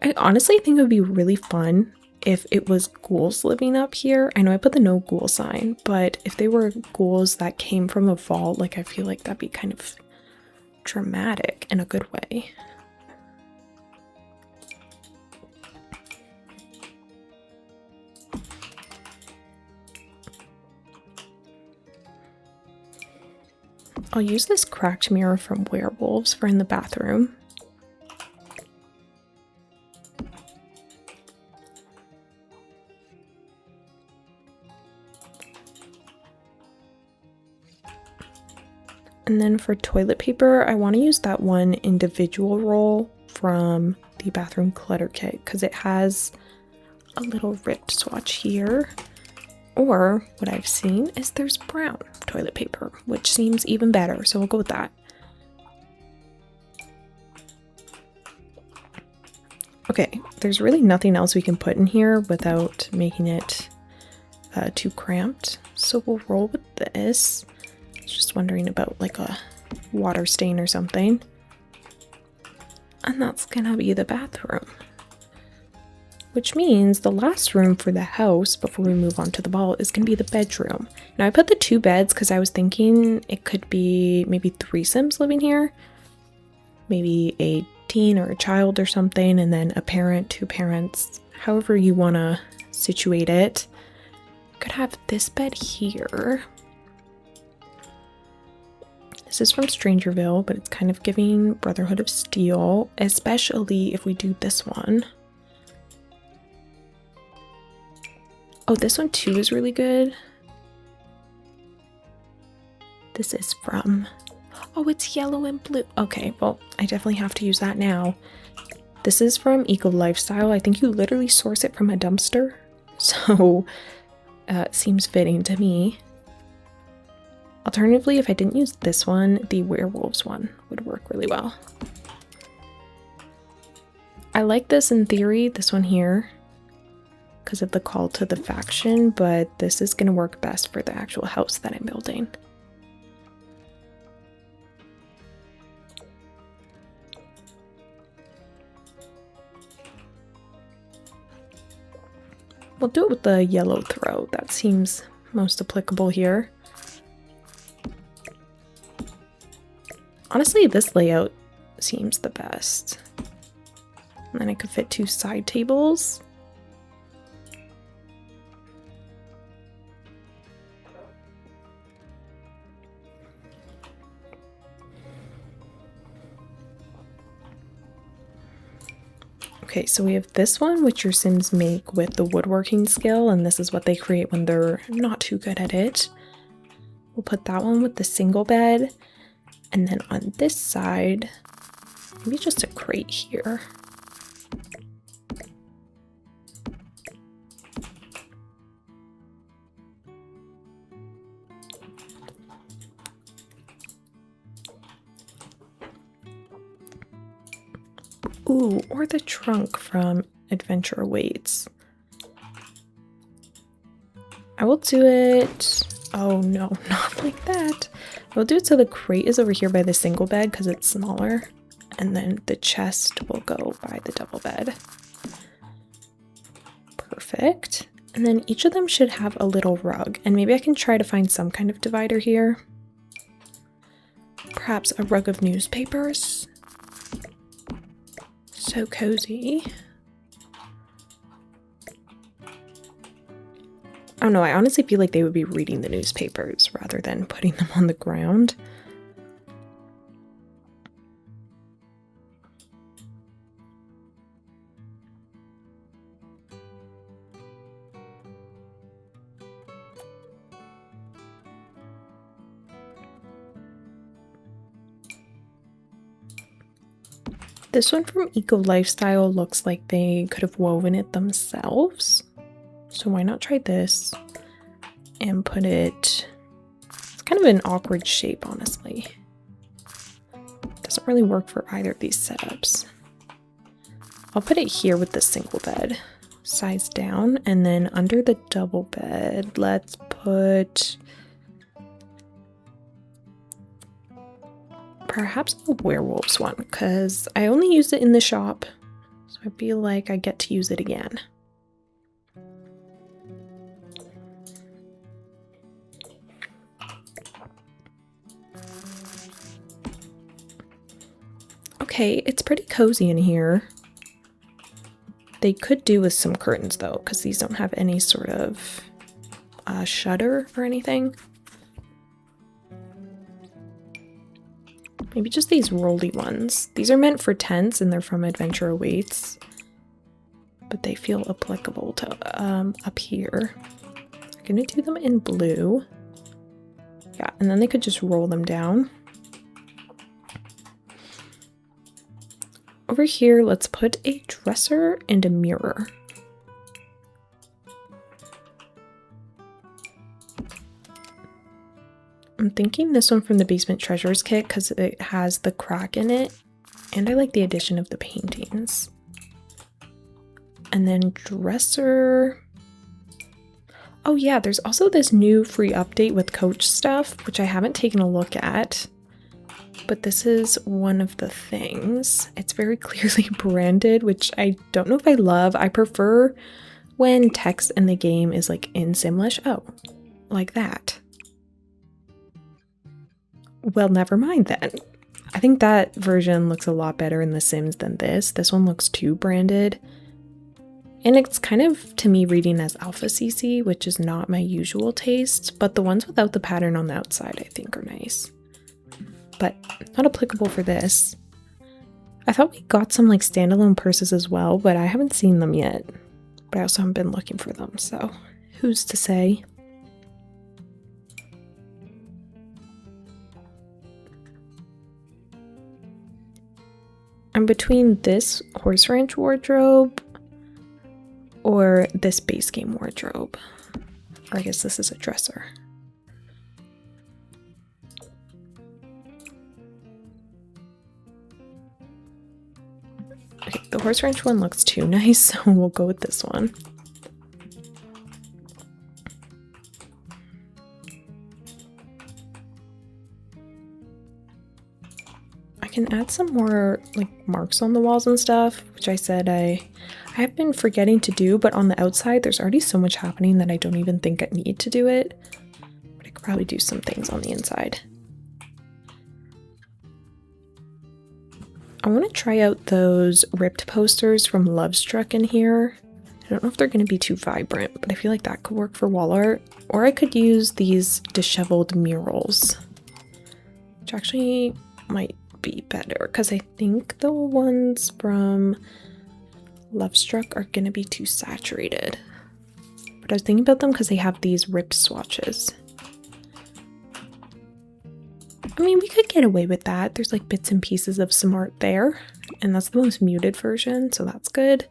I honestly think it would be really fun if it was ghouls living up here. I know I put the no ghoul sign, but if they were ghouls that came from a vault, like I feel like that'd be kind of dramatic in a good way. I'll use this cracked mirror from Werewolves for in the bathroom. And then for toilet paper, I want to use that one individual roll from the bathroom clutter kit because it has a little ripped swatch here. Or what I've seen is there's brown toilet paper, which seems even better, so we'll go with that. Okay, there's really nothing else we can put in here without making it too cramped, so we'll roll with this. Just wondering about like a water stain or something. And that's gonna be the bathroom. Which means the last room for the house before we move on to the vault is gonna be the bedroom. Now I put the 2 beds because I was thinking it could be maybe threesomes living here. Maybe a teen or a child or something, and then a parent, 2 parents, however you wanna situate it. Could have this bed here. This is from Strangerville, but it's kind of giving Brotherhood of Steel, especially if we do this one. Oh, this one too is really good. This is from... Oh, it's yellow and blue. Okay, well, I definitely have to use that now. This is from Eco Lifestyle. I think you literally source it from a dumpster. So, it seems fitting to me. Alternatively, if I didn't use this one, the Werewolves one would work really well. I like this in theory, this one here, because of the call to the faction, but this is going to work best for the actual house that I'm building. We'll do it with the yellow throw. That seems most applicable here. Honestly, this layout seems the best. And then I could fit 2 side tables. Okay, so we have this one, which your Sims make with the woodworking skill, and this is what they create when they're not too good at it. We'll put that one with the single bed. And then on this side, maybe just a crate here. Ooh, or the trunk from Adventure Awaits. I will do it... Oh no, not like that. We'll do it so the crate is over here by the single bed because it's smaller, and then the chest will go by the double bed. Perfect. And then each of them should have a little rug, and maybe I can try to find some kind of divider here. Perhaps a rug of newspapers. So cozy. I don't know, I honestly feel like they would be reading the newspapers rather than putting them on the ground. This one from Eco Lifestyle looks like they could have woven it themselves. So why not try this? and put it, it's kind of an awkward shape, honestly. Doesn't really work for either of these setups. I'll put it here with the single bed, size down, and then under the double bed, let's put perhaps a werewolves one, because I only used it in the shop, so I feel like I get to use it again. Okay, it's pretty cozy in here. They could do with some curtains though, because these don't have any sort of shutter or anything. Maybe just these rolly ones. These are meant for tents and they're from Adventure Awaits, but they feel applicable to up here. I'm gonna do them in blue. Yeah, and then they could just roll them down. Over here, let's put a dresser and a mirror. I'm thinking this one from the Basement Treasures kit because it has the crack in it, and I like the addition of the paintings. And then dresser. Oh yeah, there's also this new free update with coach stuff, which I haven't taken a look at. But this is one of the things. It's very clearly branded, which I don't know if I love. I prefer when text in the game is like in Simlish. Oh, like that. Well, never mind then. I think that version looks a lot better in The Sims than this. This one looks too branded. And it's kind of, to me, reading as Alpha CC, which is not my usual taste. But the ones without the pattern on the outside, I think, are nice. But not applicable for this. I thought we got some like standalone purses as well, but I haven't seen them yet. But I also haven't been looking for them, so who's to say? I'm between this horse ranch wardrobe or this base game wardrobe. Or I guess this is a dresser. Okay, the horse ranch one looks too nice, so we'll go with this one. I can add some more like marks on the walls and stuff, which I said I have been forgetting to do, but on the outside there's already so much happening that I don't even think I need to do it. But I could probably do some things on the inside. I want to try out those ripped posters from Lovestruck in here. I don't know if they're going to be too vibrant, but I feel like that could work for wall art. Or I could use these disheveled murals, which actually might be better because I think the ones from Lovestruck are going to be too saturated. But I was thinking about them because they have these ripped swatches. I mean, we could get away with that. There's like bits and pieces of some art there, and that's the most muted version, so that's good.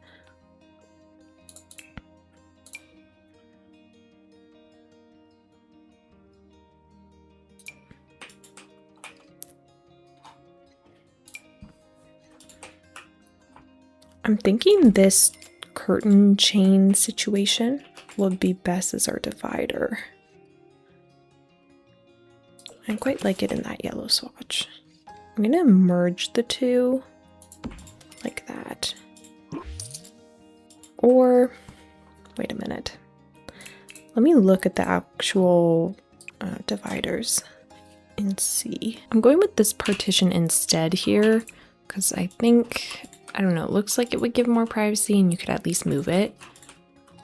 I'm thinking this curtain chain situation would be best as our divider. I quite like it in that yellow swatch. I'm gonna merge the two like that. Or, wait a minute. Let me look at the actual dividers and see. I'm going with this partition instead here because I think, I don't know, it looks like it would give more privacy and you could at least move it.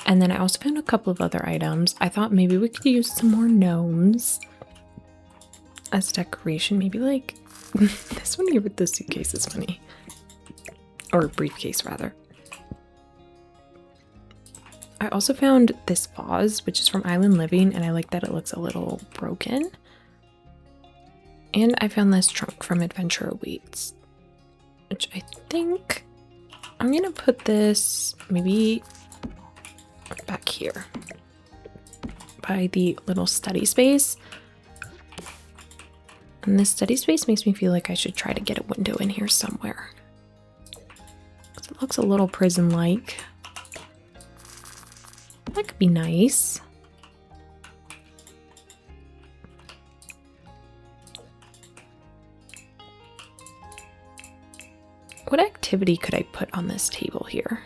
And then I also found a couple of other items. I thought maybe we could use some more gnomes as decoration, maybe like this one here with the suitcase is funny. Or briefcase, rather. I also found this vase, which is from Island Living, and I like that it looks a little broken. And I found this trunk from Adventure Awaits, which I think I'm gonna put this maybe back here. occupy the little study space. And this study space makes me feel like I should try to get a window in here somewhere. It looks a little prison-like. That could be nice. What activity could I put on this table here?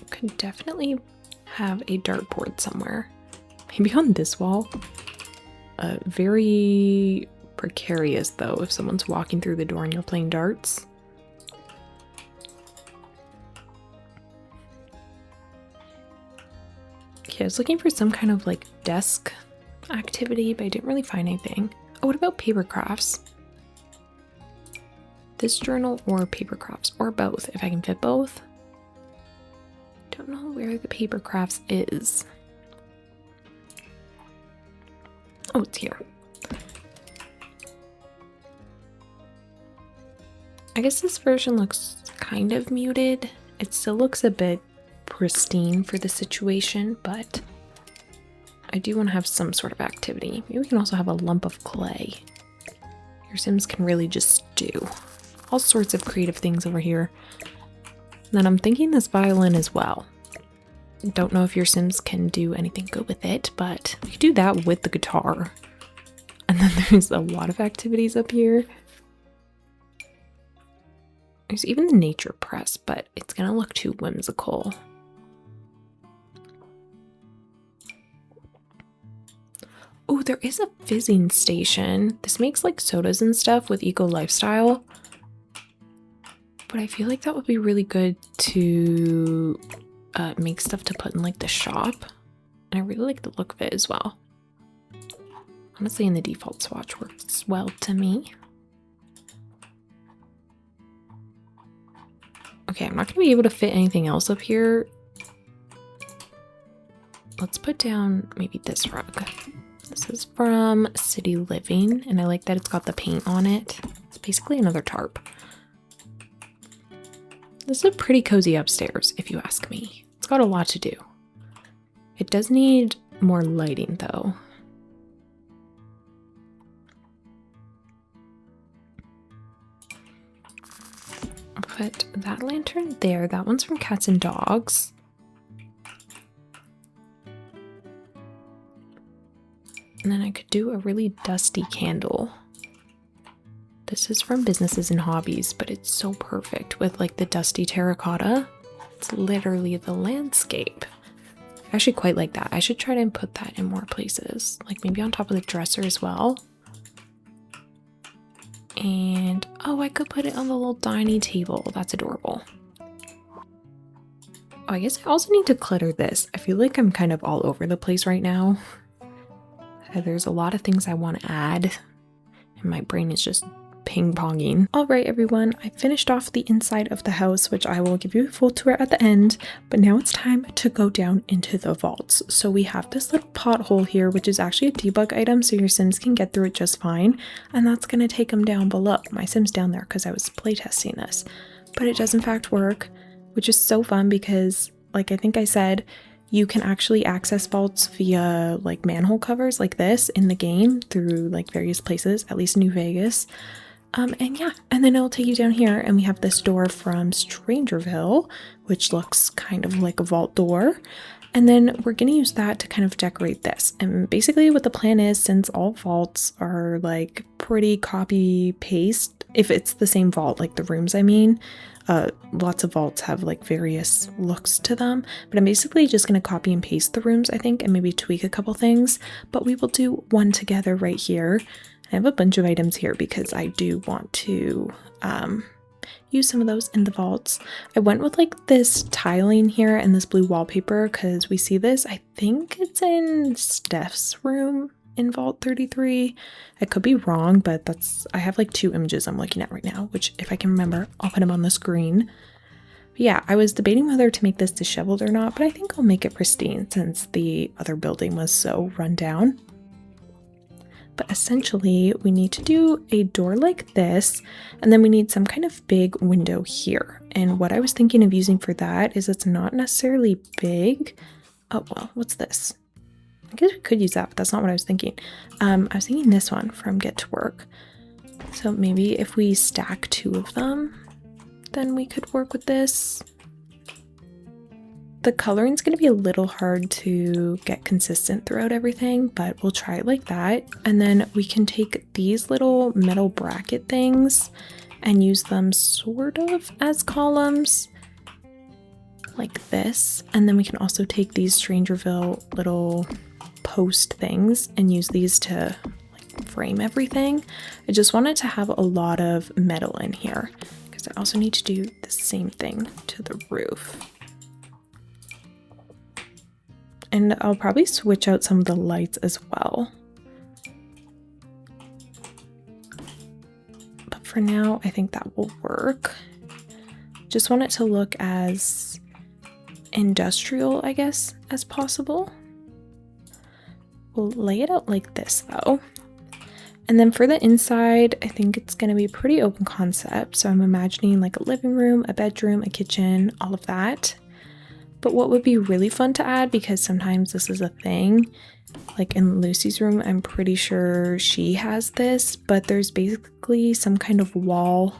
Could definitely have a dartboard somewhere. Maybe on this wall. Very precarious though if someone's walking through the door and you're playing darts. Okay, I was looking for some kind of like desk activity, but I didn't really find anything. Oh, what about paper crafts? This journal or paper crafts, or both, if I can fit both. Don't know where the paper crafts is. Oh, it's here. I guess this version looks kind of muted. It still looks a bit pristine for the situation, but I do want to have some sort of activity. Maybe we can also have a lump of clay. Your Sims can really just do all sorts of creative things over here. And then I'm thinking this violin as well. Don't know if your Sims can do anything good with it, but we could do that with the guitar. And then there's a lot of activities up here. There's even the nature press, but it's gonna look too whimsical. Oh, there is a fizzing station. This makes like sodas and stuff with eco lifestyle. But I feel like that would be really good to make stuff to put in like the shop. And I really like the look of it as well. Honestly, in the default swatch works well to me. Okay, I'm not going to be able to fit anything else up here. Let's put down maybe this rug. This is from City Living, and I like that it's got the paint on it. It's basically another tarp. This is a pretty cozy upstairs, if you ask me. It's got a lot to do. It does need more lighting, though. I'll put that lantern there. That one's from Cats and Dogs. And then I could do a really dusty candle. This is from Businesses and Hobbies, but it's so perfect with like the dusty terracotta. It's literally the landscape. I actually quite like that. I should try to put that in more places, like maybe on top of the dresser as well. And oh, I could put it on the little dining table. That's adorable. Oh, I guess I also need to clutter this. I feel like I'm kind of all over the place right now. There's a lot of things I want to add, and my brain is just ping-ponging. Alright everyone, I finished off the inside of the house, which I will give you a full tour at the end, but now it's time to go down into the vaults. So we have this little pothole here, which is actually a debug item, so your Sims can get through it just fine, and that's going to take them down below. My Sim's down there because I was playtesting this, but it does in fact work, which is so fun because, like I think I said, you can actually access vaults via like manhole covers like this in the game through like various places, at least New Vegas. And yeah, and then it'll take you down here, and we have this door from Strangerville, which looks kind of like a vault door. And then we're going to use that to kind of decorate this. And basically what the plan is, since all vaults are like pretty copy paste, if it's the same vault, like the rooms I mean, lots of vaults have like various looks to them, but I'm basically just going to copy and paste the rooms, I think, and maybe tweak a couple things, but we will do one together right here. I have a bunch of items here because I do want to use some of those in the vaults. I went with like this tiling here and this blue wallpaper because we see this, I think it's in Steph's room in Vault 33. I could be wrong, but I have like two images I'm looking at right now, which if I can remember, I'll put them on the screen. But yeah, I was debating whether to make this disheveled or not, but I think I'll make it pristine since the other building was so run down. But essentially, we need to do a door like this, and then we need some kind of big window here. And what I was thinking of using for that is it's not necessarily big. Oh, well, what's this? I guess we could use that, but that's not what I was thinking. I was thinking this one from Get to Work. So maybe if we stack 2 of them, then we could work with this. The coloring's going to be a little hard to get consistent throughout everything, but we'll try it like that. And then we can take these little metal bracket things and use them sort of as columns like this. And then we can also take these Strangerville little post things and use these to like frame everything. I just wanted to have a lot of metal in here because I also need to do the same thing to the roof. And I'll probably switch out some of the lights as well. But for now, I think that will work. Just want it to look as industrial, I guess, as possible. We'll lay it out like this though. And then for the inside, I think it's going to be pretty open concept. So I'm imagining like a living room, a bedroom, a kitchen, all of that. But what would be really fun to add, because sometimes this is a thing, like in Lucy's room, I'm pretty sure she has this, but there's basically some kind of wall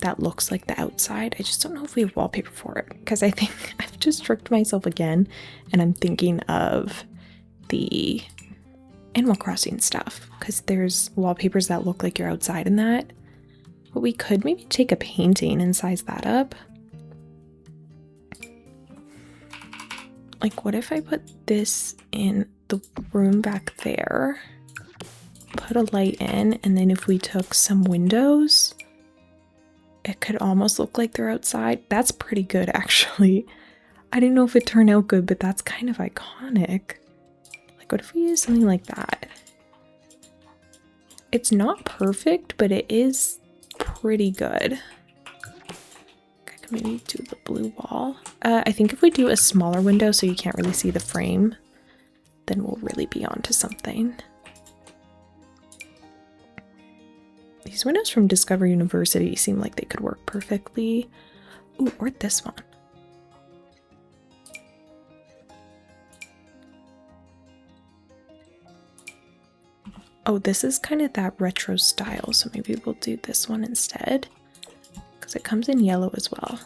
that looks like the outside. I just don't know if we have wallpaper for it, because I think I've just tricked myself again, and I'm thinking of the Animal Crossing stuff, because there's wallpapers that look like you're outside in that. But we could maybe take a painting and size that up. Like, what if I put this in the room back there, put a light in, and then if we took some windows, it could almost look like they're outside. That's pretty good, actually. I didn't know if it turned out good, but that's kind of iconic. Like, what if we use something like that? It's not perfect, but it is pretty good. Maybe do the blue wall. I think if we do a smaller window so you can't really see the frame, then we'll really be onto something. These windows from Discover University seem like they could work perfectly. Ooh, or this one. Oh, this is kind of that retro style, so maybe we'll do this one instead. Because it comes in yellow as well.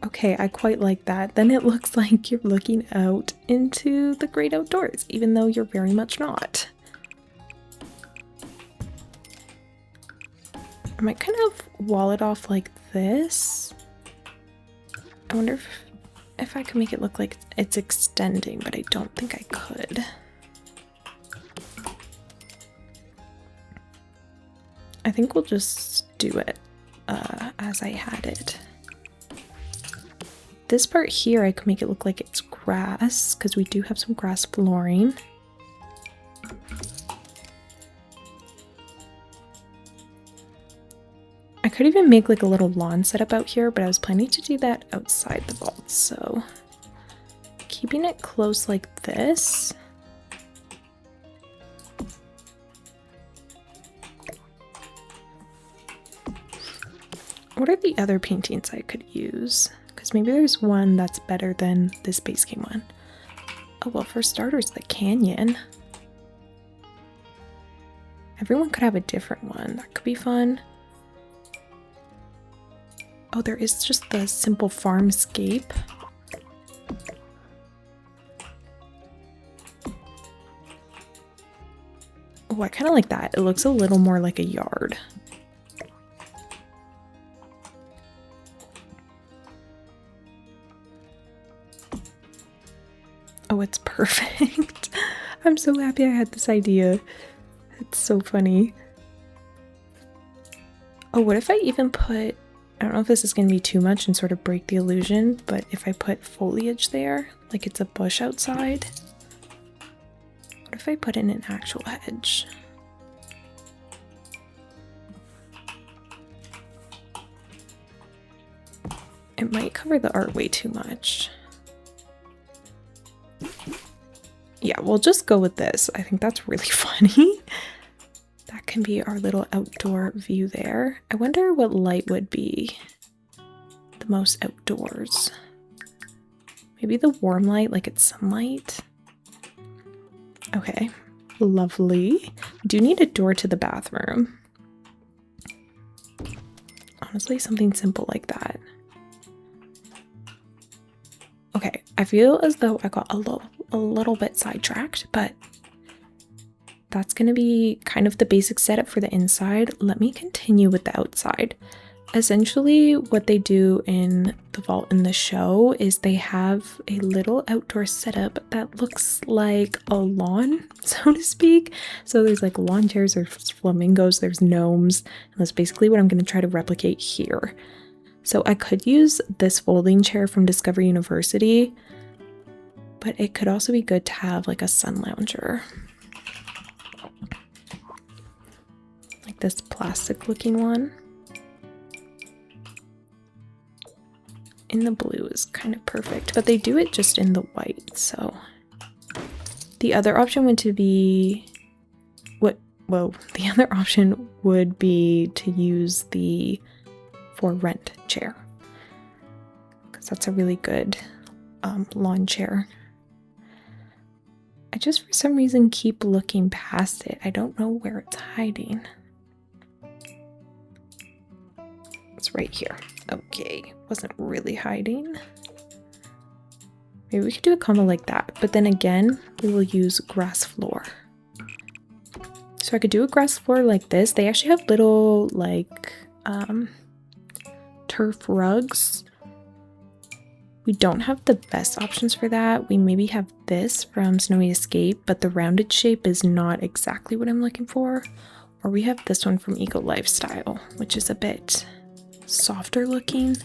Okay, I quite like that. Then it looks like you're looking out into the great outdoors, even though you're very much not. I might kind of wall it off like this. I wonder if I could make it look like it's extending, but I don't think I could. I think we'll just do it as I had it. This part here, I could make it look like it's grass, because we do have some grass flooring. I could even make like a little lawn setup out here, but I was planning to do that outside the vault, so keeping it close like this. What are the other paintings I could use? Because maybe there's one that's better than this base game one. Oh, well, for starters, the canyon. Everyone could have a different one. That could be fun. Oh, there is just the simple farmscape. Oh, I kind of like that. It looks a little more like a yard. Oh, it's perfect. I'm so happy I had this idea. It's so funny. Oh, what if I even put I don't know if this is going to be too much and sort of break the illusion, but if I put foliage there, like it's a bush outside, what if I put in an actual hedge? It might cover the art way too much. Yeah, we'll just go with this. I think that's really funny. That can be our little outdoor view there. I wonder what light would be the most outdoors. Maybe the warm light, like it's sunlight. Okay, lovely. We do need a door to the bathroom. Honestly, something simple like that. Okay, I feel as though I got a little bit sidetracked, but that's going to be kind of the basic setup for the inside. Let me continue with the outside. Essentially, what they do in the vault in the show is they have a little outdoor setup that looks like a lawn, so to speak. So there's like lawn chairs, there's flamingos, there's gnomes, and that's basically what I'm going to try to replicate here. So I could use this folding chair from Discover University, but it could also be good to have like a sun lounger. Like this plastic looking one. In the blue is kind of perfect, but they do it just in the white, so. The other option would to be, the other option would be to use the for rent chair, because that's a really good lawn chair. I just for some reason keep looking past it. I don't know where it's hiding. It's right here. Okay, wasn't really hiding. Maybe we could do a combo like that, but then again, we will use grass floor. So I could do a grass floor like this. They actually have little like turf rugs. We don't have the best options for that. We maybe have this from Snowy Escape, but the rounded shape is not exactly what I'm looking for. Or we have this one from Eco Lifestyle, which is a bit softer looking,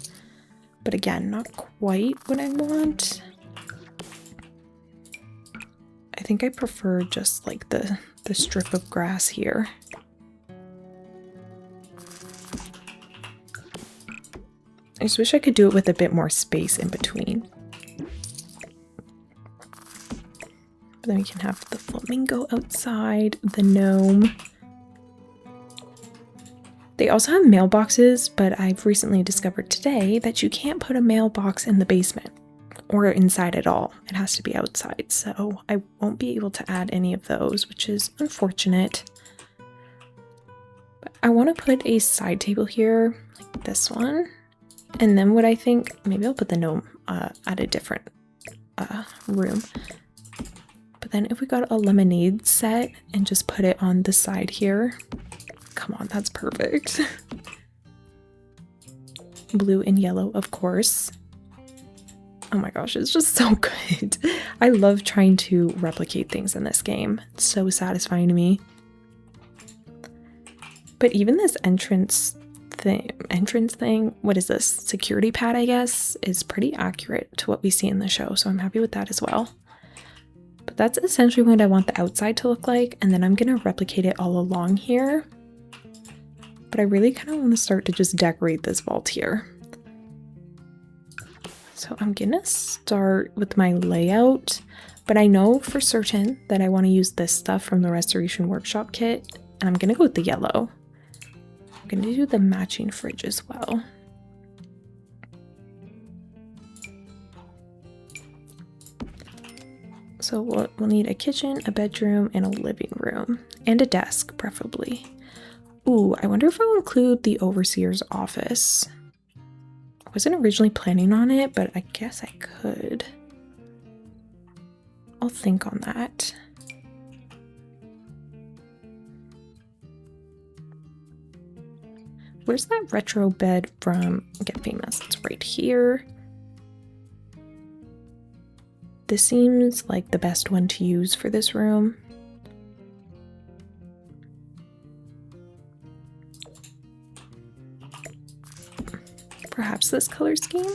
but again, not quite what I want. I think I prefer just like the strip of grass here. I just wish I could do it with a bit more space in between. But then we can have the flamingo outside, the gnome. They also have mailboxes, but I've recently discovered today that you can't put a mailbox in the basement or inside at all. It has to be outside, so I won't be able to add any of those, which is unfortunate. But I want to put a side table here, like this one. And then what I think, maybe I'll put the gnome at a different room. But then if we got a lemonade set and just put it on the side here, come on, that's perfect. Blue and yellow, of course. Oh my gosh, it's just so good. I love trying to replicate things in this game. It's so satisfying to me. But even this entrance thing, what is this? Security pad, I guess, is pretty accurate to what we see in the show, so I'm happy with that as well. But that's essentially what I want the outside to look like, and then I'm gonna replicate it all along here. But I really kind of want to start to just decorate this vault here. So I'm gonna start with my layout, but I know for certain that I want to use this stuff from the Restoration Workshop kit, and I'm gonna go with the yellow. I'm gonna do the matching fridge as well. So we'll need a kitchen, a bedroom, and a living room, and a desk, preferably. Ooh, I wonder if I'll include the overseer's office. I wasn't originally planning on it, but I guess I could. I'll think on that. Where's that retro bed from Get Famous? It's right here. This seems like the best one to use for this room. Perhaps this color scheme?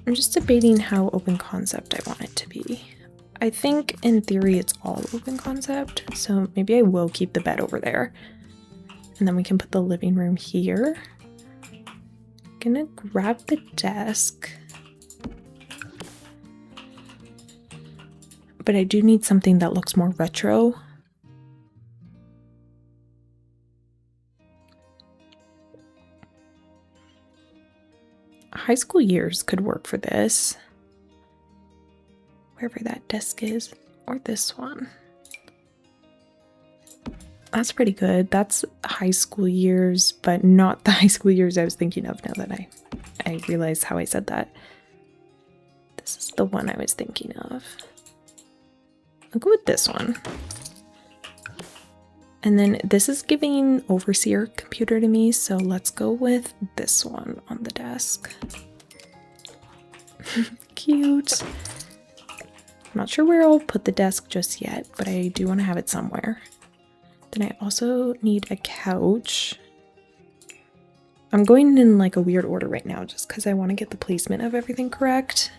I'm just debating how open concept I want it to be. I think in theory it's all open concept, so maybe I will keep the bed over there. And then we can put the living room here. Gonna grab the desk. But I do need something that looks more retro. High school years could work for this. Wherever that desk is, or this one. That's pretty good. That's high school years, but not the high school years I was thinking of now that I realize how I said that. This is the one I was thinking of. I'll go with this one. And then this is giving overseer computer to me, so let's go with this one on the desk. Cute. I'm not sure where I'll put the desk just yet, but I do want to have it somewhere. Then I also need a couch. I'm going in like a weird order right now just because I want to get the placement of everything correct.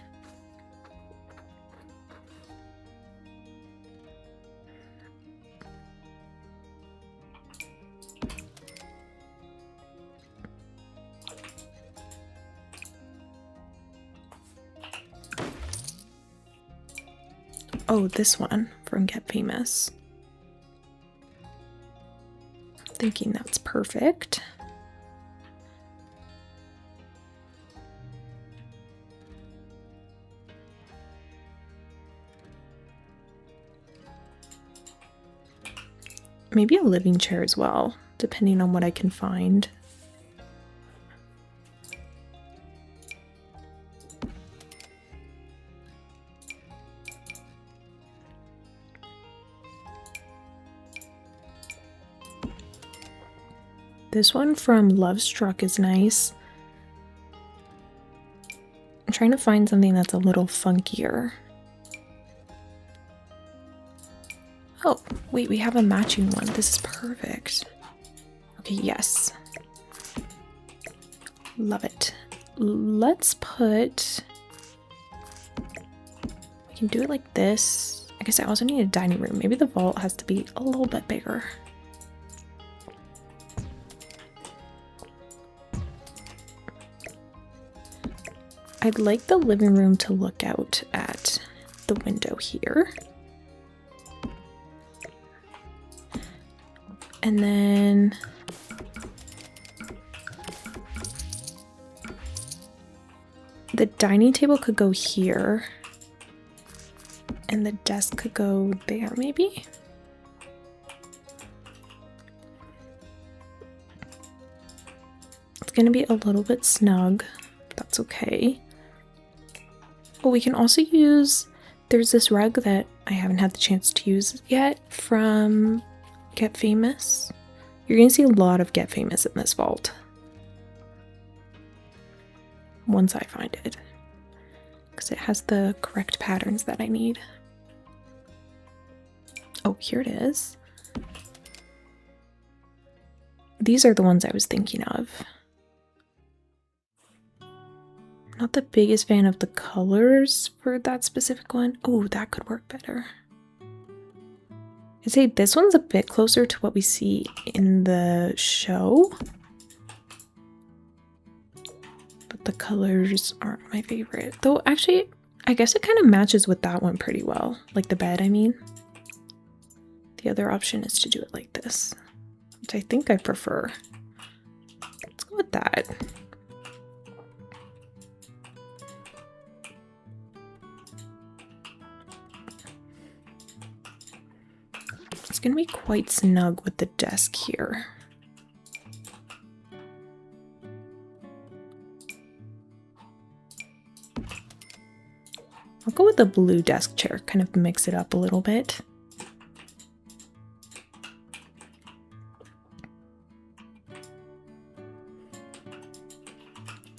Oh, this one from Get Famous. I'm thinking that's perfect. Maybe a living chair as well, depending on what I can find. This one from Love Struck is nice. I'm trying to find something that's a little funkier. Oh, wait, we have a matching one. This is perfect. Okay, yes. Love it. Let's put... We can do it like this. I guess I also need a dining room. Maybe the vault has to be a little bit bigger. I'd like the living room to look out at the window here. And then the dining table could go here. And the desk could go there, maybe? It's gonna be a little bit snug, but that's okay. Oh, we can also use, there's this rug that I haven't had the chance to use yet from Get Famous. You're gonna see a lot of Get Famous in this vault. Once I find it. Because it has the correct patterns that I need. Oh, here it is. These are the ones I was thinking of. Not the biggest fan of the colors for that specific one. Oh, that could work better. I'd say this one's a bit closer to what we see in the show. But the colors aren't my favorite. Though actually, I guess it kind of matches with that one pretty well. Like the bed, I mean. The other option is to do it like this, which I think I prefer. Let's go with that. It's gonna be quite snug with the desk here. I'll go with the blue desk chair, kind of mix it up a little bit.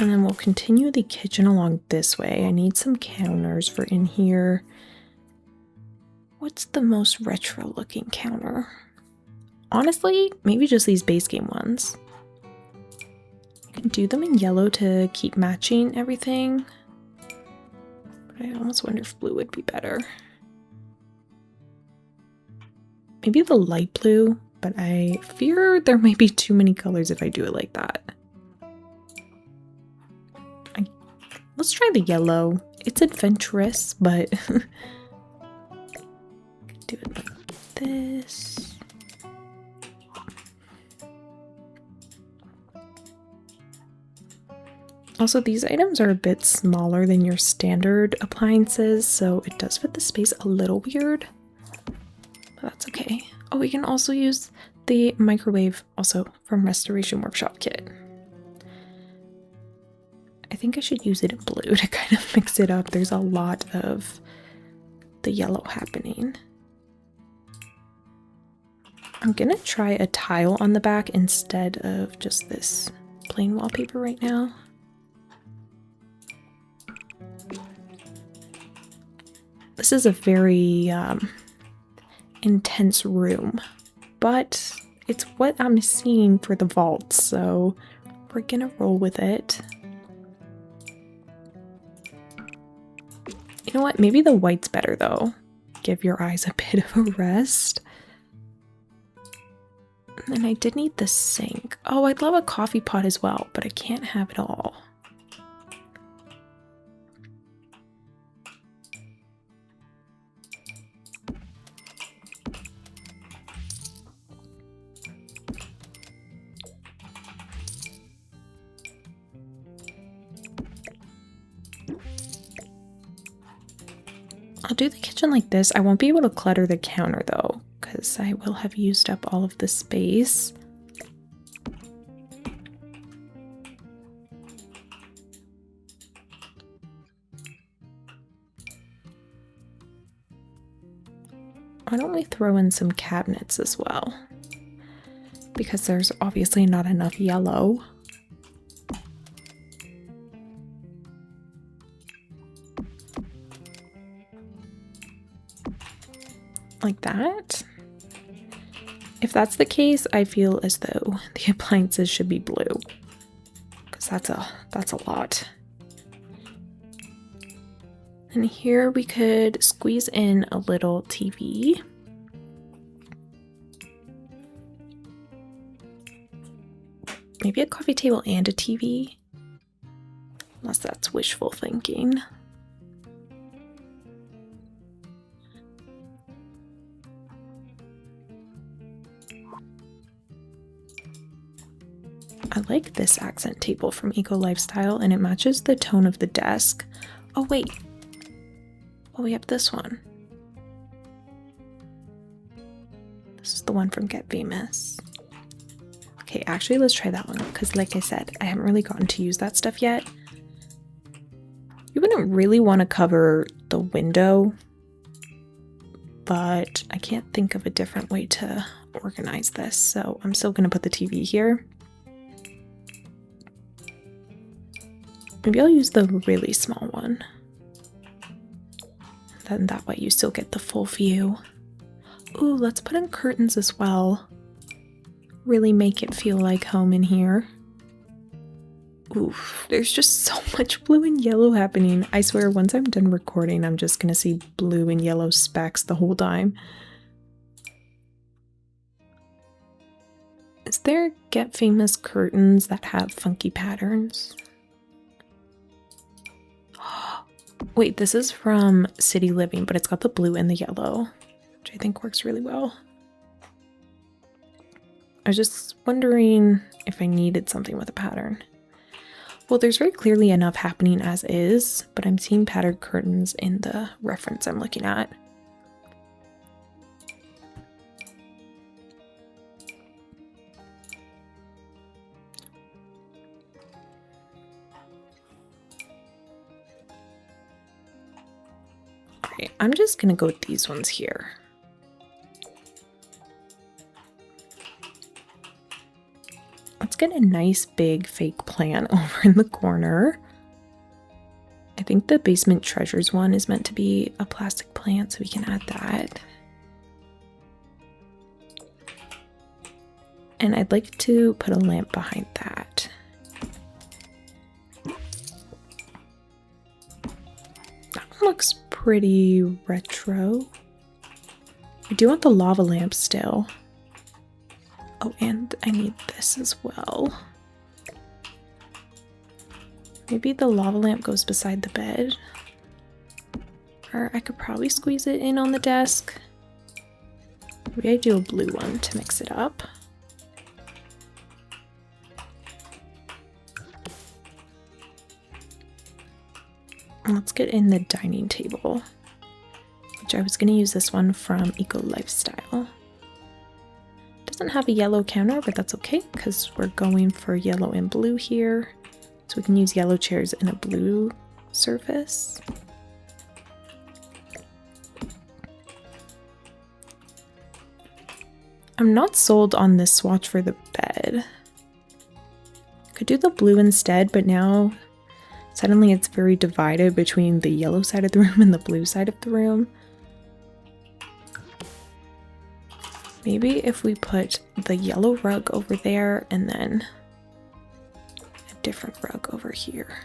And then we'll continue the kitchen along this way. I need some counters for in here. What's the most retro looking counter? Honestly, maybe just these base game ones. I can do them in yellow to keep matching everything. But I almost wonder if blue would be better. Maybe the light blue, but I fear there might be too many colors if I do it like that. Let's try the yellow. It's adventurous, but do it like this. Also, these items are a bit smaller than your standard appliances, so it does fit the space a little weird, but that's okay. Oh, we can also use the microwave also from Restoration Workshop Kit. I think I should use it in blue to kind of mix it up. There's a lot of the yellow happening. I'm gonna try a tile on the back instead of just this plain wallpaper right now. This is a very intense room, but it's what I'm seeing for the vault, so we're gonna roll with it. You know what? Maybe the white's better though. Give your eyes a bit of a rest. And then I did need the sink. Oh, I'd love a coffee pot as well, but I can't have it all. I'll do the kitchen like this. I won't be able to clutter the counter though, because I will have used up all of the space. Why don't we throw in some cabinets as well? Because there's obviously not enough yellow. Like that. If that's the case, I feel as though the appliances should be blue, because that's a lot. And here we could squeeze in a little TV. Maybe a coffee table and a TV, unless that's wishful thinking. I like this accent table from Eco Lifestyle, and it matches the tone of the desk. Oh wait, well we have this one. This is the one from Get Famous. Okay, actually let's try that one, because like I said, I haven't really gotten to use that stuff yet. You wouldn't really want to cover the window, but I can't think of a different way to organize this, so I'm still going to put the TV here. Maybe I'll use the really small one. Then that way you still get the full view. Ooh, let's put in curtains as well. Really make it feel like home in here. Oof, there's just so much blue and yellow happening. I swear once I'm done recording, I'm just gonna see blue and yellow specks the whole time. Is there Get Famous curtains that have funky patterns? Wait, this is from City Living, but it's got the blue and the yellow, which I think works really well. I was just wondering if I needed something with a pattern. Well, there's very clearly enough happening as is, but I'm seeing patterned curtains in the reference I'm looking at. Okay, I'm just gonna go with these ones here. let's get a nice big fake plant over in the corner. I think the basement treasures one is meant to be a plastic plant, so we can add that. And I'd like to put a lamp behind that. That one looks pretty retro. I do want the lava lamp still. Oh, and I need this as well. Maybe the lava lamp goes beside the bed. Or I could probably squeeze it in on the desk. Maybe I do a blue one to mix it up. And let's get in the dining table, which I was going to use this one from Eco Lifestyle. Doesn't have a yellow counter, but that's okay because we're going for yellow and blue here. So we can use yellow chairs in a blue surface. I'm not sold on this swatch for the bed. Could do the blue instead, but now suddenly it's very divided between the yellow side of the room and the blue side of the room. Maybe if we put the yellow rug over there and then a different rug over here.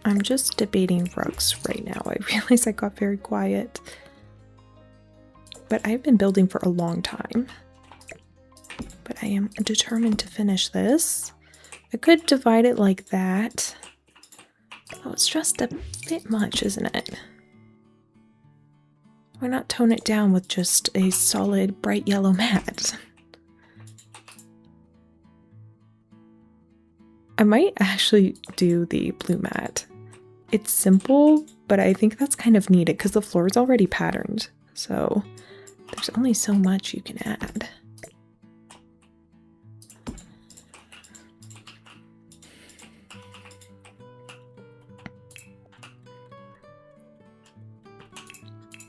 I'm just debating rugs right now. I realize I got very quiet. But I've been building for a long time. But I am determined to finish this. I could divide it like that. Oh, it's just a bit much, isn't it? Why not tone it down with just a solid bright yellow mat? I might actually do the blue mat. It's simple, but I think that's kind of needed because the floor is already patterned. So there's only so much you can add.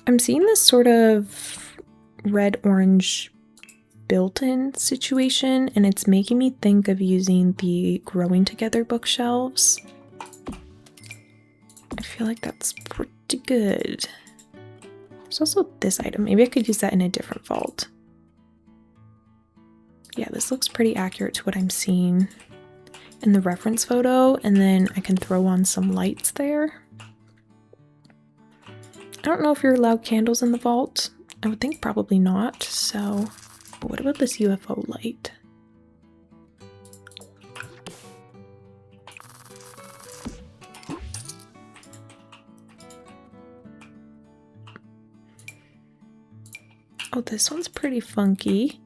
I'm seeing this sort of red-orange built-in situation, and it's making me think of using the growing together bookshelves. I feel like that's pretty good. There's also this item. Maybe I could use that in a different vault. Yeah, this looks pretty accurate to what I'm seeing in the reference photo, and then I can throw on some lights there. I don't know if you're allowed candles in the vault. I would think probably not, so what about this UFO light? Oh, this one's pretty funky.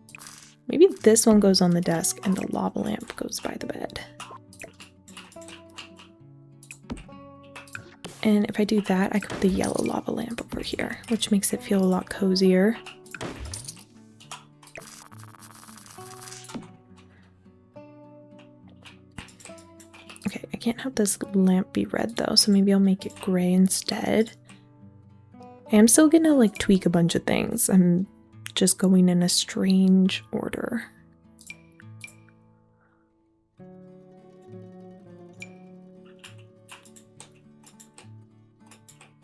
Maybe this one goes on the desk and the lava lamp goes by the bed. And if I do that, I could put the yellow lava lamp over here, which makes it feel a lot cozier. Okay, I can't have this lamp be red though, so maybe I'll make it gray instead. I'm still gonna like tweak a bunch of things. I'm just going in a strange order.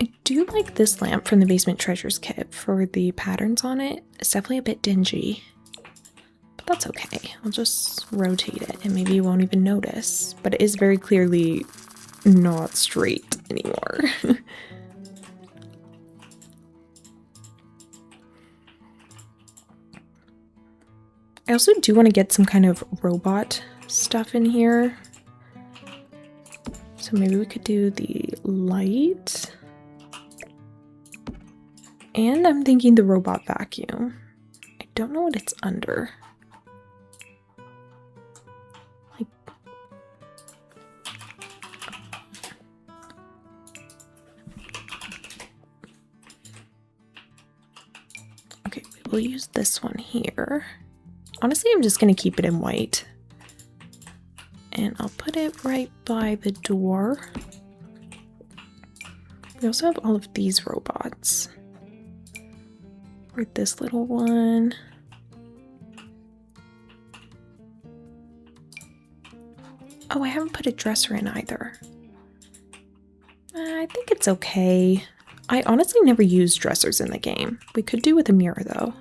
I do like this lamp from the Basement Treasures kit for the patterns on it. It's definitely a bit dingy, but that's okay. I'll just rotate it and maybe you won't even notice, but it is very clearly not straight anymore. I also do want to get some kind of robot stuff in here. So So maybe we could do the light. And I'm thinking the robot vacuum. I don't know what it's under. Like, okay, we'll use this one here. Honestly, I'm just gonna keep it in white. And I'll put it right by the door. We also have all of these robots. Or this little one. Oh, I haven't put a dresser in either. I think it's okay. I honestly never use dressers in the game. We could do with a mirror though.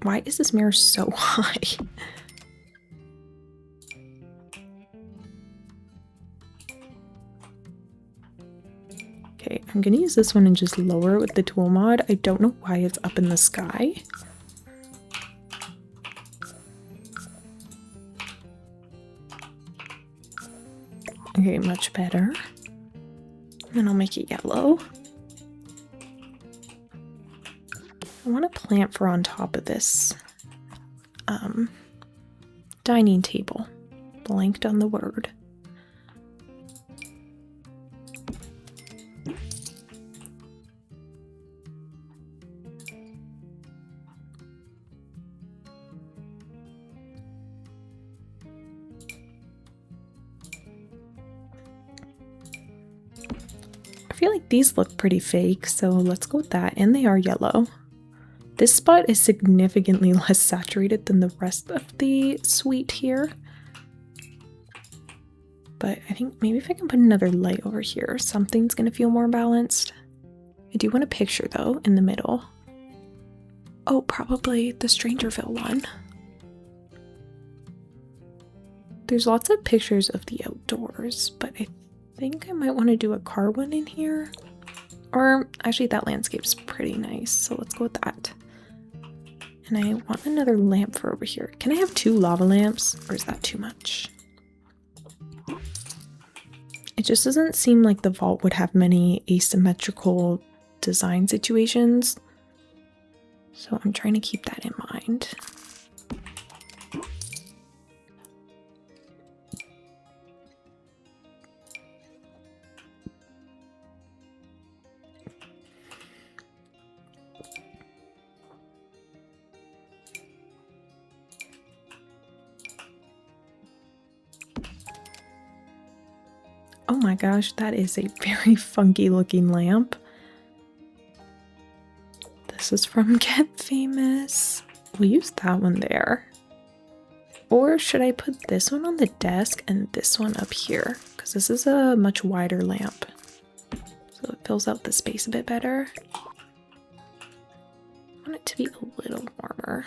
Why is this mirror so high? Okay, I'm gonna use this one and just lower it with the tool mod. I don't know why it's up in the sky. Okay, much better. And I'll make it yellow. I want a plant for on top of this dining table. Blanked on the word. I feel like these look pretty fake, so let's go with that. And they are yellow. This spot is significantly less saturated than the rest of the suite here. But I think maybe if I can put another light over here, something's gonna feel more balanced. I do want a picture though in the middle. Oh, probably the Strangerville one. There's lots of pictures of the outdoors, but I think I might want to do a car one in here. Or actually that landscape's pretty nice, so let's go with that. And I want another lamp for over here. Can I have 2 lava lamps, or is that too much? It just doesn't seem like the vault would have many asymmetrical design situations. So I'm trying to keep that in mind. Oh my gosh, that is a very funky looking lamp. This is from Get Famous. We'll use that one there. Or should I put this one on the desk and this one up here? Because this is a much wider lamp. So it fills out the space a bit better. I want it to be a little warmer.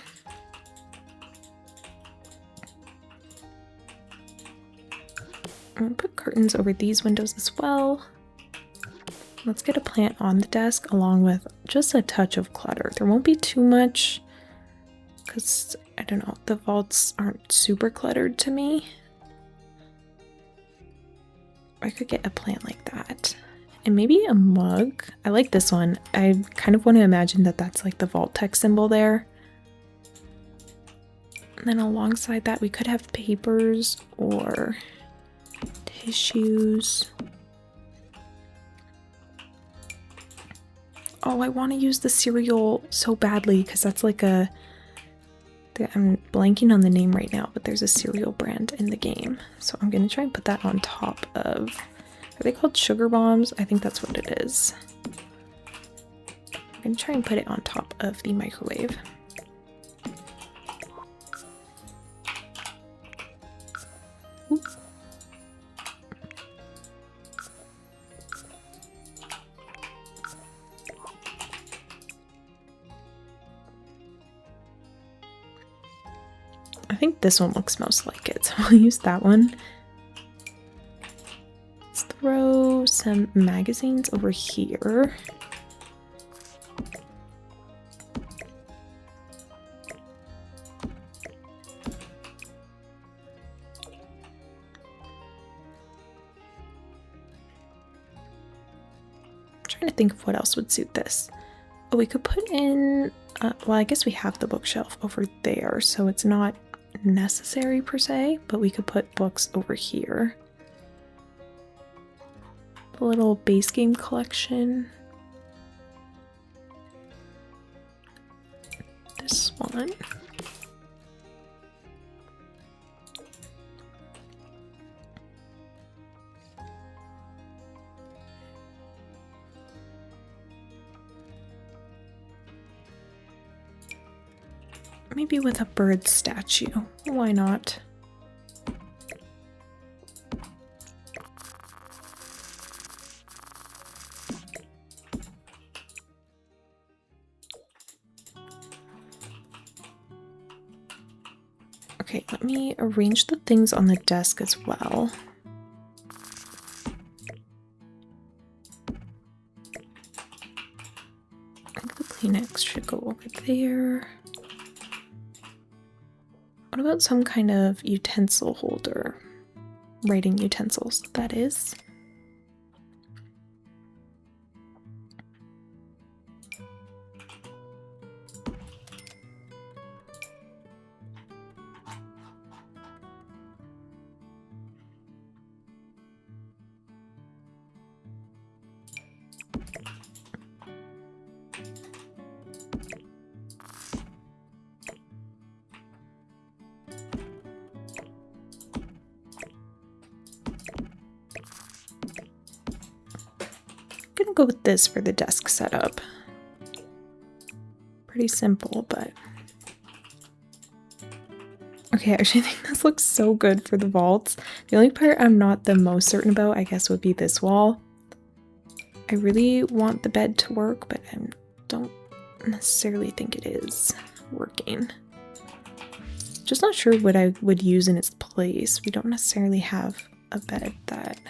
I'm gonna put curtains over these windows as well. Let's get a plant on the desk along with just a touch of clutter. There won't be too much because, I don't know, the vaults aren't super cluttered to me. I could get a plant like that. And maybe a mug. I like this one. I kind of want to imagine that that's like the vault tech symbol there. And then alongside that we could have papers or tissues. Oh, I want to use the cereal so badly because that's like a... I'm blanking on the name right now, but there's a cereal brand in the game. So I'm going to try and put that on top of... Are they called sugar bombs? I think that's what it is. I'm going to try and put it on top of the microwave. Ooh. I think this one looks most like it, so I'll use that one. Let's throw some magazines over here. trying to think of what else would suit this. Oh, we could put in, well, I guess we have the bookshelf over there, so it's not necessary per se, but we could put books over here. The little base game collection. This one. Maybe with a bird statue. Why not? Okay, let me arrange the things on the desk as well. I think the Kleenex should go over there. What about some kind of utensil holder? Writing utensils, that is. I'm gonna go with this for the desk setup. Pretty simple, but okay, I actually think this looks so good for the vaults. The only part I'm not the most certain about, I guess, would be this wall. I really want the bed to work, but I don't necessarily think it is working. Just not sure what I would use in its place. We don't necessarily have a bed that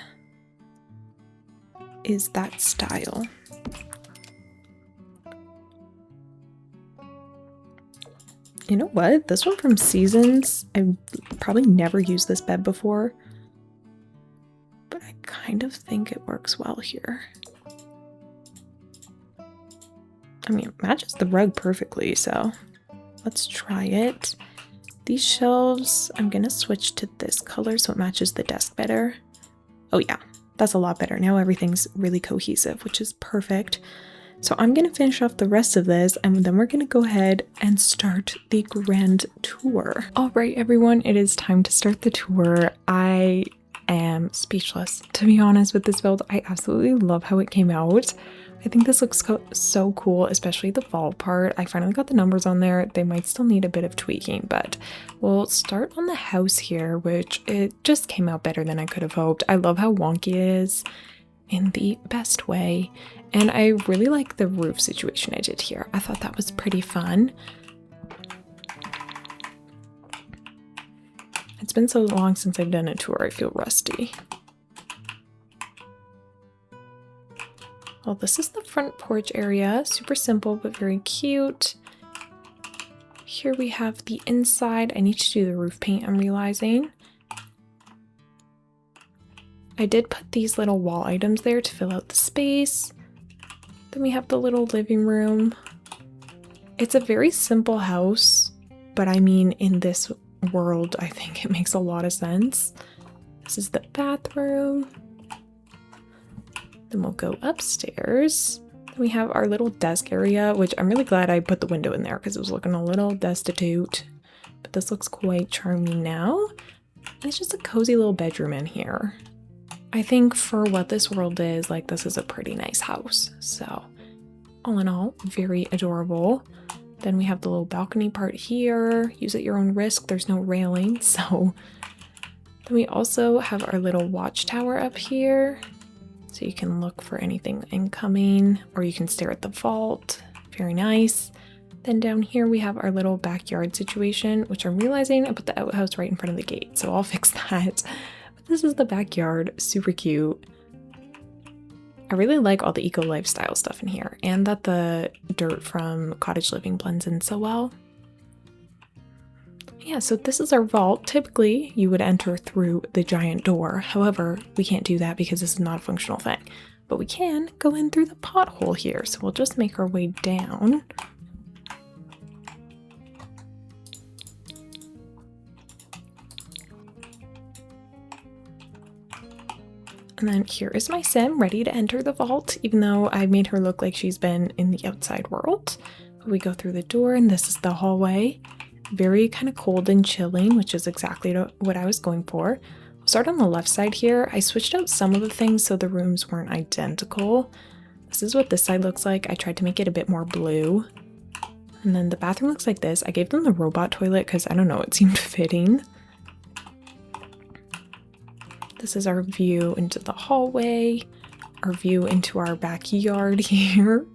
is that style. You know what? This one from Seasons, I've probably never used this bed before, but I kind of think it works well here. I mean, it matches the rug perfectly, so let's try it. These shelves, I'm gonna switch to this color so it matches the desk better. Oh yeah, that's a lot better. Now everything's really cohesive, which is perfect. So I'm gonna finish off the rest of this and then we're gonna go ahead and start the grand tour. All right, everyone, it is time to start the tour. I am speechless, to be honest, with this build. I absolutely love how it came out. I think this looks so cool, especially the vault part. I finally got the numbers on there. They might still need a bit of tweaking, but we'll start on the house here, which it just came out better than I could have hoped. I love how wonky it is in the best way, and I really like the roof situation I did here. I thought that was pretty fun. It's been so long since I've done a tour, I feel rusty. Well, this is the front porch area. Super simple, but very cute. Here we have the inside. I need to do the roof paint, I'm realizing. I did put these little wall items there to fill out the space. Then we have the little living room. It's a very simple house, but I mean, in this world, I think it makes a lot of sense. This is the bathroom. Then we'll go upstairs. Then we have our little desk area, which I'm really glad I put the window in there because it was looking a little destitute. But this looks quite charming now. And it's just a cozy little bedroom in here. I think for what this world is, like, this is a pretty nice house. So all in all, very adorable. Then we have the little balcony part here. Use at your own risk. There's no railing, so. Then we also have our little watchtower up here. So you can look for anything incoming, or you can stare at the vault. Very nice. Then down here we have our little backyard situation, which I'm realizing I put the outhouse right in front of the gate, so I'll fix that. But this is the backyard, super cute. I really like all the eco lifestyle stuff in here, and that the dirt from cottage living blends in so well. Yeah, so this is our vault. Typically, you would enter through the giant door. However, we can't do that because this is not a functional thing. but we can go in through the pothole here. So we'll just make our way down. And then here is my sim ready to enter the vault, even though I made her look like she's been in the outside world. We go through the door and this is the hallway. Very kind of cold and chilling, which is exactly what I was going for. We'll start on the left side here. I switched out some of the things so the rooms weren't identical. This is what this side looks like. I tried to make it a bit more blue. And then the bathroom looks like this. I gave them the robot toilet because I don't know, it seemed fitting. This is our view into the hallway, our view into our backyard here.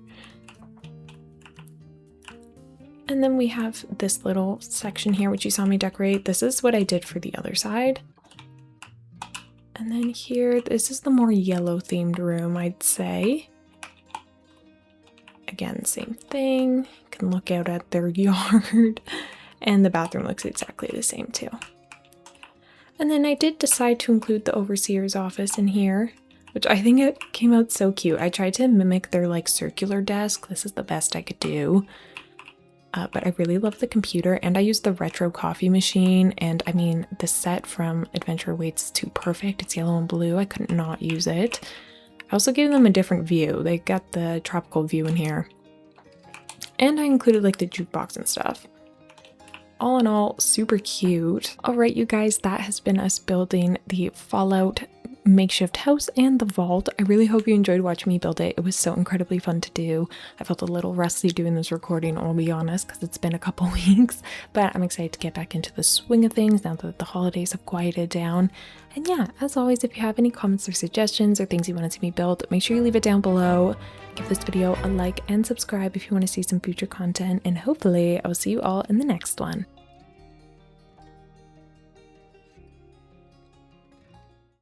And then we have this little section here, which you saw me decorate. This is what I did for the other side. And then here, this is the more yellow themed room, I'd say. Again, same thing. You can look out at their yard. And the bathroom looks exactly the same too. And then I did decide to include the overseer's office in here, which I think it came out so cute. I tried to mimic their like circular desk. This is the best I could do. But I really love the computer, and I used the retro coffee machine, and I mean, the set from Adventure Awaits is too perfect. It's yellow and blue. I couldn't not use it. I also gave them a different view. They got the tropical view in here. And I included like the jukebox and stuff. All in all, super cute. All right, you guys, that has been us building the Fallout makeshift house and the vault. I really hope you enjoyed watching me build it. It was so incredibly fun to do. I felt a little rusty doing this recording, I'll be honest, because it's been a couple weeks, but I'm excited to get back into the swing of things now that the holidays have quieted down. And yeah, as always, if you have any comments or suggestions or things you want to see me build, make sure you leave it down below. Give this video a like and subscribe if you want to see some future content, and hopefully I will see you all in the next one.